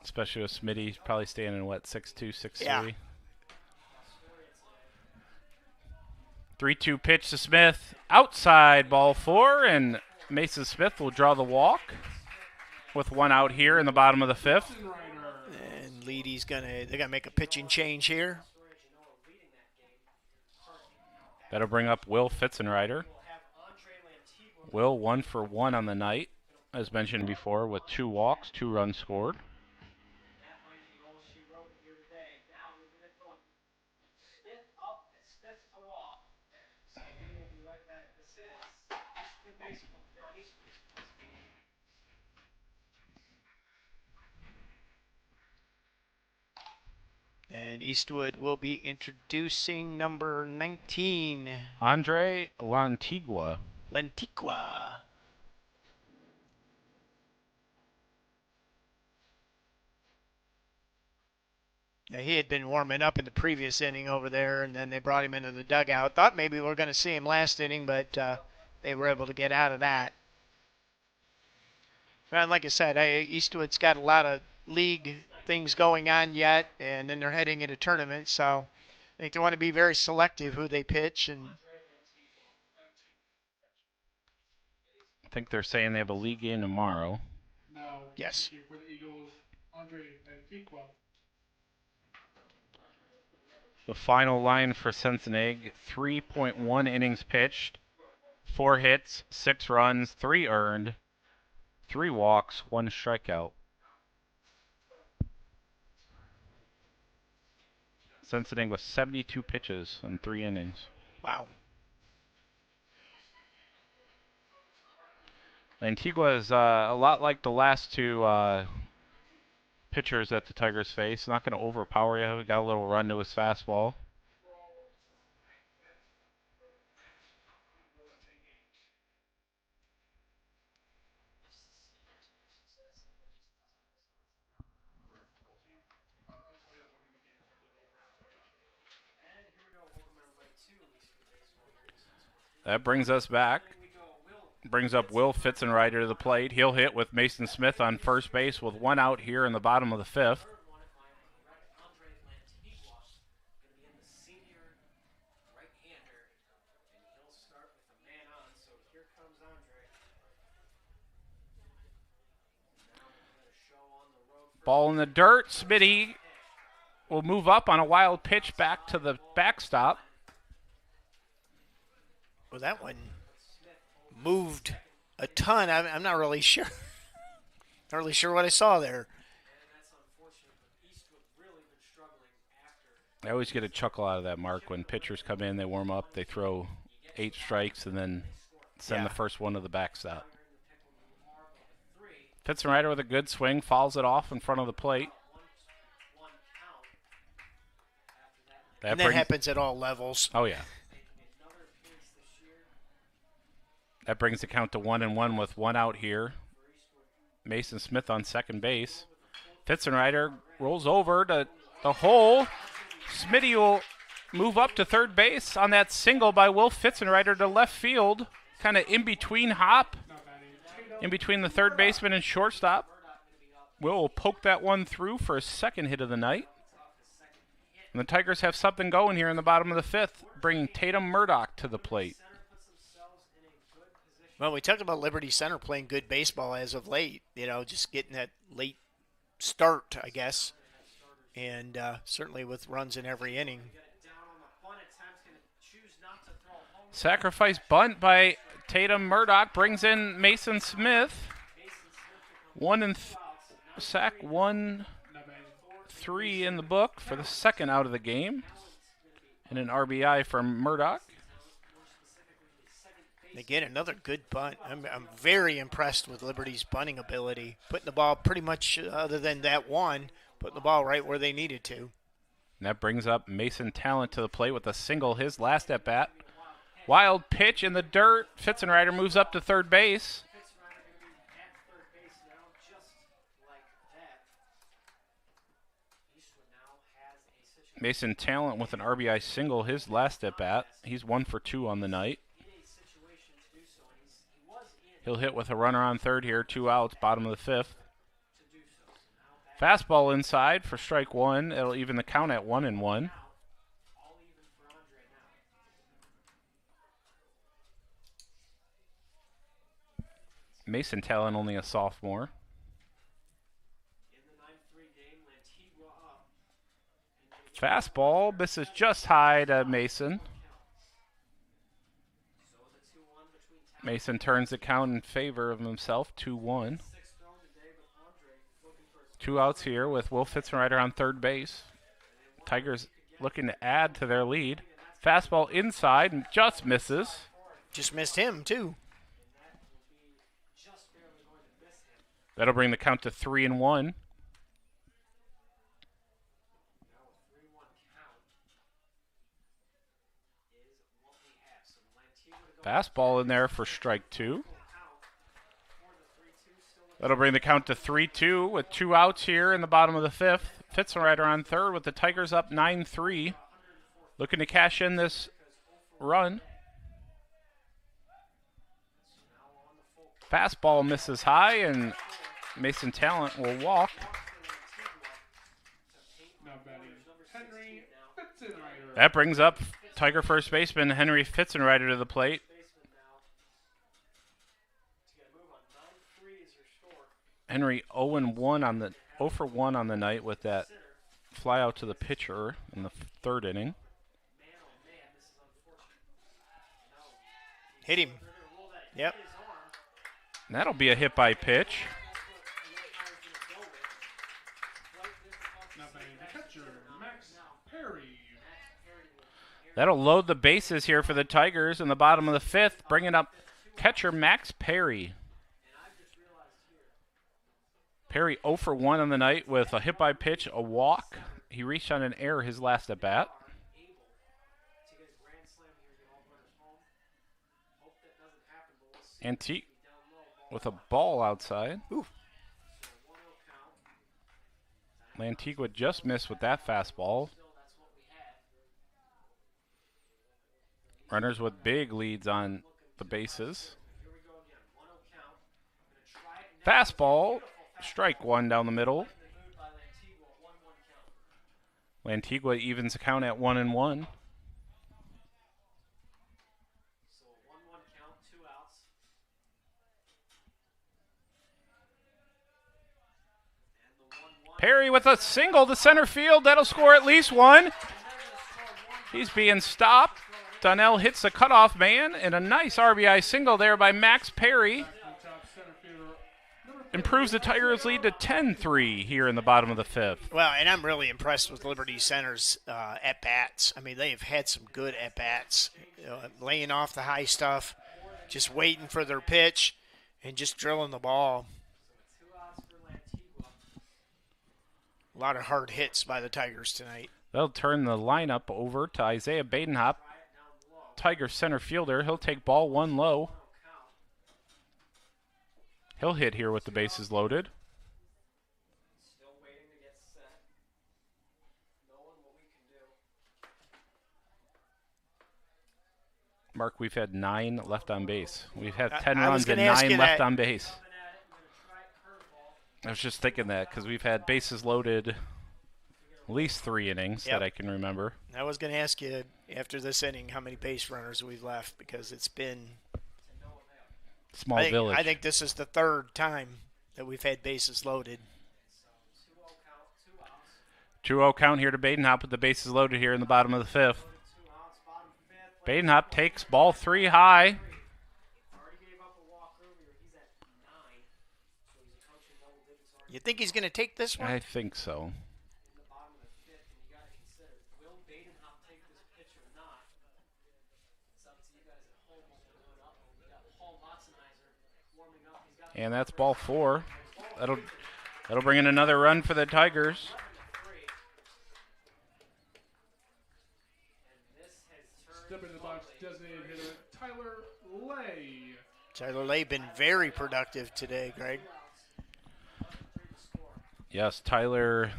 Especially with Smitty, probably standing, 6'2", 6'3". Yeah. 3-2 pitch to Smith. Outside, ball 4, and Mason Smith will draw the walk with one out here in the bottom of the 5th. And Leedy's they're gonna make a pitching change here. That'll bring up Will Fitzenreiter. Will 1 for 1 on the night, as mentioned before, with 2 walks, 2 runs scored. And Eastwood will be introducing number 19. Andre Lantigua. Now, he had been warming up in the previous inning over there, and then they brought him into the dugout. Thought maybe we were going to see him last inning, but they were able to get out of that. And like I said, Eastwood's got a lot of league things going on yet, and then they're heading into tournaments, so I think they want to be very selective who they pitch. And I think they're saying they have a league game tomorrow. Yes. For the Eagles, Andre Lantigua. The final line for Cincinnati, 3.1 innings pitched, 4 hits, 6 runs, 3 earned, 3 walks, 1 strikeout. Cincinnati with 72 pitches in 3 innings. Wow. Antigua is a lot like the last 2 pitchers that the Tigers face. Not going to overpower you. We got a little run to his fastball. That brings us back. Brings up Will Fitzenreiter to the plate. He'll hit with Mason Smith on first base with 1 out here in the bottom of the 5th. Ball in the dirt. Smitty will move up on a wild pitch back to the backstop. Well, that one moved a ton. I'm not really sure. Not really sure what I saw there. I always get a chuckle out of that, Mark. When pitchers come in, they warm up, they throw 8 strikes, and then send the first one to the backstop. Fitzenreiter with a good swing, fouls it off in front of the plate. That happens at all levels. Oh, yeah. That brings the count to 1-1 with 1 out here. Mason Smith on second base. Fitzenreiter rolls over to the hole. Smitty will move up to third base on that single by Will Fitzenreiter to left field. Kind of in between hop. In between the third baseman and shortstop. Will poke that one through for his second hit of the night. And the Tigers have something going here in the bottom of the 5th, bringing Tatum Murdoch to the plate. Well, we talked about Liberty Center playing good baseball as of late. You know, just getting that late start, I guess. And certainly with runs in every inning. Sacrifice bunt by Tatum Murdoch brings in Mason Smith. Sack 1-3 in the book for the second out of the game. And an RBI from Murdoch. Again, another good bunt. I'm very impressed with Liberty's bunting ability, putting the ball pretty much, other than that one, putting the ball right where they needed to. And that brings up Mason Talent to the plate with a single, his last at bat. Wild pitch in the dirt. Fitzenreiter moves up to third base. Mason Talent with an RBI single, his last at bat. He's 1 for 2 on the night. He'll hit with a runner on third here, 2 outs, bottom of the 5th. Fastball inside for strike 1. It'll even the count at 1-1. Mason Talent only a sophomore. Fastball misses just high to Mason. Mason turns the count in favor of himself, 2-1. 2 outs here with Will Fitzenreiter on third base. Tigers looking to add to their lead. Fastball inside and just misses. Just missed him, too. That'll bring the count to 3-1. Fastball in there for strike 2. That'll bring the count to 3-2 with 2 outs here in the bottom of the 5th. Fitzenreiter on third with the Tigers up 9-3. Looking to cash in this run. Fastball misses high, and Mason Talent will walk. That brings up Tiger first baseman Henry Fitzenreiter to the plate. Henry 0-1 on the 0 for 1 on the night with that fly out to the pitcher in the third inning. Hit him. Yep. And that'll be a hit by pitch. That'll load the bases here for the Tigers in the bottom of the 5th, bringing up catcher Max Perry. Perry 0 for 1 on the night with a hit by pitch, a walk. He reached on an error his last at bat. Antique with a ball outside. Ooh. Lantigua just missed with that fastball. Runners with big leads on the bases. Fastball. Strike 1 down the middle. Lantigua evens the count at 1-1. Perry with a single to center field. That'll score at least 1. He's being stopped. Donnell hits the cutoff man, and a nice RBI single there by Max Perry. Improves the Tigers' lead to 10-3 here in the bottom of the 5th. Well, and I'm really impressed with Liberty Center's at-bats. I mean, they've had some good at-bats, laying off the high stuff, just waiting for their pitch, and just drilling the ball. A lot of hard hits by the Tigers tonight. They'll turn the lineup over to Isaiah Badenhop, Tigers center fielder. He'll take ball 1 low. He'll hit here with the bases loaded. Mark, we've had 9 left on base. We've had 10 runs and 9 left on base. I was just thinking that because we've had bases loaded at least 3 innings that I can remember. I was going to ask you after this inning how many base runners we've left because it's been small village. I think this is the 3rd time that we've had bases loaded. 2-0 count here to Badenhop with the bases loaded here in the bottom of the 5th. Badenhop takes ball 3 high. You think he's going to take this one? I think so. And that's ball 4. That'll bring in another run for the Tigers. Step into the box, designated hitter Tyler Lay. Tyler Lay been very productive today, Greg. Yes, Tyler.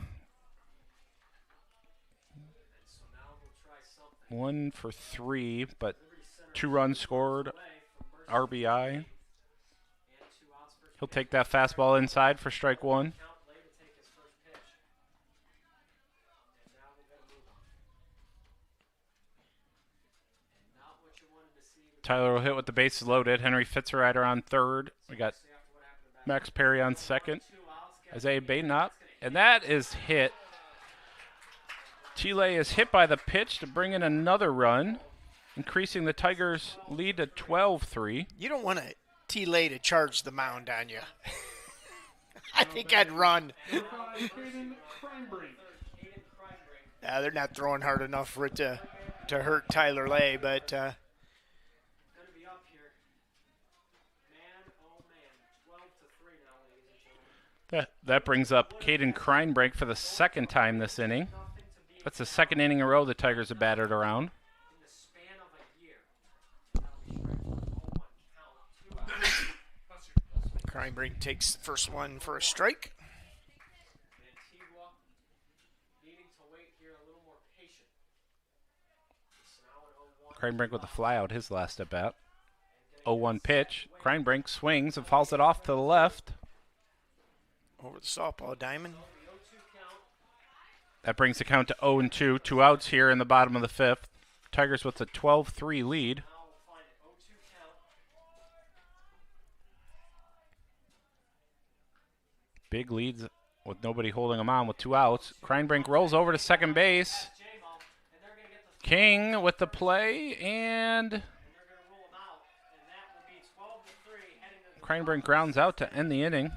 1 for 3, but 2 runs scored. RBI. He'll take that fastball inside for strike 1. Tyler will hit with the bases loaded. Henry Fitzrider on third. We got Max Perry on second. Isaiah Baden up. And that is hit. Tile is hit by the pitch to bring in another run, increasing the Tigers' lead to 12-3. You don't want Tile to charge the mound on you. I think I'd run. They're not throwing hard enough for it to hurt Tyler Lay, but that brings up Caden Kreinbrink for the second time this inning. That's the second inning in a row the Tigers have batted around. Kreinbrink takes the first one for a strike. Kreinbrink with a flyout his last at bat. 0-1 pitch. Kreinbrink swings and fouls it off to the left. Over the softball diamond. That brings the count to 0-2. 2 outs here in the bottom of the 5th. Tigers with a 12-3 lead. Big leads with nobody holding them on with 2 outs. Kreinbrink rolls over to second base. King with the play, and Kreinbrink grounds out to end the inning.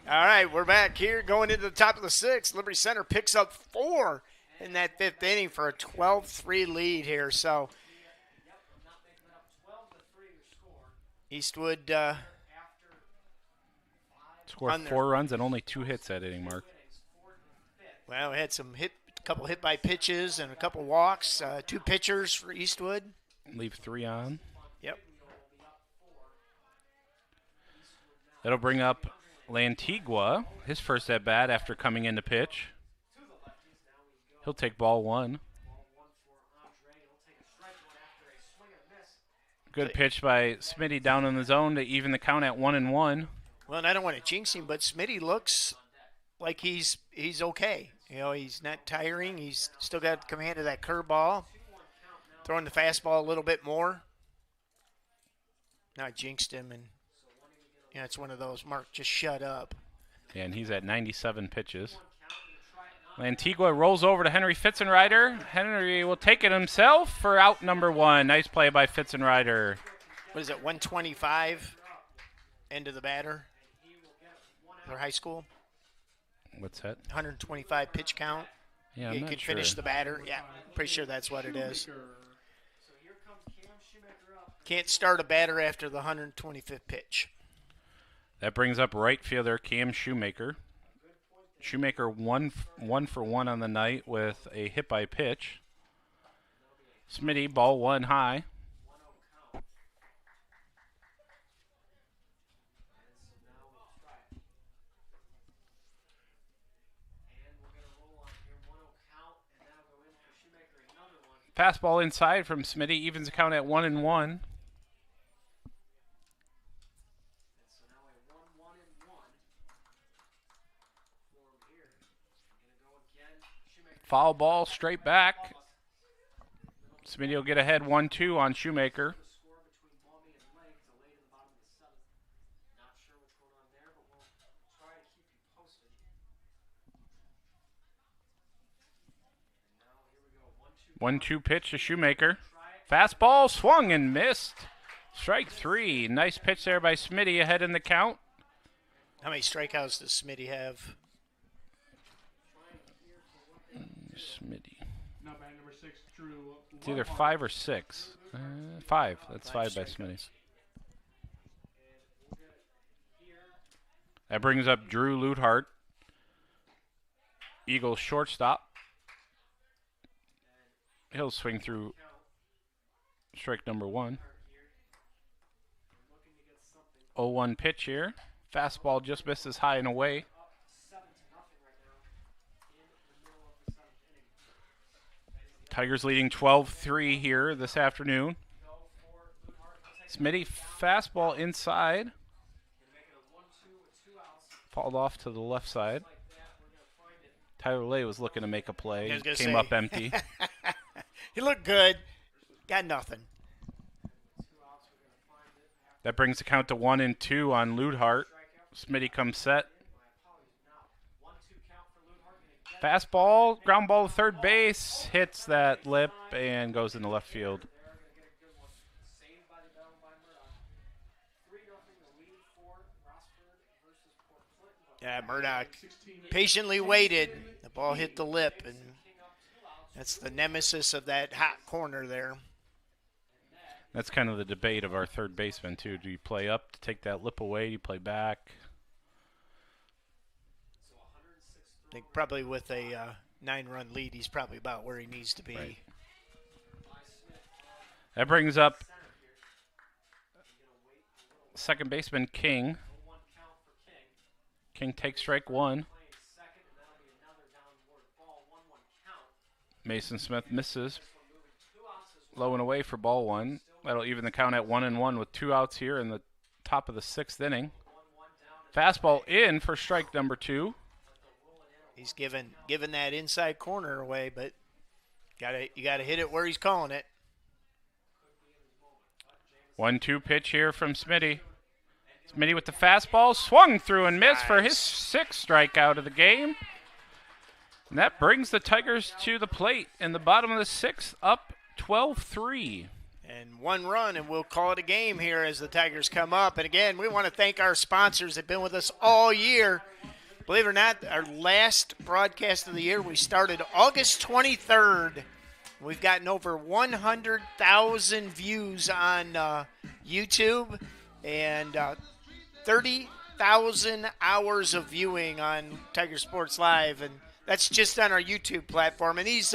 All right, we're back here going into the top of the 6th. Liberty Center picks up 4 in that 5th inning for a 12-3 lead here. So Eastwood scored 4 runs and only 2 hits that inning, Mark. Well, we had a couple hit by pitches and a couple walks. 2 pitchers for Eastwood. Leave 3 on. Yep. That'll bring up Lantigua, his first at bat after coming in to pitch. He'll take ball one. Good pitch by Smitty down in the zone to even the count at 1-1. Well, and I don't want to jinx him, but Smitty looks like he's okay. He's not tiring. He's still got command of that curveball. Throwing the fastball a little bit more. Now I jinxed him, and it's one of those, Mark, just shut up. And he's at 97 pitches. Lantigua rolls over to Henry Fitzenrider. Henry will take it himself for out number one. Nice play by Fitzenrider. What is it, 125 end of the batter? Their high school? What's that? 125 pitch count. Yeah, you can finish the batter. Yeah, pretty sure that's what it is. Can't start a batter after the 125th pitch. That brings up right fielder Cam Shoemaker. Shoemaker one for one on the night with a hit by pitch. Smitty, ball one high. Fastball inside from Smitty, evens the count at 1-1. Foul ball straight back. Smitty will get ahead 1-2 on Shoemaker. One-two pitch to Shoemaker. Fastball swung and missed. Strike three. Nice pitch there by Smitty ahead in the count. How many strikeouts does Smitty have? Smitty. Number 6, Drew. It's either 5 or 6. 5. That's 5 by Smitty. That brings up Drew Luthart. Eagles shortstop. He'll swing through strike number one. 0-1 pitch here. Fastball just misses high and away. Tigers leading 12-3 here this afternoon. Smitty fastball inside. Fouled off to the left side. Tyler Lay was looking to make a play. Came up empty. He looked good. Got nothing. That brings the count to 1-2 on Luthart. Smitty comes set. Fastball, ground ball to third base, hits that lip and goes into left field. Yeah, Murdoch patiently waited. The ball hit the lip, and that's the nemesis of that hot corner there. That's kind of the debate of our third baseman, too. Do you play up to take that lip away? Do you play back? I think probably with a 9-run lead, he's probably about where he needs to be. Right. That brings up second baseman King. King takes strike one. Mason Smith misses. Low and away for ball one. That'll even the count at 1-1 with 2 outs here in the top of the 6th inning. Fastball in for strike number 2. He's given that inside corner away, but you gotta hit it where he's calling it. 1-2 pitch here from Smitty. Smitty with the fastball, swung through and missed for his 6th strikeout of the game. And that brings the Tigers to the plate in the bottom of the 6th, up 12-3. And 1 run, and we'll call it a game here as the Tigers come up. And again, we want to thank our sponsors that have been with us all year. Believe it or not, our last broadcast of the year, we started August 23rd. We've gotten over 100,000 views on YouTube and 30,000 hours of viewing on Tiger Sports Live. And that's just on our YouTube platform. And these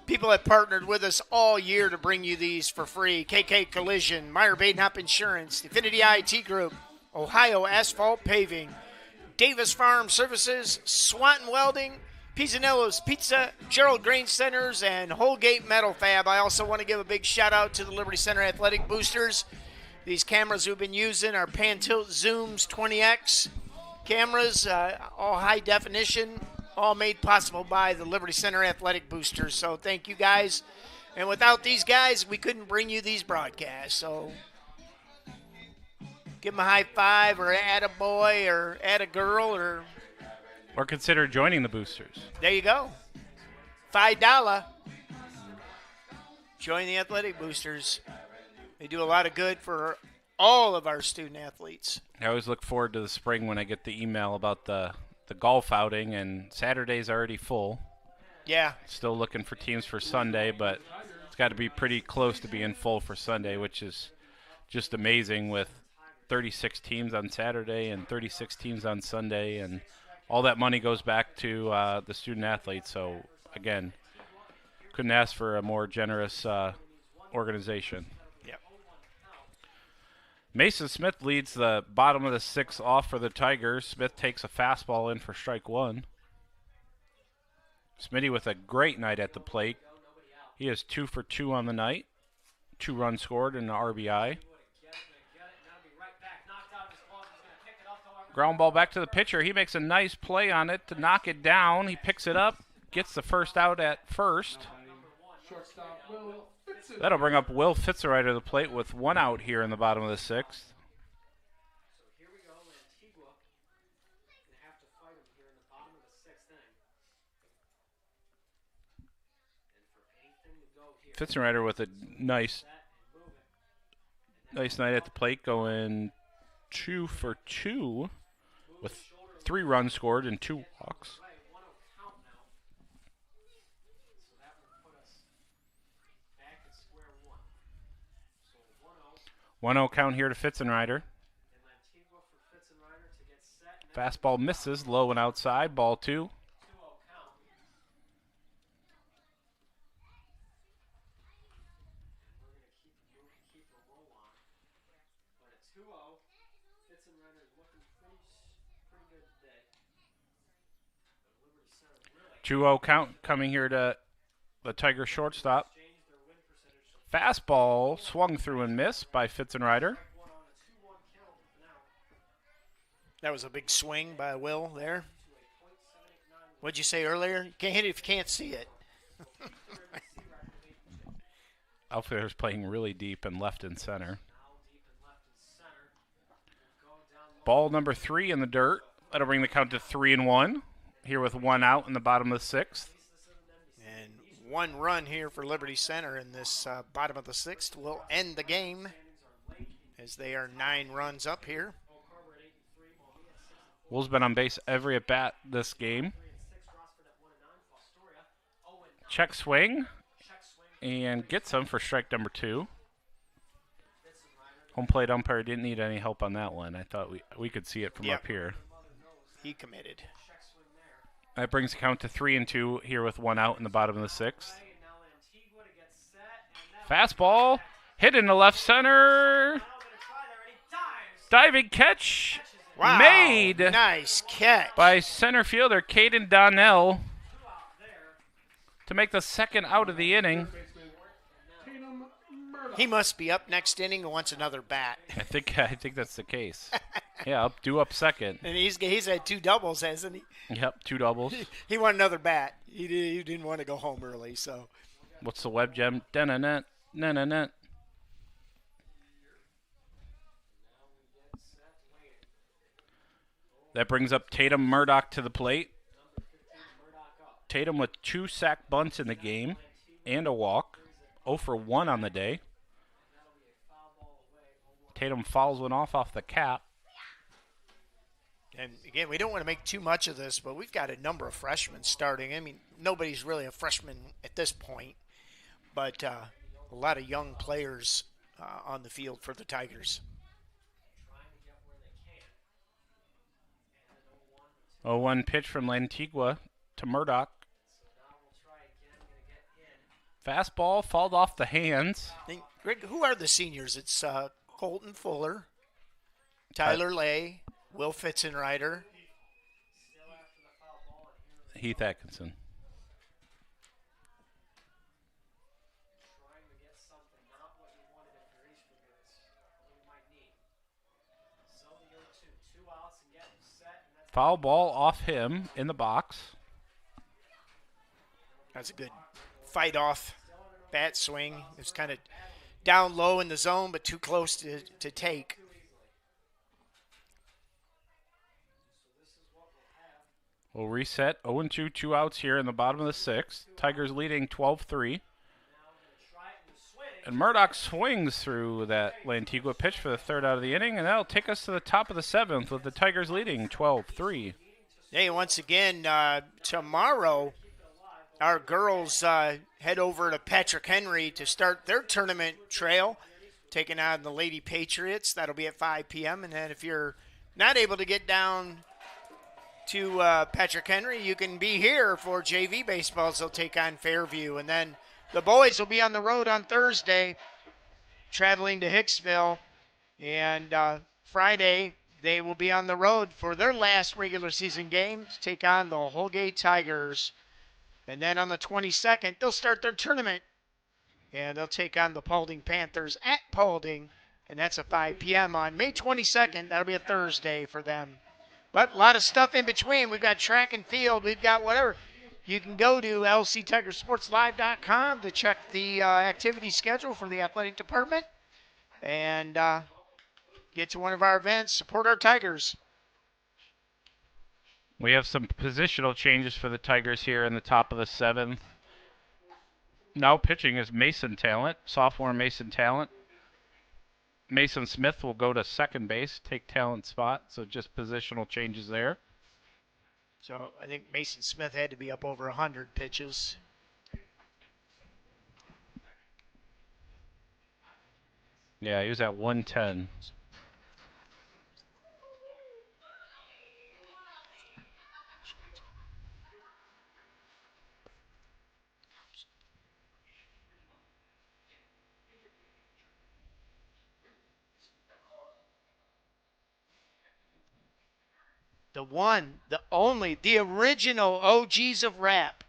people have partnered with us all year to bring you these for free. KK Collision, Meyer Badenhop Insurance, Affinity IT Group, Ohio Asphalt Paving, Davis Farm Services, Swanton Welding, Pizzanello's Pizza, Gerald Grain Centers, and Holgate Metal Fab. I also want to give a big shout out to the Liberty Center Athletic Boosters. These cameras we've been using are Pan-Tilt Zooms 20X cameras, all high definition, all made possible by the Liberty Center Athletic Boosters. So thank you guys. And without these guys, we couldn't bring you these broadcasts. So give them a high five or add a boy or add a girl or consider joining the Boosters. There you go. $5. Join the Athletic Boosters. They do a lot of good for all of our student athletes. I always look forward to the spring when I get the email about the golf outing, and Saturday's already full. Yeah. Still looking for teams for Sunday, but it's got to be pretty close to being full for Sunday, which is just amazing with 36 teams on Saturday and 36 teams on Sunday, and all that money goes back to the student athletes. So, again, couldn't ask for a more generous organization. Yep. Mason Smith leads the bottom of the sixth off for the Tigers. Smith takes a fastball in for strike one. Smitty with a great night at the plate. He is 2 for 2 on the night. 2 runs scored and an RBI. Ground ball back to the pitcher. He makes a nice play on it to knock it down. He picks it up, gets the first out at first. That'll bring up Will Fitzgerald to the plate with 1 out here in the bottom of the sixth. Fitzgerald with a nice night at the plate, going 2 for 2 with 3 runs scored and 2 walks. 1-0 count here to Fitzgerald. Fastball misses, low and outside, ball 2. Count coming here to the Tiger shortstop. Fastball swung through and missed by Fitzgerald. That was a big swing by Will there. What'd you say earlier? You can't hit it if you can't see it. Outfielder's playing really deep and left and center. Ball number 3 in the dirt. That'll bring the count to 3-1. Here with 1 out in the bottom of the sixth. And 1 run here for Liberty Center in this bottom of the sixth will end the game as they are 9 runs up here. Will's been on base every at-bat this game. Check swing and gets him for strike number 2. Home plate umpire didn't need any help on that one. I thought we could see it from up here. He committed. That brings the count to 3-2 here with 1 out in the bottom of the sixth. Fastball hit into left center. Diving catch. Wow, made. Nice catch by center fielder Caden Donnell to make the 2nd out of the inning. He must be up next inning and wants another bat. I think that's the case. Yeah, due up 2nd. And he's had 2 doubles, hasn't he? Yep, 2 doubles. He wanted another bat. He didn't want to go home early. So, what's the web gem? Da-na-na, na-na-na. That brings up Tatum Murdoch to the plate. Tatum with 2 sack bunts in the game and a walk. 0 for 1 on the day. Tatum fouls one off the cap. And again, we don't want to make too much of this, but we've got a number of freshmen starting. I mean, nobody's really a freshman at this point, but a lot of young players on the field for the Tigers. 0-1 pitch from Lantigua to Murdoch. Fastball fouled off the hands. And Greg, who are the seniors? It's Colton Fuller, Tyler Lay, Will Fitzgerald. Heath Atkinson. Foul ball off him in the box. That's a good fight off bat swing. It was kind of down low in the zone, but too close to take. We'll reset. 0-2, 2 outs here in the bottom of the sixth. Tigers leading 12-3. And Murdoch swings through that Lantigua pitch for the third out of the inning, and that'll take us to the top of the seventh with the Tigers leading 12-3. Hey, once again, tomorrow our girls head over to Patrick Henry to start their tournament trail, taking on the Lady Patriots. That'll be at 5 p.m. And then if you're not able to get down to Patrick Henry, you can be here for JV baseball. They'll take on Fairview. And then the boys will be on the road on Thursday, traveling to Hicksville. And Friday, they will be on the road for their last regular season game to take on the Holgate Tigers. And then on the 22nd, they'll start their tournament. And they'll take on the Paulding Panthers at Paulding. And that's at 5 p.m. on May 22nd. That'll be a Thursday for them. But a lot of stuff in between. We've got track and field. We've got whatever. You can go to lctigersportslive.com to check the activity schedule for the athletic department. And get to one of our events. Support our Tigers. We have some positional changes for the Tigers here in the top of the seventh. Now pitching is Mason Talent, sophomore Mason Talent. Mason Smith will go to second base, take Talent's spot, so just positional changes there. So I think Mason Smith had to be up over 100 pitches. Yeah, he was at 110. The one, the only, the original OGs of rap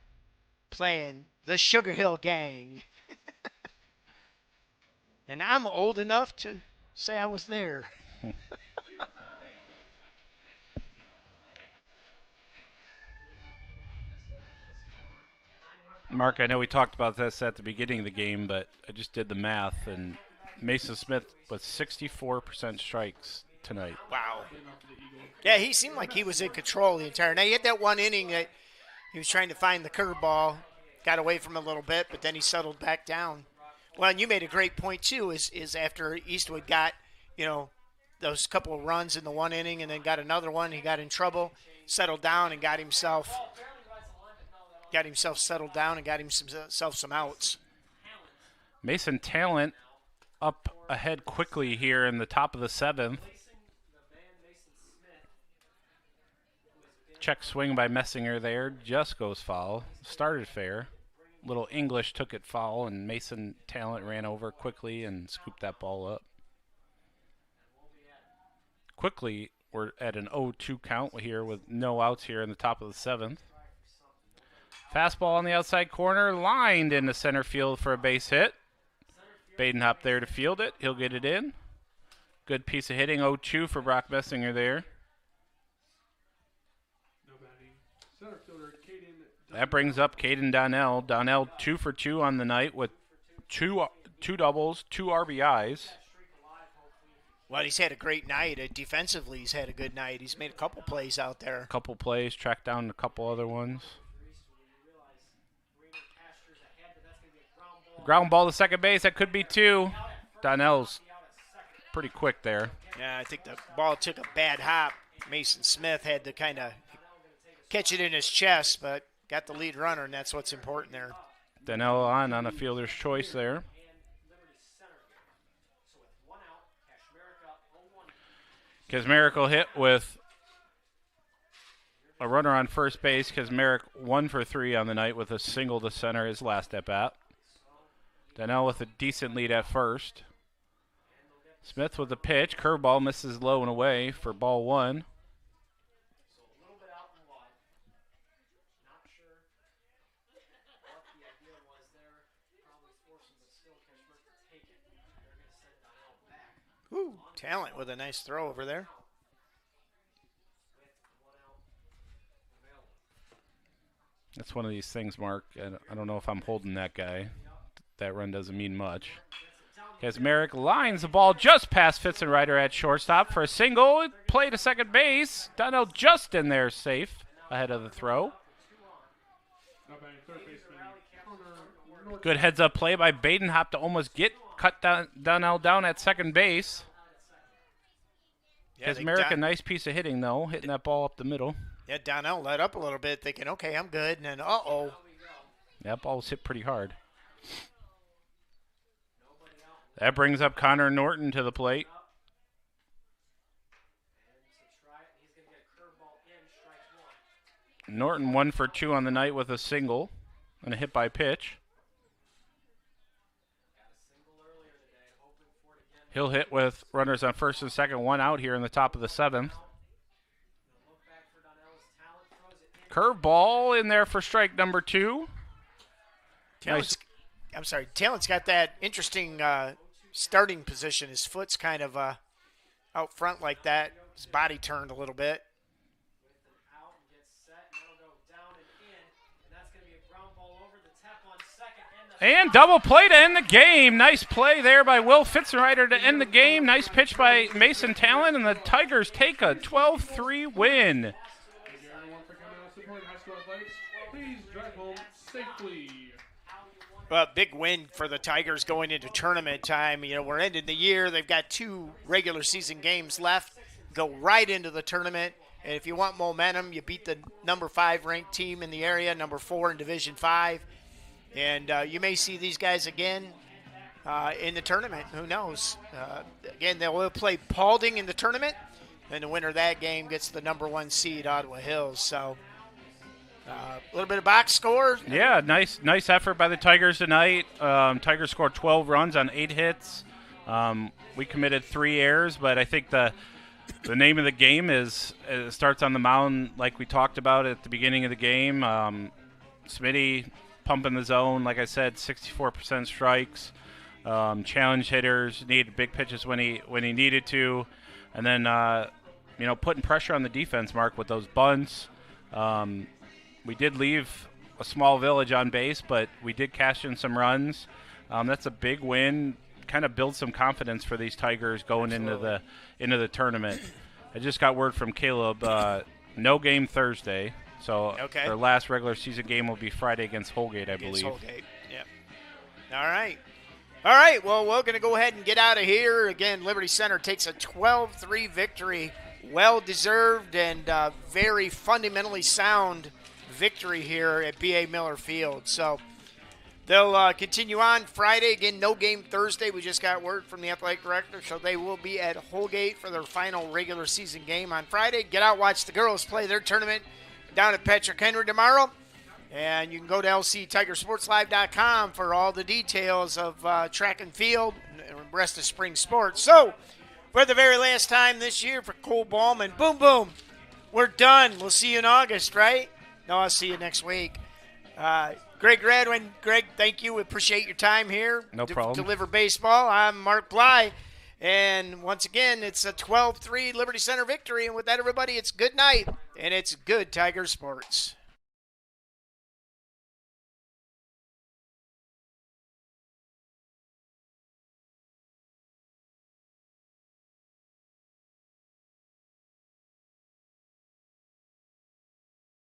playing the Sugar Hill Gang. And I'm old enough to say I was there. Mark, I know we talked about this at the beginning of the game, but I just did the math, and Mason Smith was 64% strikes tonight. Wow. Yeah, he seemed like he was in control the entire night. He had that one inning that he was trying to find the curveball, got away from it a little bit, but then he settled back down. Well, and you made a great point, too, is after Eastwood got, those couple of runs in the one inning and then got another one, he got in trouble, settled down and got himself settled down and got himself some outs. Mason Talent up ahead quickly here in the top of the seventh. Check swing by Messinger there, just goes foul. Started fair. Little English took it foul, and Mason Talent ran over quickly and scooped that ball up. Quickly, we're at an 0-2 count here with no outs here in the top of the seventh. Fastball on the outside corner, lined into center field for a base hit. Badenhop there to field it. He'll get it in. Good piece of hitting, 0-2 for Brock Messinger there. That brings up Caden Donnell. Donnell 2 for 2 on the night with two doubles, 2 RBIs. Well, he's had a great night. Defensively, he's had a good night. He's made a couple plays out there. A couple plays, tracked down a couple other ones. Ground ball to second base. That could be 2. Donnell's pretty quick there. Yeah, I think the ball took a bad hop. Mason Smith had to kind of catch it in his chest, but got the lead runner, and that's what's important there. Donnell on a fielder's choice there. Kazmarek will hit with a runner on first base. Kazmarek 1 for 3 on the night with a single to center his last at bat. Donnell with a decent lead at first. Smith with the pitch. Curveball misses low and away for ball 1. Ooh, Talent with a nice throw over there. That's one of these things, Mark. I don't know if I'm holding that guy. That run doesn't mean much. As Merrick lines the ball just past Fitzenreiter at shortstop for a single. Play to second base. Donnell just in there safe ahead of the throw. Good heads-up play by Badenhop to almost cut Donnell down at second base. As Merrick a nice piece of hitting, though, hitting that ball up the middle. Yeah, Donnell let up a little bit, thinking, okay, I'm good. And then, uh-oh. That ball was hit pretty hard. That brings up Connor Norton to the plate. Norton 1 for 2 on the night with a single and a hit by pitch. He'll hit with runners on first and second, 1 out here in the top of the 7th. Curveball in there for strike number 2. Talent's got that interesting starting position. His foot's kind of out front like that. His body turned a little bit. And double play to end the game. Nice play there by Will Fitzenreiter to end the game. Nice pitch by Mason Talent, and the Tigers take a 12-3 win. Well, big win for the Tigers going into tournament time. You know, we're ending the year. They've got 2 regular season games left. Go right into the tournament. And if you want momentum, you beat the number 5 ranked team in the area, number 4 in Division 5. And you may see these guys again in the tournament. Who knows? Again, they'll play Paulding in the tournament. And the winner of that game gets the number 1 seed, Ottawa Hills. So a little bit of box score. Yeah, nice effort by the Tigers tonight. Tigers scored 12 runs on 8 hits. We committed 3 errors, but I think the name of the game starts on the mound like we talked about at the beginning of the game. Smitty pumping the zone, like I said, 64% strikes. Challenge hitters, needed big pitches when he needed to, and then putting pressure on the defense, Mark, with those bunts. We did leave a small village on base, but we did cash in some runs. That's a big win. Kind of builds some confidence for these Tigers going into the tournament. I just got word from Caleb, no game Thursday. So their last regular season game will be Friday against Holgate, I believe. Holgate, yeah. All right. Well, we're going to go ahead and get out of here. Again, Liberty Center takes a 12-3 victory. Well-deserved and very fundamentally sound victory here at B.A. Miller Field. So they'll continue on Friday. Again, no game Thursday. We just got word from the athletic director, so they will be at Holgate for their final regular season game on Friday. Get out, watch the girls play their tournament down at Patrick Henry tomorrow. And you can go to lctigersportslive.com for all the details of track and field and the rest of spring sports. So, for the very last time this year for Cole Ballman, boom, boom, we're done. We'll see you in August, right? No, I'll see you next week. Greg Radwin, Greg, thank you. We appreciate your time here. No problem. Deliver Baseball. I'm Mark Bly. And once again, it's a 12-3 Liberty Center victory. And with that, everybody, it's good night. And it's good Tiger Sports.